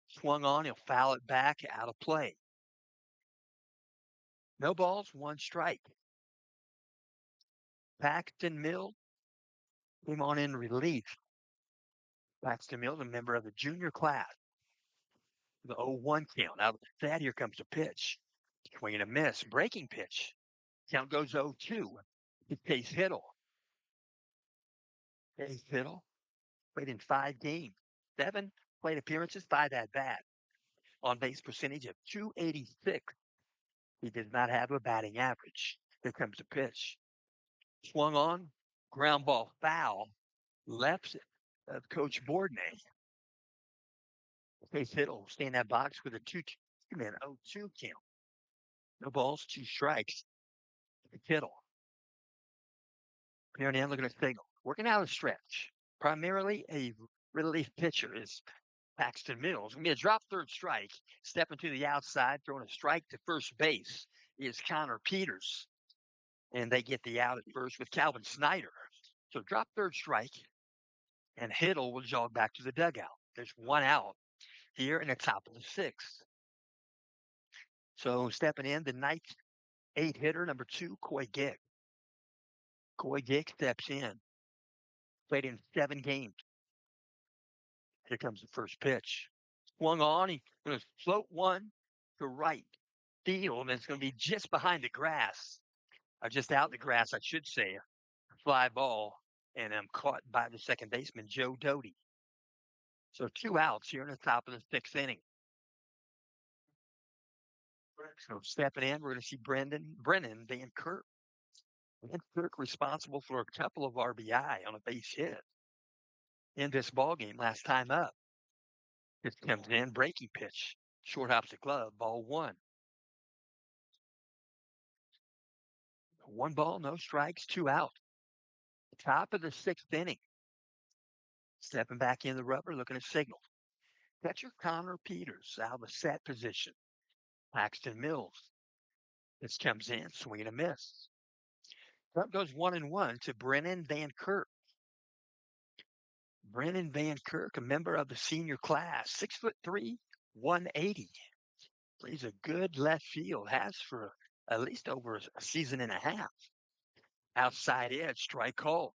Swung on, he'll foul it back, out of play. No balls, 1 strike. Paxton Mills came on in relief. Paxton Mills, a member of the junior class. The 0-1 count. Out of that, here comes a pitch. Swing and a miss. Breaking pitch. Count goes 0-2. To Chase Hiddle. Chase Hiddle played in 5 games. 7 plate appearances, 5 at-bats. On base percentage of .286. He did not have a batting average. Here comes a pitch. Swung on. Ground ball foul. left of Coach Bourdonnais. Chase Hill stay in that box with a 2-man 0-2 count. No balls, 2 strikes. Kittle. Here now looking at signal. Working out a stretch. Primarily a relief pitcher is Paxton Mills. Going to be a drop third strike. Stepping to the outside, throwing a strike to first base is Connor Peters. And they get the out at first with Calvin Snyder. So drop third strike, and Hiddle will jog back to the dugout. There's 1 out here in the top of the 6th. So stepping in, the ninth 8 hitter, number 2, Coy Gick. Coy Gick steps in. Played in 7 games. Here comes the first pitch. Swung on. He's going to float one to right field, and it's going to be just behind the grass. Or just out the grass, I should say. Fly ball, and I'm caught by the second baseman, Joe Doty. So 2 outs here in the top of the 6th inning. So stepping in, we're going to see Brennan Van Kirk. Van Kirk responsible for a couple of RBI on a base hit in this ball game last time up. This comes in, breaking pitch. Short hops the glove, ball 1. 1 ball, no strikes, 2 out. Top of the 6th inning. Stepping back in the rubber, looking at signal. Catcher Connor Peters out of the set position. Paxton Mills. This comes in, swing and a miss. Up goes 1-1 to Brennan Van Kirk. Brennan Van Kirk, a member of the senior class, 6'3", 180. Plays a good left field, has for at least over a season and a half. Outside edge, strike call.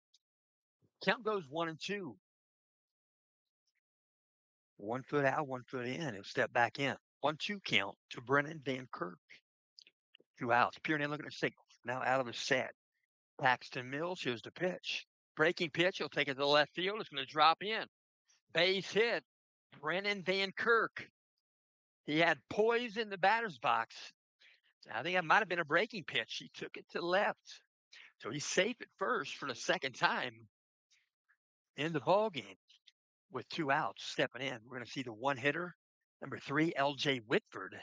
Count goes 1-2. 1 foot out, 1 foot in. He'll step back in. 1-2 count to Brennan Van Kirk. 2 outs. Pierre looking at signal. Now out of the set. Paxton Mills, here's the pitch. Breaking pitch, he'll take it to the left field. It's going to drop in. Base hit. Brennan Van Kirk. He had poise in the batter's box. I think that might have been a breaking pitch. He took it to left. So he's safe at first for the second time in the ball game with 2 outs. Stepping in, we're going to see the 1 hitter, number 3, L.J. Whitford.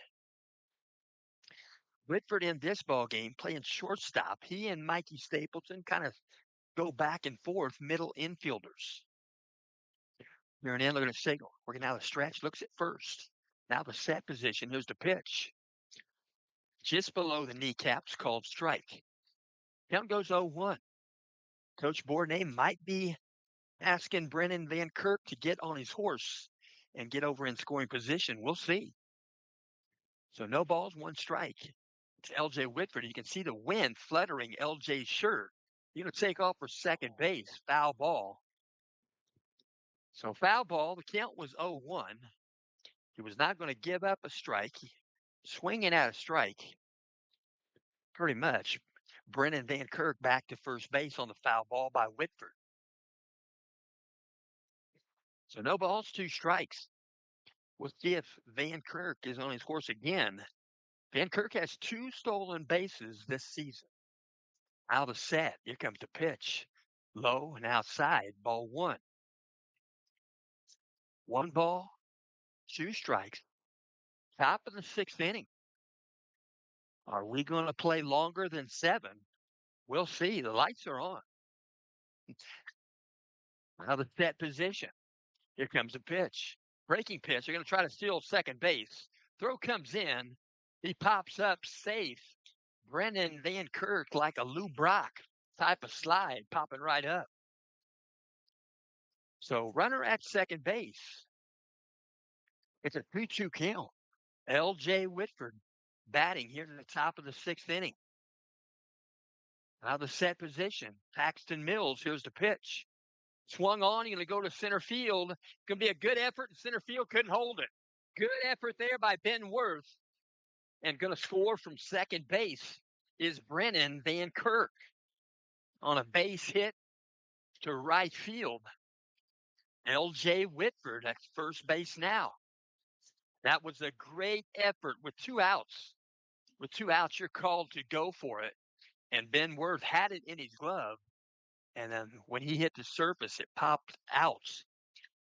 Whitford in this ball game playing shortstop. He and Mikey Stapleton kind of go back and forth, middle infielders. Here and in, looking at signal. Working out a stretch, looks at first. Now the set position. Here's the pitch. Just below the kneecaps, called strike. Count goes 0-1. Coach Bourdonnais might be asking Brennan Van Kirk to get on his horse and get over in scoring position. We'll see. So no balls, 1 strike. It's L.J. Whitford. You can see the wind fluttering L.J.'s shirt. You're going to take off for second base. Foul ball. So foul ball. The count was 0-1. He was not going to give up a strike. Swinging at a strike. Pretty much. Brennan Van Kirk back to first base on the foul ball by Whitford. So no balls, 2 strikes. We'll see if Van Kirk is on his horse again. Van Kirk has 2 stolen bases this season. Out of set. Here comes the pitch. Low and outside. Ball 1. 1 ball, 2 strikes. Top of the 6th inning. Are we going to play longer than 7? We'll see. The lights are on. Now the set position. Here comes the pitch. Breaking pitch. They're going to try to steal second base. Throw comes in. He pops up safe. Brennan Van Kirk like a Lou Brock type of slide popping right up. So runner at second base. It's a 3-2 count. L.J. Whitford batting here in the top of the 6th inning. Now the set position. Paxton Mills, here's the pitch. Swung on, he's going to go to center field. Going to be a good effort, and center field couldn't hold it. Good effort there by Ben Worth. And going to score from second base is Brennan Van Kirk on a base hit to right field. L.J. Whitford at first base now. That was a great effort with 2 outs. With 2 outs, you're called to go for it. And Ben Worth had it in his glove. And when he hit the surface, it popped out.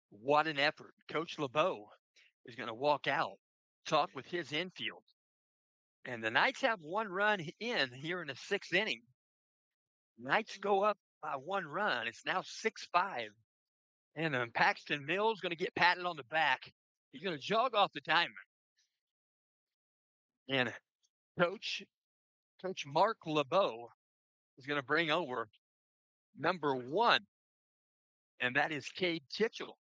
What an effort. Coach LeBeau is going to walk out, talk with his infield. And the Knights have one run in here in the sixth inning. Knights go up by one run. It's now 6-5. And Paxton Mills going to get patted on the back. He's going to jog off the diamond. And Coach Mark LeBeau is going to bring over number 1, and that is Cade Kitchell.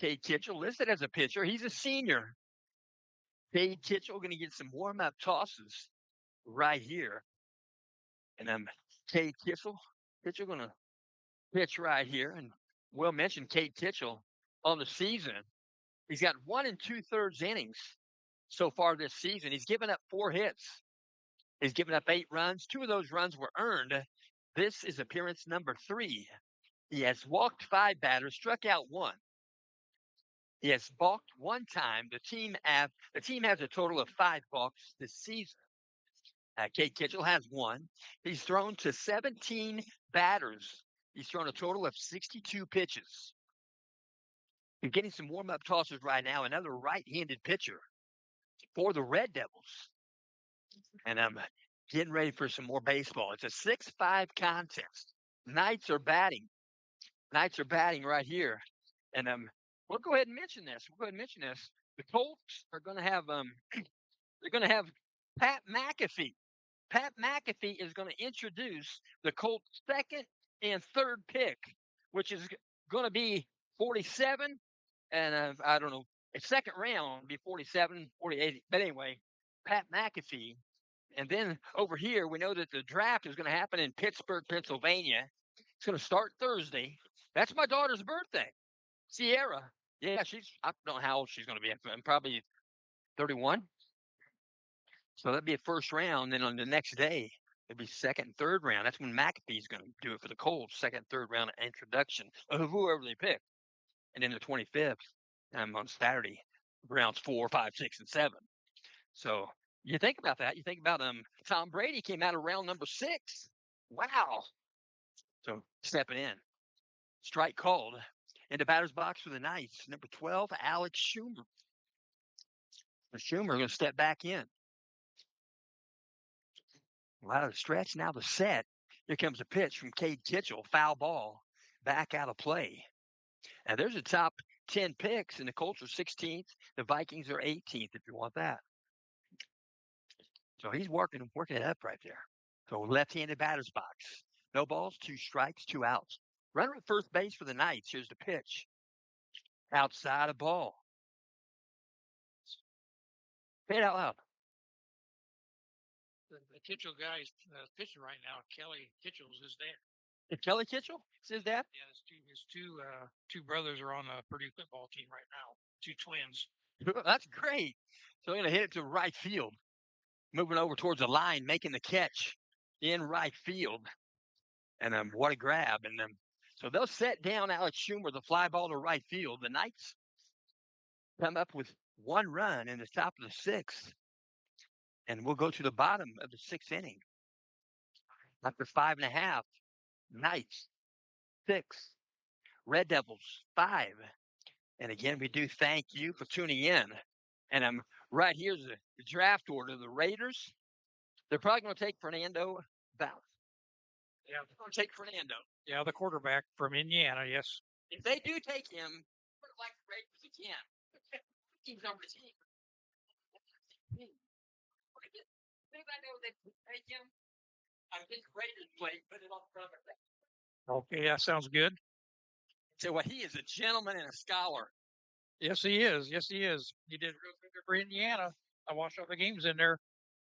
Cade Kitchell listed as a pitcher. He's a senior. Cade Kitchell going to get some warm-up tosses right here. And Cade Kitchell going to pitch right here. And we'll mention Cade Kitchell on the season. He's got 1 2/3 innings so far this season. He's given up 4 hits. He's given up 8 runs. 2 of those runs were earned. This is appearance number 3. He has walked 5 batters, struck out 1. He has balked 1 time. The team has a total of 5 balks this season. Cade Kitchell has 1. He's thrown to 17 batters. He's thrown a total of 62 pitches. He's getting some warm-up tosses right now. Another right-handed pitcher for the Red Devils. And I'm getting ready for some more baseball. It's a 6-5 contest. Knights are batting right here. And we'll go ahead and mention this. The Colts are going to have they're going to have Pat McAfee. Pat McAfee is going to introduce the Colts' second and third pick, which is going to be 47, and I don't know, a second round be 47, 48. But anyway, Pat McAfee. And then over here, we know that the draft is going to happen in Pittsburgh, Pennsylvania. It's going to start Thursday. That's my daughter's birthday, Sierra. Yeah, I don't know how old she's going to be. Probably 31. So that'd be a first round. Then on the next day, it'd be second and third round. That's when McAfee's going to do it for the Colts. Second, third round introduction of whoever they pick. And then the 25th, on Saturday, rounds 4, 5, 6, and 7. So you think about that. You think about Tom Brady came out of round number 6. Wow. So stepping in. Strike called. In the batter's box for the Knights, number 12, Alex Schumer. Schumer going to step back in. Out of the stretch, now the set. Here comes a pitch from Cade Kitchell, foul ball, back out of play. And there's the top 10 picks, and the Colts are 16th. The Vikings are 18th, if you want that. So he's working it up right there. So left-handed batter's box. No balls, 2 strikes, 2 outs. Runner at first base for the Knights. Here's the pitch. Outside of ball. Say it out loud. The Kitchell guy's pitching right now. Kelly Kitchell's his dad. Is Kelly Kitchell? Is his dad? Yeah, his two brothers are on the Purdue football team right now. 2 twins. That's great. So I'm going to hit it to right field. Moving over towards the line, making the catch in right field. And what a grab. And so they'll set down Alex Schumer, the fly ball to right field. The Knights come up with 1 run in the top of the 6th. And we'll go to the bottom of the 6th inning. After 5.5, Knights 6, Red Devils 5. And again, we do thank you for tuning in. And I'm right here's the draft order. The Raiders, they're probably going to take Fernando Bauer. Yeah, they're going to take Fernando. Yeah, the quarterback from Indiana. Yes. If they do take him, put it like the Raiders again. Teams on the team. I know they take him. I think Raiders play, put it on front of it. Okay, that sounds good. So he is a gentleman and a scholar. Yes, he is. Yes, he is. He did real good for Indiana. I watched all the games in there.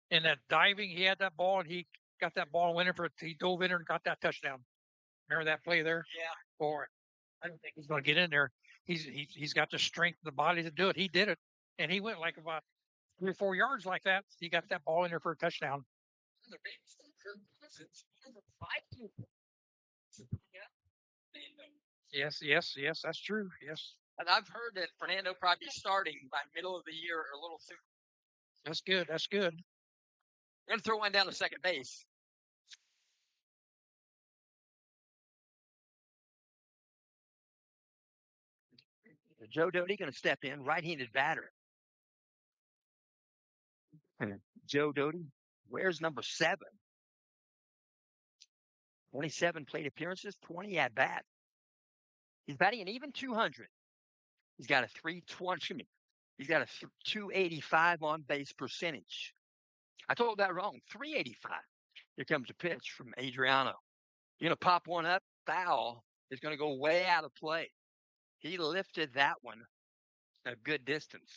In that diving, he had that ball, and he got that ball and went in for it. He dove in there and got that touchdown. Remember that play there? Yeah. Boy, I don't think he's going to get in there. He's got the strength of the body to do it. He did it, and he went like about 3 or 4 yards like that. He got that ball in there for a touchdown. Yes, that's true. Yes. And I've heard that Fernando probably starting by middle of the year or a little sooner. That's good. That's good. I'm going to throw one down to second base. Joe Doty going to step in, right-handed batter. And Joe Doty wears number 7. 27 plate appearances, 20 at bat. He's batting an even 200. He's got a 320. Excuse me. He's got a 285 on base percentage. I told that wrong. 385. Here comes a pitch from Adriano. You're going to pop one up. Foul is going to go way out of play. He lifted that one a good distance.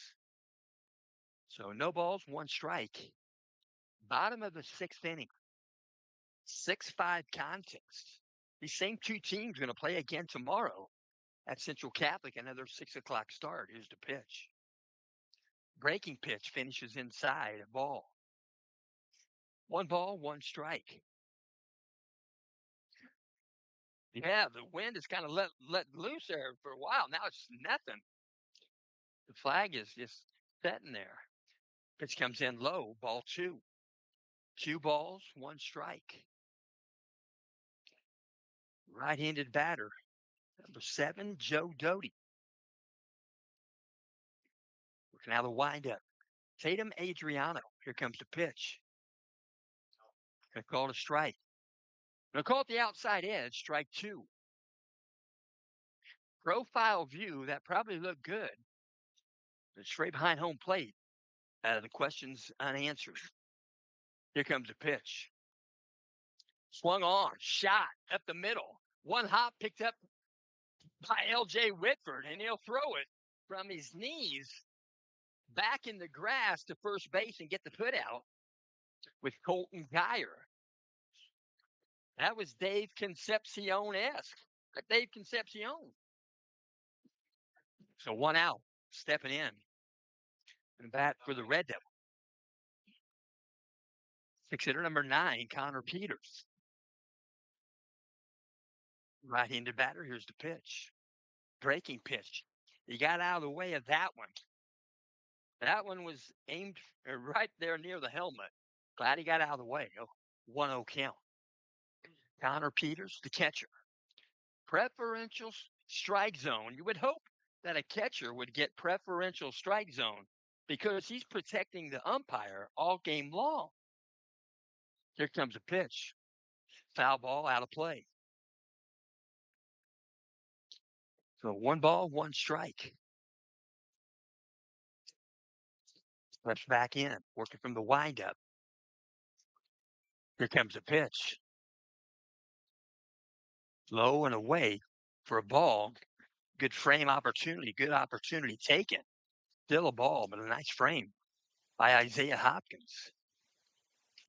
So no balls, 1 strike. Bottom of the 6th inning. 6-5 contest. These same 2 teams are going to play again tomorrow at Central Catholic, another 6 o'clock start. Here's the pitch. Breaking pitch finishes inside a ball. 1 ball, 1 strike. Yeah, the wind is kind of let loose there for a while. Now it's nothing. The flag is just sitting there. Pitch comes in low, ball 2. 2 balls, 1 strike. Right-handed batter, number 7, Joe Doty. Working out the windup. Tatum Adriano. Here comes the pitch. Going to call it a strike. Going to call it the outside edge, strike 2. Profile view, that probably looked good. But straight behind home plate. The question's unanswered. Here comes the pitch. Swung on, shot up the middle. 1 hop picked up by L.J. Whitford, and he'll throw it from his knees back in the grass to first base and get the put out with Colton Geyer. That was Dave Concepcion-esque. Dave Concepcion. So 1 out, stepping in. And bat for the Red Devil. 6-hitter number 9, Connor Peters. Right-handed batter, here's the pitch. Breaking pitch. He got out of the way of that one. That one was aimed right there near the helmet. Glad he got out of the way. 1-0 count. Connor Peters, the catcher. Preferential strike zone. You would hope that a catcher would get preferential strike zone because he's protecting the umpire all game long. Here comes a pitch. Foul ball, out of play. So 1 ball, 1 strike. Steps back in, working from the windup. Here comes a pitch. Low and away for a ball. Good frame opportunity. Good opportunity taken. Still a ball, but a nice frame by Isaiah Hopkins.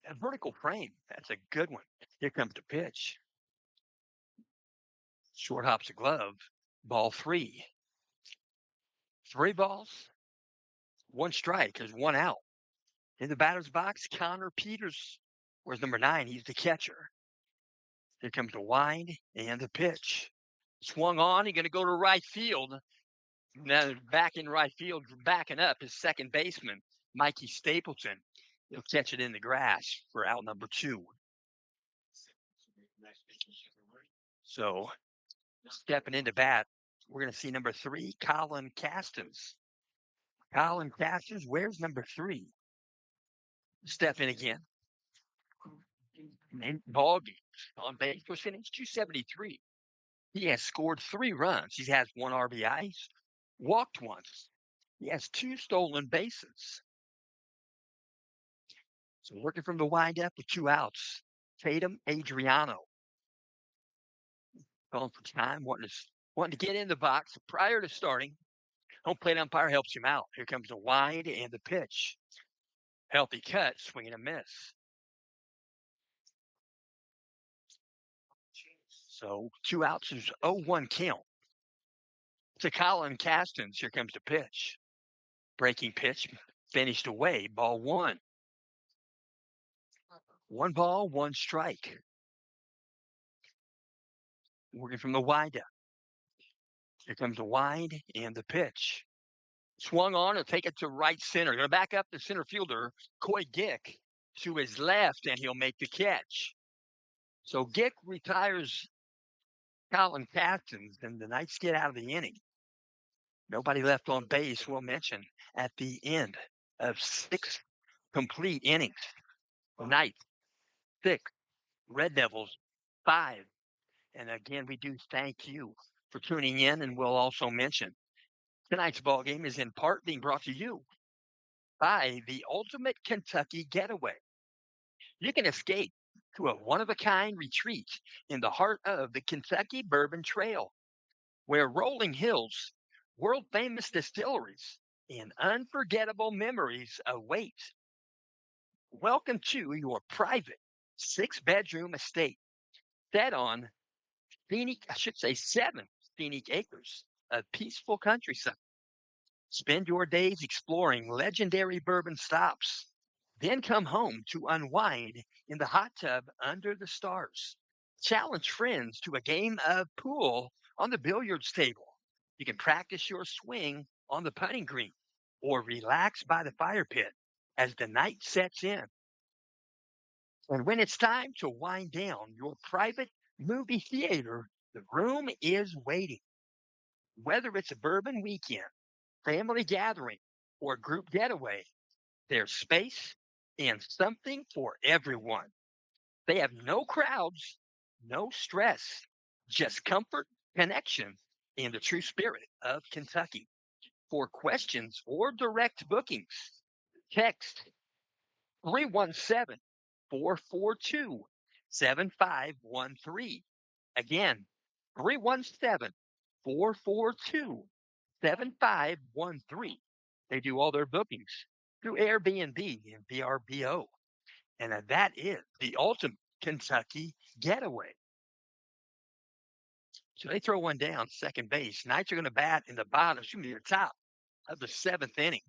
A vertical frame. That's a good one. Here comes the pitch. Short hops a glove. Ball 3. 3 balls, 1 strike. There's 1 out. In the batter's box, Connor Peters. Where's number 9? He's the catcher. Here comes the wind and the pitch. Swung on. He's going to go to right field. Now back in right field, backing up his second baseman, Mikey Stapleton. He'll catch it in the grass for out number 2. So stepping into bat, we're going to see number 3, Colin Castens. Colin Castens, where's number 3? Step in again. Ball games on base percentage 273. He has scored 3 runs. He has 1 RBI. He's walked once. He has 2 stolen bases. So working from the windup with 2 outs. Tatum Adriano. Calling for time, wanting to get in the box prior to starting. Home plate umpire helps him out. Here comes the wind and the pitch. Healthy cut, swing and a miss. So 2 outs is 0-1 count. To Colin Castens, here comes the pitch. Breaking pitch, finished away, ball 1. 1 ball, 1 strike. Working from the windup. Here comes the wind and the pitch. Swung on to take it to right center. Going to back up the center fielder, Coy Gick, to his left, and he'll make the catch. So Gick retires Colin Castens, and the Knights get out of the inning. Nobody left on base, we'll mention, at the end of 6 complete innings. Knights, 6. Red Devils, 5. And again, we do thank you for tuning in, and we'll also mention tonight's ball game is in part being brought to you by the Ultimate Kentucky Getaway. You can escape to a one-of-a-kind retreat in the heart of the Kentucky Bourbon Trail, where rolling hills, world-famous distilleries, and unforgettable memories await. Welcome to your private 6-bedroom estate set on scenic, I should say 7 scenic acres of peaceful countryside. Spend your days exploring legendary bourbon stops, then come home to unwind in the hot tub under the stars. Challenge friends to a game of pool on the billiards table. You can practice your swing on the putting green or relax by the fire pit as the night sets in. And when it's time to wind down your private movie theater, the room is waiting. Whether it's a bourbon weekend, family gathering, or group getaway, there's space and something for everyone. They have no crowds, no stress, just comfort, connection, and the true spirit of Kentucky. For questions or direct bookings, text 317 442 7513. Again, 317 442 7513. They do all their bookings through Airbnb and VRBO. And that is the ultimate Kentucky getaway. So they throw one down, second base. Knights are going to bat in the bottom, excuse me, the top of the 7th inning.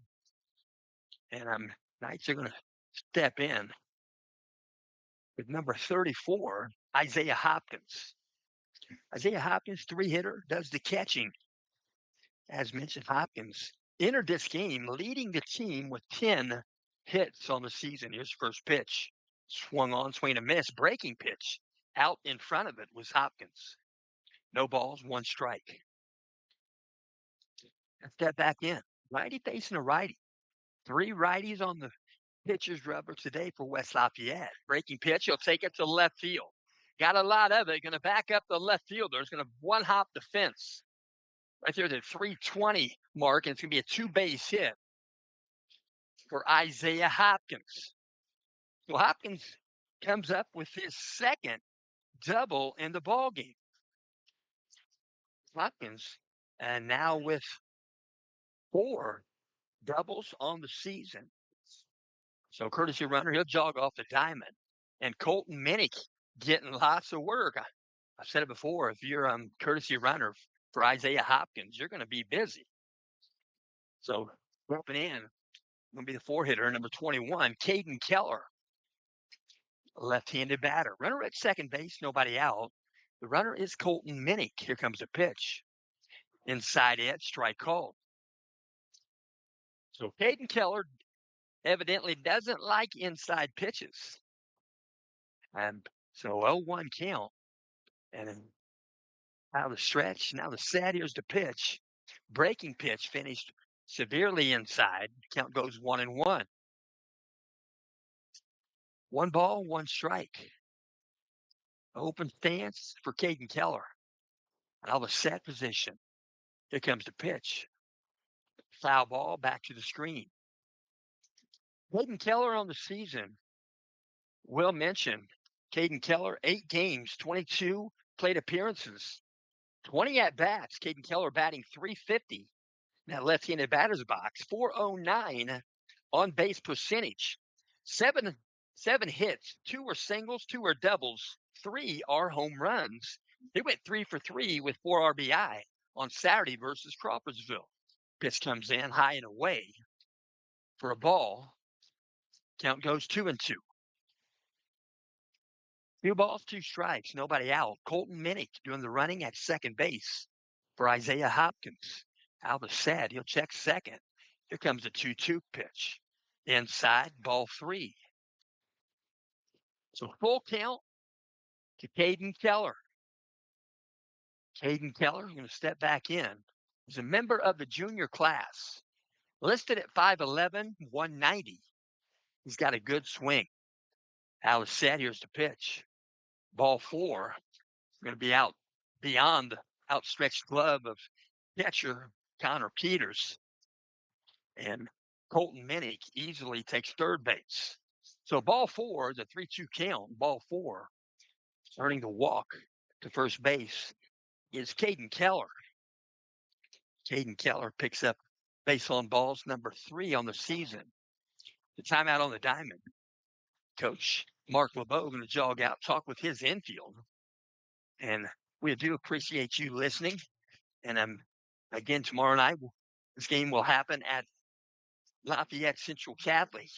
And Knights are going to step in with number 34, Isaiah Hopkins. Isaiah Hopkins, 3-hitter, does the catching. As mentioned, Hopkins entered this game leading the team with 10 hits on the season. Here's first pitch. Swung on, swing and a miss. Breaking pitch. Out in front of it was Hopkins. No balls, 1 strike. And step back in. Righty facing a righty. 3 righties on the pitcher's rubber today for West Lafayette. Breaking pitch. He'll take it to left field. Got a lot of it. Going to back up the left fielder. It's going to one-hop the fence. Right there, the 320 mark, and it's going to be a 2-base hit for Isaiah Hopkins. So Hopkins comes up with his second double in the ball game. Hopkins, and now with 4 doubles on the season. So courtesy runner, he'll jog off the diamond. And Colton Minnick getting lots of work. I've said it before, if you're a courtesy runner for Isaiah Hopkins, you're going to be busy. So jumping in, going to be the 4-hitter, number 21, Caden Keller. Left-handed batter. Runner at second base, nobody out. The runner is Colton Minnick. Here comes a pitch. Inside edge, strike called. So Caden Keller evidently doesn't like inside pitches. And so 0-1 count. And then out of the stretch, now the set, here's the pitch. Breaking pitch finished severely inside. Count goes 1-1. 1 ball, 1 strike. Open stance for Caden Keller. Out of the set position. Here comes the pitch. Foul ball back to the screen. Caden Keller on the season. Will mention Caden Keller, 8 games, 22 plate appearances, 20 at-bats. Caden Keller batting .350. That left-handed batter's box. .409 on-base percentage. 7 hits. 2 are singles, 2 are doubles, 3 are home runs. They went 3 for 3 with 4 RBI on Saturday versus Crawfordsville. Pitch comes in high and away for a ball. Count goes 2-2. 2 balls, 2 strikes, nobody out. Colton Minnick doing the running at second base for Isaiah Hopkins. Out of the set, he'll check second. Here comes a 2-2 pitch. Inside, ball 3. So full count to Caden Keller. Caden Keller is going to step back in He's a member of the junior class, listed at 5'11", 190. He's got a good swing. Alice said, here's the pitch. Ball 4. Going to be out beyond the outstretched glove of catcher Connor Peters. And Colton Minnick easily takes third base. So ball 4 is a 3-2 count. Ball 4, earning the walk to first base, is Caden Keller. Caden Keller picks up base on balls number 3 on the season. The timeout on the diamond. Coach Mark LeBeau going to jog out, talk with his infield. And we do appreciate you listening. And again, tomorrow night, this game will happen at Lafayette Central Catholic.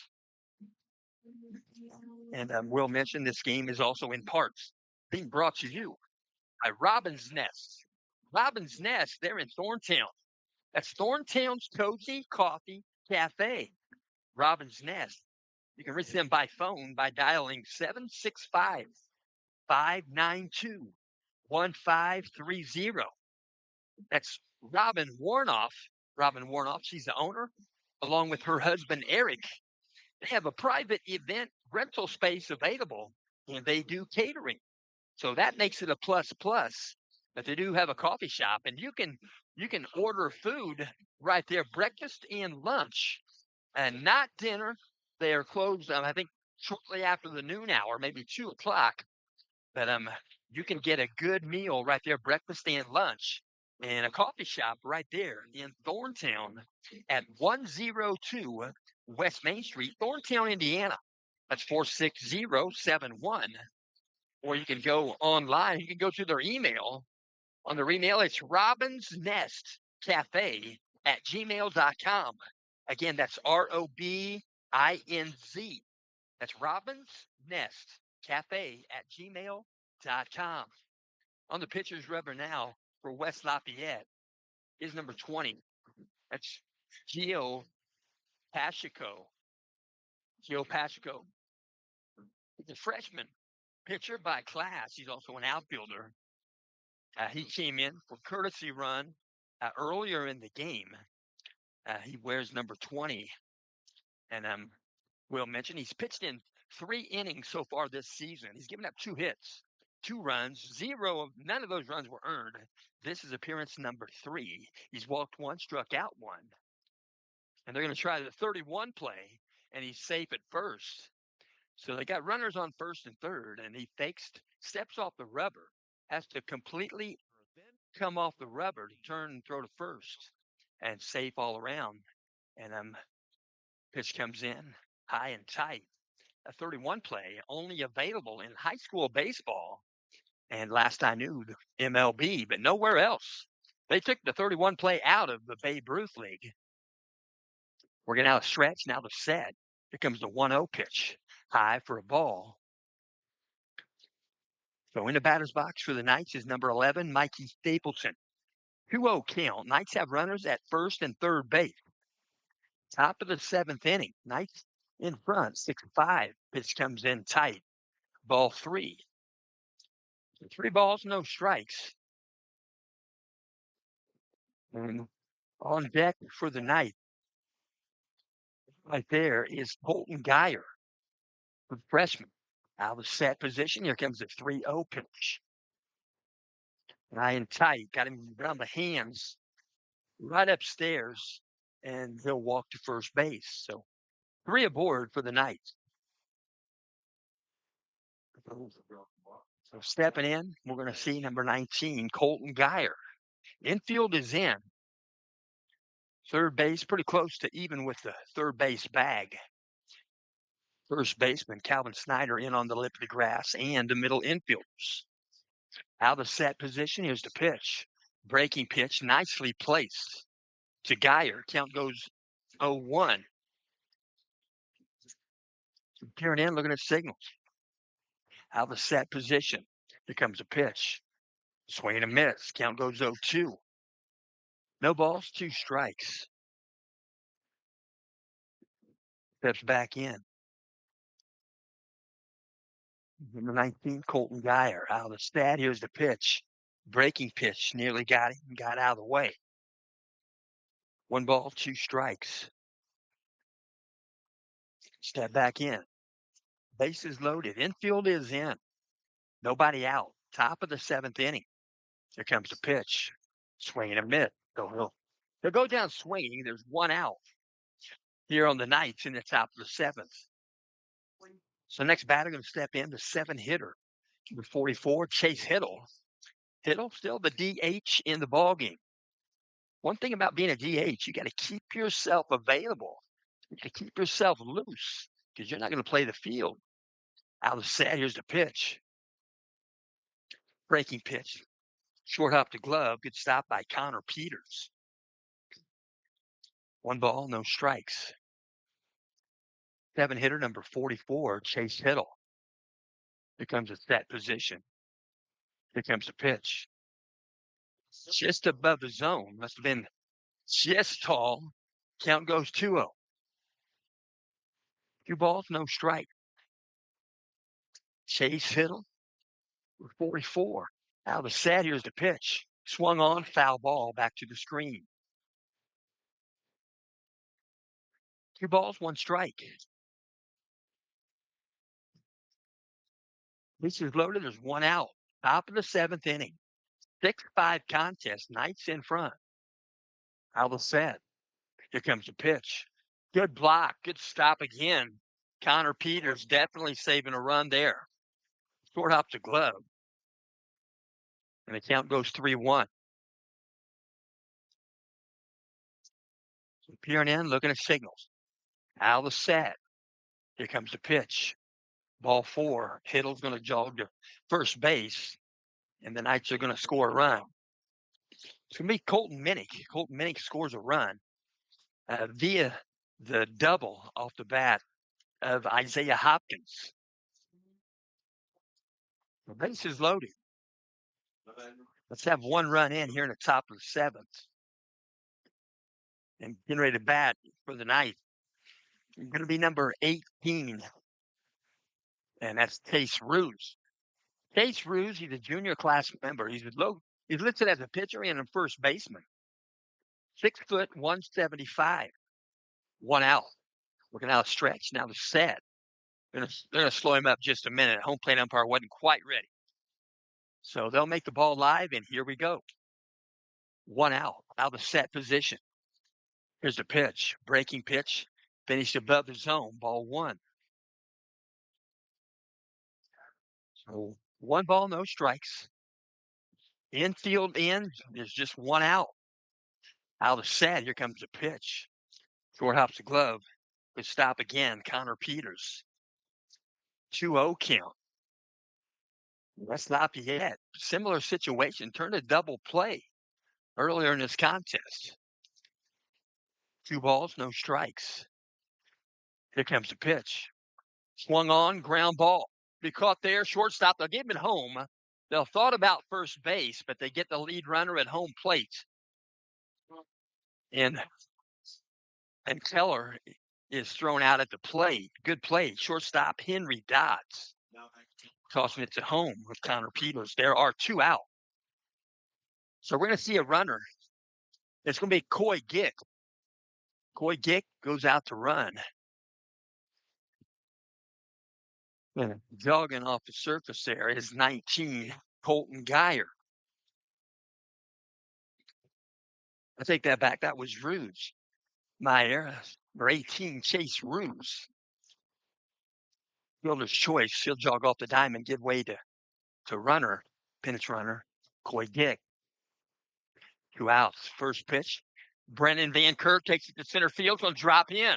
And we'll mention this game is also in parts being brought to you by Robin's Nest. Robin's Nest, they're in Thorntown. That's Thorntown's Cozy Coffee Cafe. Robin's Nest. You can reach them by phone by dialing 765-592-1530. That's Robin Warnoff. Robin Warnoff, she's the owner, along with her husband, Eric. They have a private event rental space available, and they do catering. So that makes it a plus. But they do have a coffee shop, and you can order food right there, breakfast and lunch, and not dinner. They are closed, I think, shortly after the noon hour, maybe 2 o'clock. But you can get a good meal right there, breakfast and lunch, and a coffee shop right there in Thorntown at 102 West Main Street, Thorntown, Indiana. That's 46071. Or you can go online. You can go to their email. On their email, it's robinsnestcafe@gmail.com. Again, that's ROBINZ. That's robinsnestcafe@gmail.com. On the pitcher's rubber now for West Lafayette is number 20. That's Gio Pacheco. Gio Pacheco. He's a freshman pitcher by class. He's also an outfielder. He came in for courtesy run earlier in the game. He wears number 20. And we'll mention he's pitched in 3 innings so far this season. He's given up 2 hits, 2 runs, none of those runs were earned. This is appearance number 3. He's walked 1, struck out 1. And they're going to try the 31 play, and he's safe at first. So they got runners on first and third, and he steps off the rubber, has to completely come off the rubber to turn and throw to first, and safe all around. And pitch comes in high and tight. A 31 play only available in high school baseball, and last I knew, the MLB, but nowhere else. They took the 31 play out of the Babe Ruth League. We're getting out of stretch, now the set. Here comes the 1-0 pitch, high for a ball. So in the batter's box for the Knights is number 11, Mikey Stapleton. 2-0 count. Knights have runners at first and third base. Top of the 7th inning. Knights in front, 6-5. Pitch comes in tight. Ball 3. 3 balls, no strikes. And on deck for the Knights, right there, is Colton Geyer, the freshman. Out of set position. Here comes the 3-0 pitch. High and tight. Got him around the hands. Right upstairs. And he'll walk to first base. So 3 aboard for the Knights. So stepping in, we're going to see number 19, Colton Geyer. Infield is in. Third base, pretty close to even with the third base bag. First baseman, Calvin Snyder, in on the lip of the grass, and the middle infielders. Out of set position, here's the pitch. Breaking pitch, nicely placed to Geyer. Count goes 0-1. Peering in, looking at signals. Out of set position. Here comes a pitch. Swing and a miss. Count goes 0-2. No balls, 2 strikes. Steps back in. Number 19, Colton Geyer. Out of the stat, here's the pitch. Breaking pitch. Nearly got him. Got out of the way. 1 ball, 2 strikes. Step back in. Bases loaded. Infield is in. Nobody out. Top of the 7th inning. Here comes the pitch. Swing and a miss. So he'll go down swinging. There's 1 out here on the Knights in the top of the 7th. So next batter going to step in, the 7-hitter, number 44, Chase Hiddle. Hiddle still the DH in the ballgame. One thing about being a DH, you got to keep yourself available. You got to keep yourself loose because you're not going to play the field. Out of the set, here's the pitch. Breaking pitch. Short hop to glove. Good stop by Connor Peters. 1 ball, no strikes. 7-hitter, number 44, Chase Hiddle. Here comes a set position. Here comes the pitch. Just above the zone. Must have been just tall. Count goes 2-0. 2 balls, no strike. Chase Hiddle, 44. Out of the set, here's the pitch. Swung on, foul ball, back to the screen. 2 balls, 1 strike. Bases loaded, there's 1 out. Top of the 7th inning. 6-5 contest, Knights in front. Out of the set. Here comes the pitch. Good block, good stop again. Connor Peters definitely saving a run there. Short hop to glove. And the count goes 3-1. So peering in, looking at signals. Out of the set. Here comes the pitch. Ball 4. Hiddle's going to jog to first base. And the Knights are going to score a run. It's going to be Colton Minnick. Colton Minnick scores a run via the double off the bat of Isaiah Hopkins. The base is loaded. Let's have 1 run in here in the top of the 7th. And getting ready to bat for the Knights. Going to be number 18. And that's Case Ruse. Case Ruse, he's a junior class member. He's listed as a pitcher and a first baseman. 6 foot, 175. 1 out. Looking out of stretch. Now the set. They're going to slow him up just a minute. Home plate umpire wasn't quite ready. So they'll make the ball live, and here we go. 1 out of the set position. Here's the pitch. Breaking pitch. Finished above the zone. Ball 1. So 1 ball, no strikes. Infield in. There's just 1 out. Out of the set. Here comes the pitch. Short hops the glove. Good stop again. Connor Peters. 2-0 count. West Lafayette. Similar situation. Turned a double play earlier in this contest. 2 balls, no strikes. Here comes the pitch. Swung on, ground ball. Be caught there, shortstop. They'll give him at home. They'll thought about first base, but they get the lead runner at home plate. And Keller is thrown out at the plate. Good play. Shortstop Henry Dodds. Tossing it to home with Connor Peters. There are 2 out. So we're going to see a runner. It's going to be Coy Gick. Coy Gick goes out to run. And jogging off the surface there is 19, Colton Geyer. I take that back. That was Ruse. My error. Number 18, Chase Ruse. Fielder's choice. He'll jog off the diamond, give way to runner, pinch runner, Coy Gick. 2 outs. First pitch. Brennan Van Kirk takes it to center field. Going to drop in.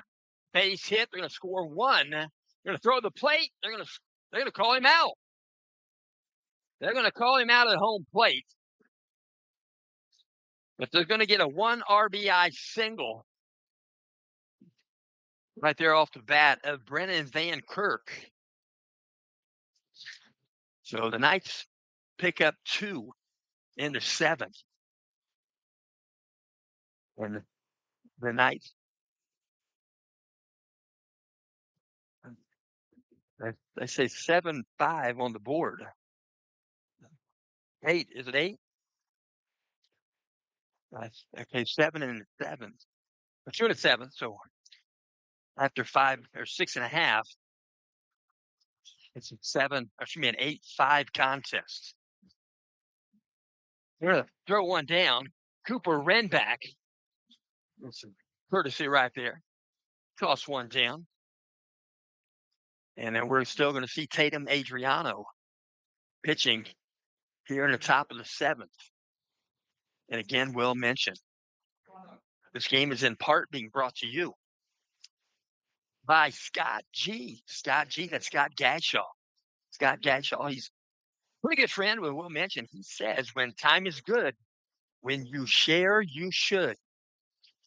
Base hit. They're going to score 1. They're going to throw the plate. They're going to call him out. They're going to call him out at home plate. But they're going to get a 1 RBI single right there off the bat of Brennan Van Kirk. So the Knights pick up 2 in the 7th. And the Knights, they say 7-5 on the board. 8, is it 8? Okay, 7 in the 7th. 2 and 7. So after 5 or 6.5, it's a 7, excuse me, an 8-5 contest. We're going to throw one down. Cooper Renback. That's a courtesy right there. Toss one down. And then we're still going to see Tatum Adriano pitching here in the top of the 7th. And again, we'll mention this game is in part being brought to you by Scott G. Scott G. That's Scott Gadshaw. Scott Gadshaw, he's a pretty good friend. We'll mention, he says, when time is good, when you share, you should.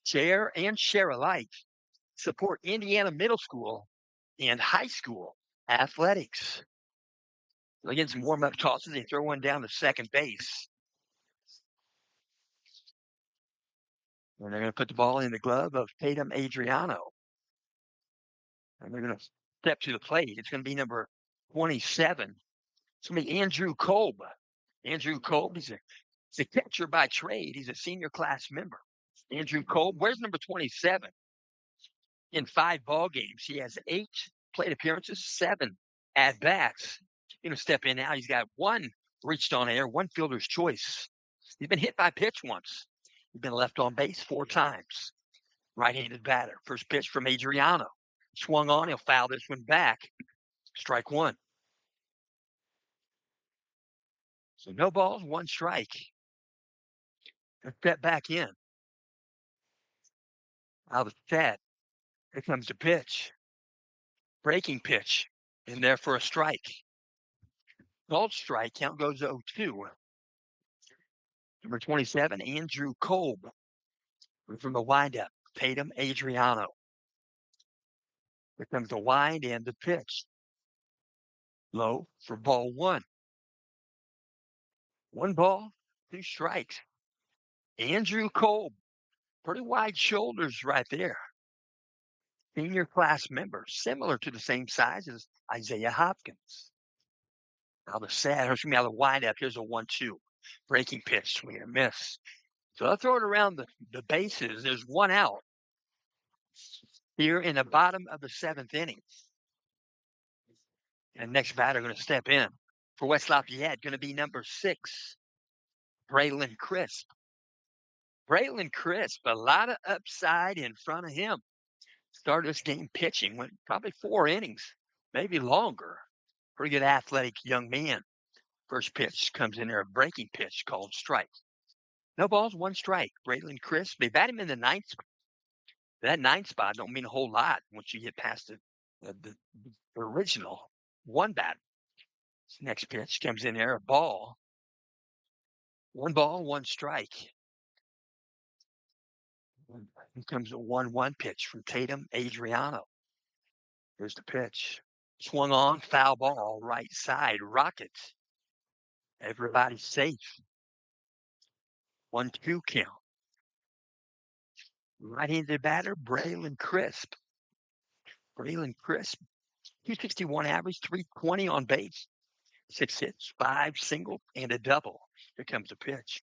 Share and share alike. Support Indiana middle school and high school athletics. They'll get some warm-up tosses. They throw one down to second base. And they're going to put the ball in the glove of Tatum Adriano. And they're going to step to the plate. It's going to be number 27. It's going to be Andrew Kolb. Andrew Kolb, he's a catcher by trade. He's a senior class member. Andrew Kolb, where's number 27? In 5 ball games, he has 8 plate appearances, 7 at-bats. He's going to step in now. He's got 1 reached on air, 1 fielder's choice. He's been hit by pitch once. He's been left on base 4 times. Right-handed batter. First pitch from Adriano. Swung on. He'll foul this one back. Strike 1. So no balls, 1 strike. Step back in. Out of the set. Here comes the pitch. Breaking pitch. In there for a strike. Called strike. Count goes 0-2. Number 27, Andrew Kolb. From the windup, Tatum Adriano. Here comes the wind and the pitch. Low for ball 1. 1 ball, 2 strikes. Andrew Kolb. Pretty wide shoulders right there. Senior class member, similar to the same size as Isaiah Hopkins. Now the set, excuse me, out of the windup, here's a 1-2. Breaking pitch, swing and a miss. So they'll throw it around the bases. There's 1 out here in the bottom of the 7th inning. And next batter going to step in for West Lafayette, going to be number 6, Braylon Crisp. Braylon Crisp, a lot of upside in front of him. Started this game pitching, went probably 4 innings, maybe longer. Pretty good athletic young man. First pitch comes in there, a breaking pitch called strike. No balls, 1 strike. Braylon Crisp, they bat him in the 9th spot. That 9th spot don't mean a whole lot once you get past the original 1 bat. Next pitch comes in there, a ball. 1 ball, 1 strike. Here comes a 1-1 pitch from Tatum Adriano. Here's the pitch. Swung on, foul ball, right side, rocket. Everybody's safe. 1-2 count. Right-handed batter, Braylon Crisp. Braylon Crisp, 261 average, 320 on base. 6 hits, 5 single, and a double. Here comes the pitch.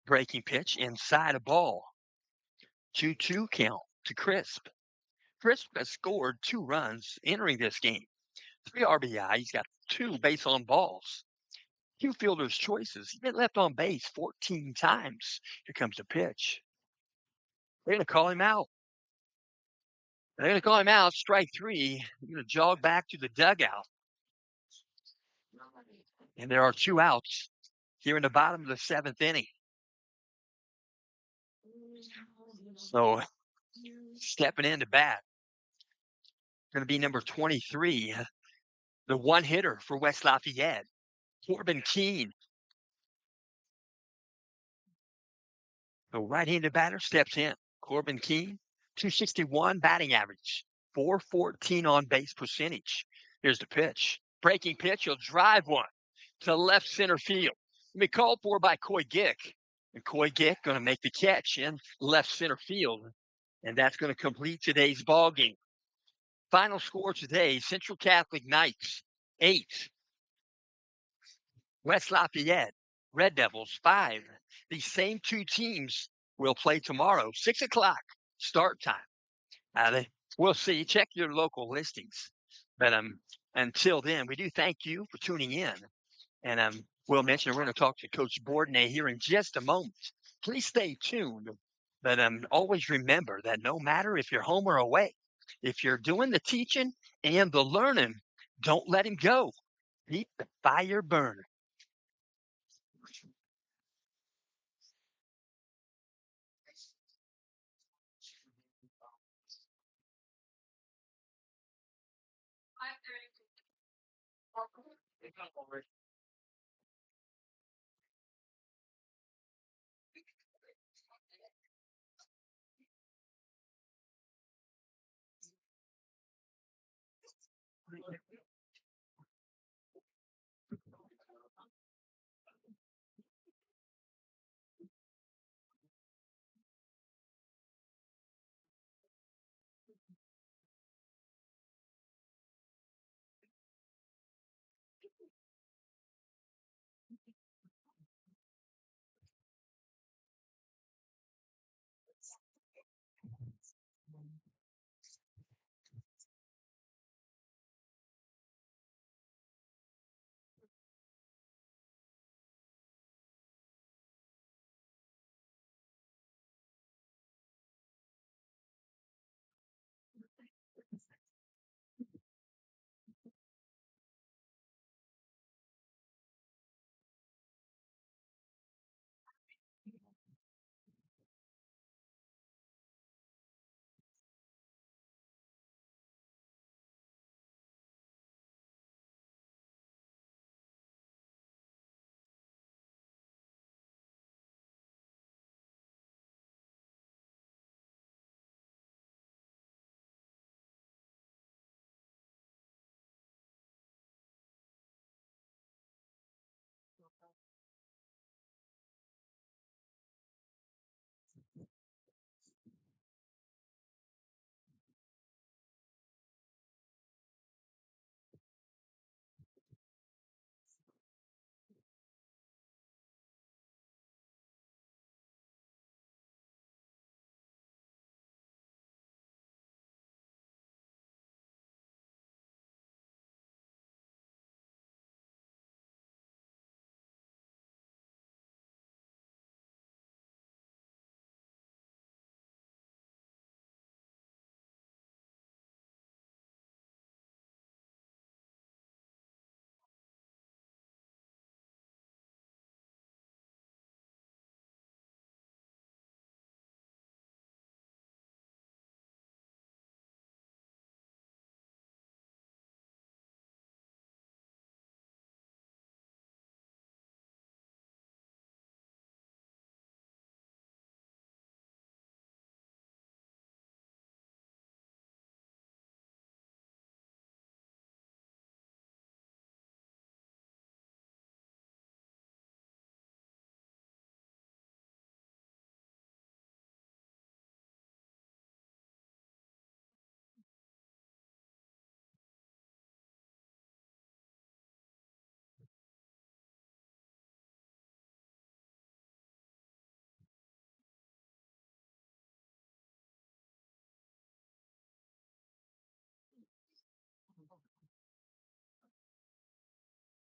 Breaking pitch inside a ball. 2-2 count to Crisp. Crisp has scored 2 runs entering this game. 3 RBI. He's got 2 base on balls. 2 fielder's choices. He's been left on base 14 times. Here comes the pitch. They're going to call him out. They're going to call him out. Strike 3. He's going to jog back to the dugout. And there are 2 outs here in the bottom of the 7th inning. So stepping in to bat, going to be number 23, the 1 hitter for West Lafayette, Corbin Keene. The right-handed batter steps in. Corbin Keene, 261 batting average, 414 on base percentage. Here's the pitch. Breaking pitch. He'll drive one to left center field. It'll be called for by Coy Gick. And Coy Gick going to make the catch in left center field. And that's going to complete today's ball game. Final score today, Central Catholic Knights, 8. West Lafayette, Red Devils, 5. These same 2 teams will play tomorrow, 6 o'clock start time. We'll see. Check your local listings. But until then, we do thank you for tuning in. And we'll mention we're going to talk to Coach Bourdonnais here in just a moment. Please stay tuned. But always remember that no matter if you're home or away, if you're doing the teaching and the learning, don't let him go. Keep the fire burning.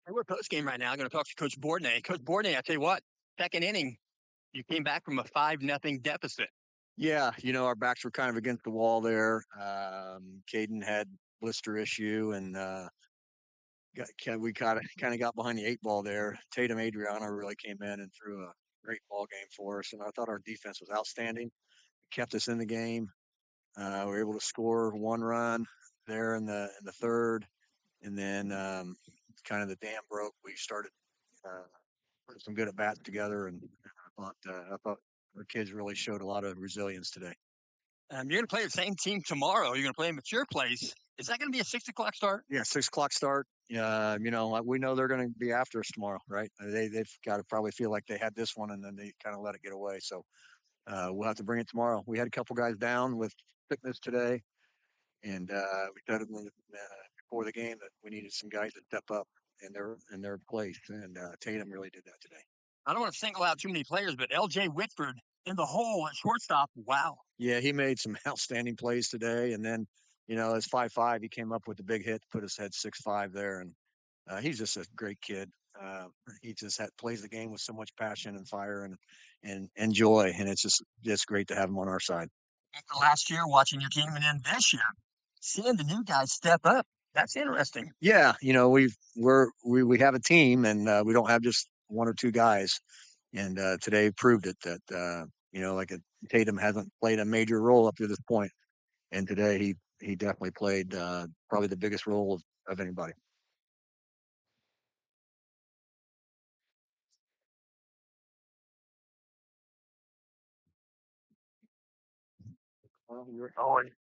We're post game right now. I'm going to talk to Coach Bourdonnais. Coach Bourdonnais, I tell you what, second inning, you came back from a 5-0 deficit. Yeah, our backs were kind of against the wall there. Caden had blister issue, and we kind of got behind the 8 ball there. Tatum Adriana really came in and threw a great ball game for us, and I thought our defense was outstanding. It kept us in the game. We were able to score 1 run there in the third, and then kind of the dam broke. We started putting some good at bats together, and I thought our kids really showed a lot of resilience today. You're going to play the same team tomorrow. You're going to play them at your place. Is that going to be a 6 o'clock start? Yeah, 6 o'clock start. We know they're going to be after us tomorrow, right? They've got to probably feel like they had this one and then they kind of let it get away. So we'll have to bring it tomorrow. We had a couple guys down with sickness today, and we told them before the game that we needed some guys to step up in their place, and Tatum really did that today. I don't want to single out too many players, but L.J. Whitford in the hole at shortstop. Wow. Yeah, he made some outstanding plays today, and then as 5'5", he came up with the big hit, put his head 6'5" there, and he's just a great kid. Uh, he just plays the game with so much passion and fire and joy, and it's just great to have him on our side. After last year, watching your team, and then this year, seeing the new guys step up. That's interesting. Yeah, we have a team, and we don't have just one or two guys. And today proved it that like Tatum hasn't played a major role up to this point, and today he definitely played probably the biggest role of anybody. Well, you're always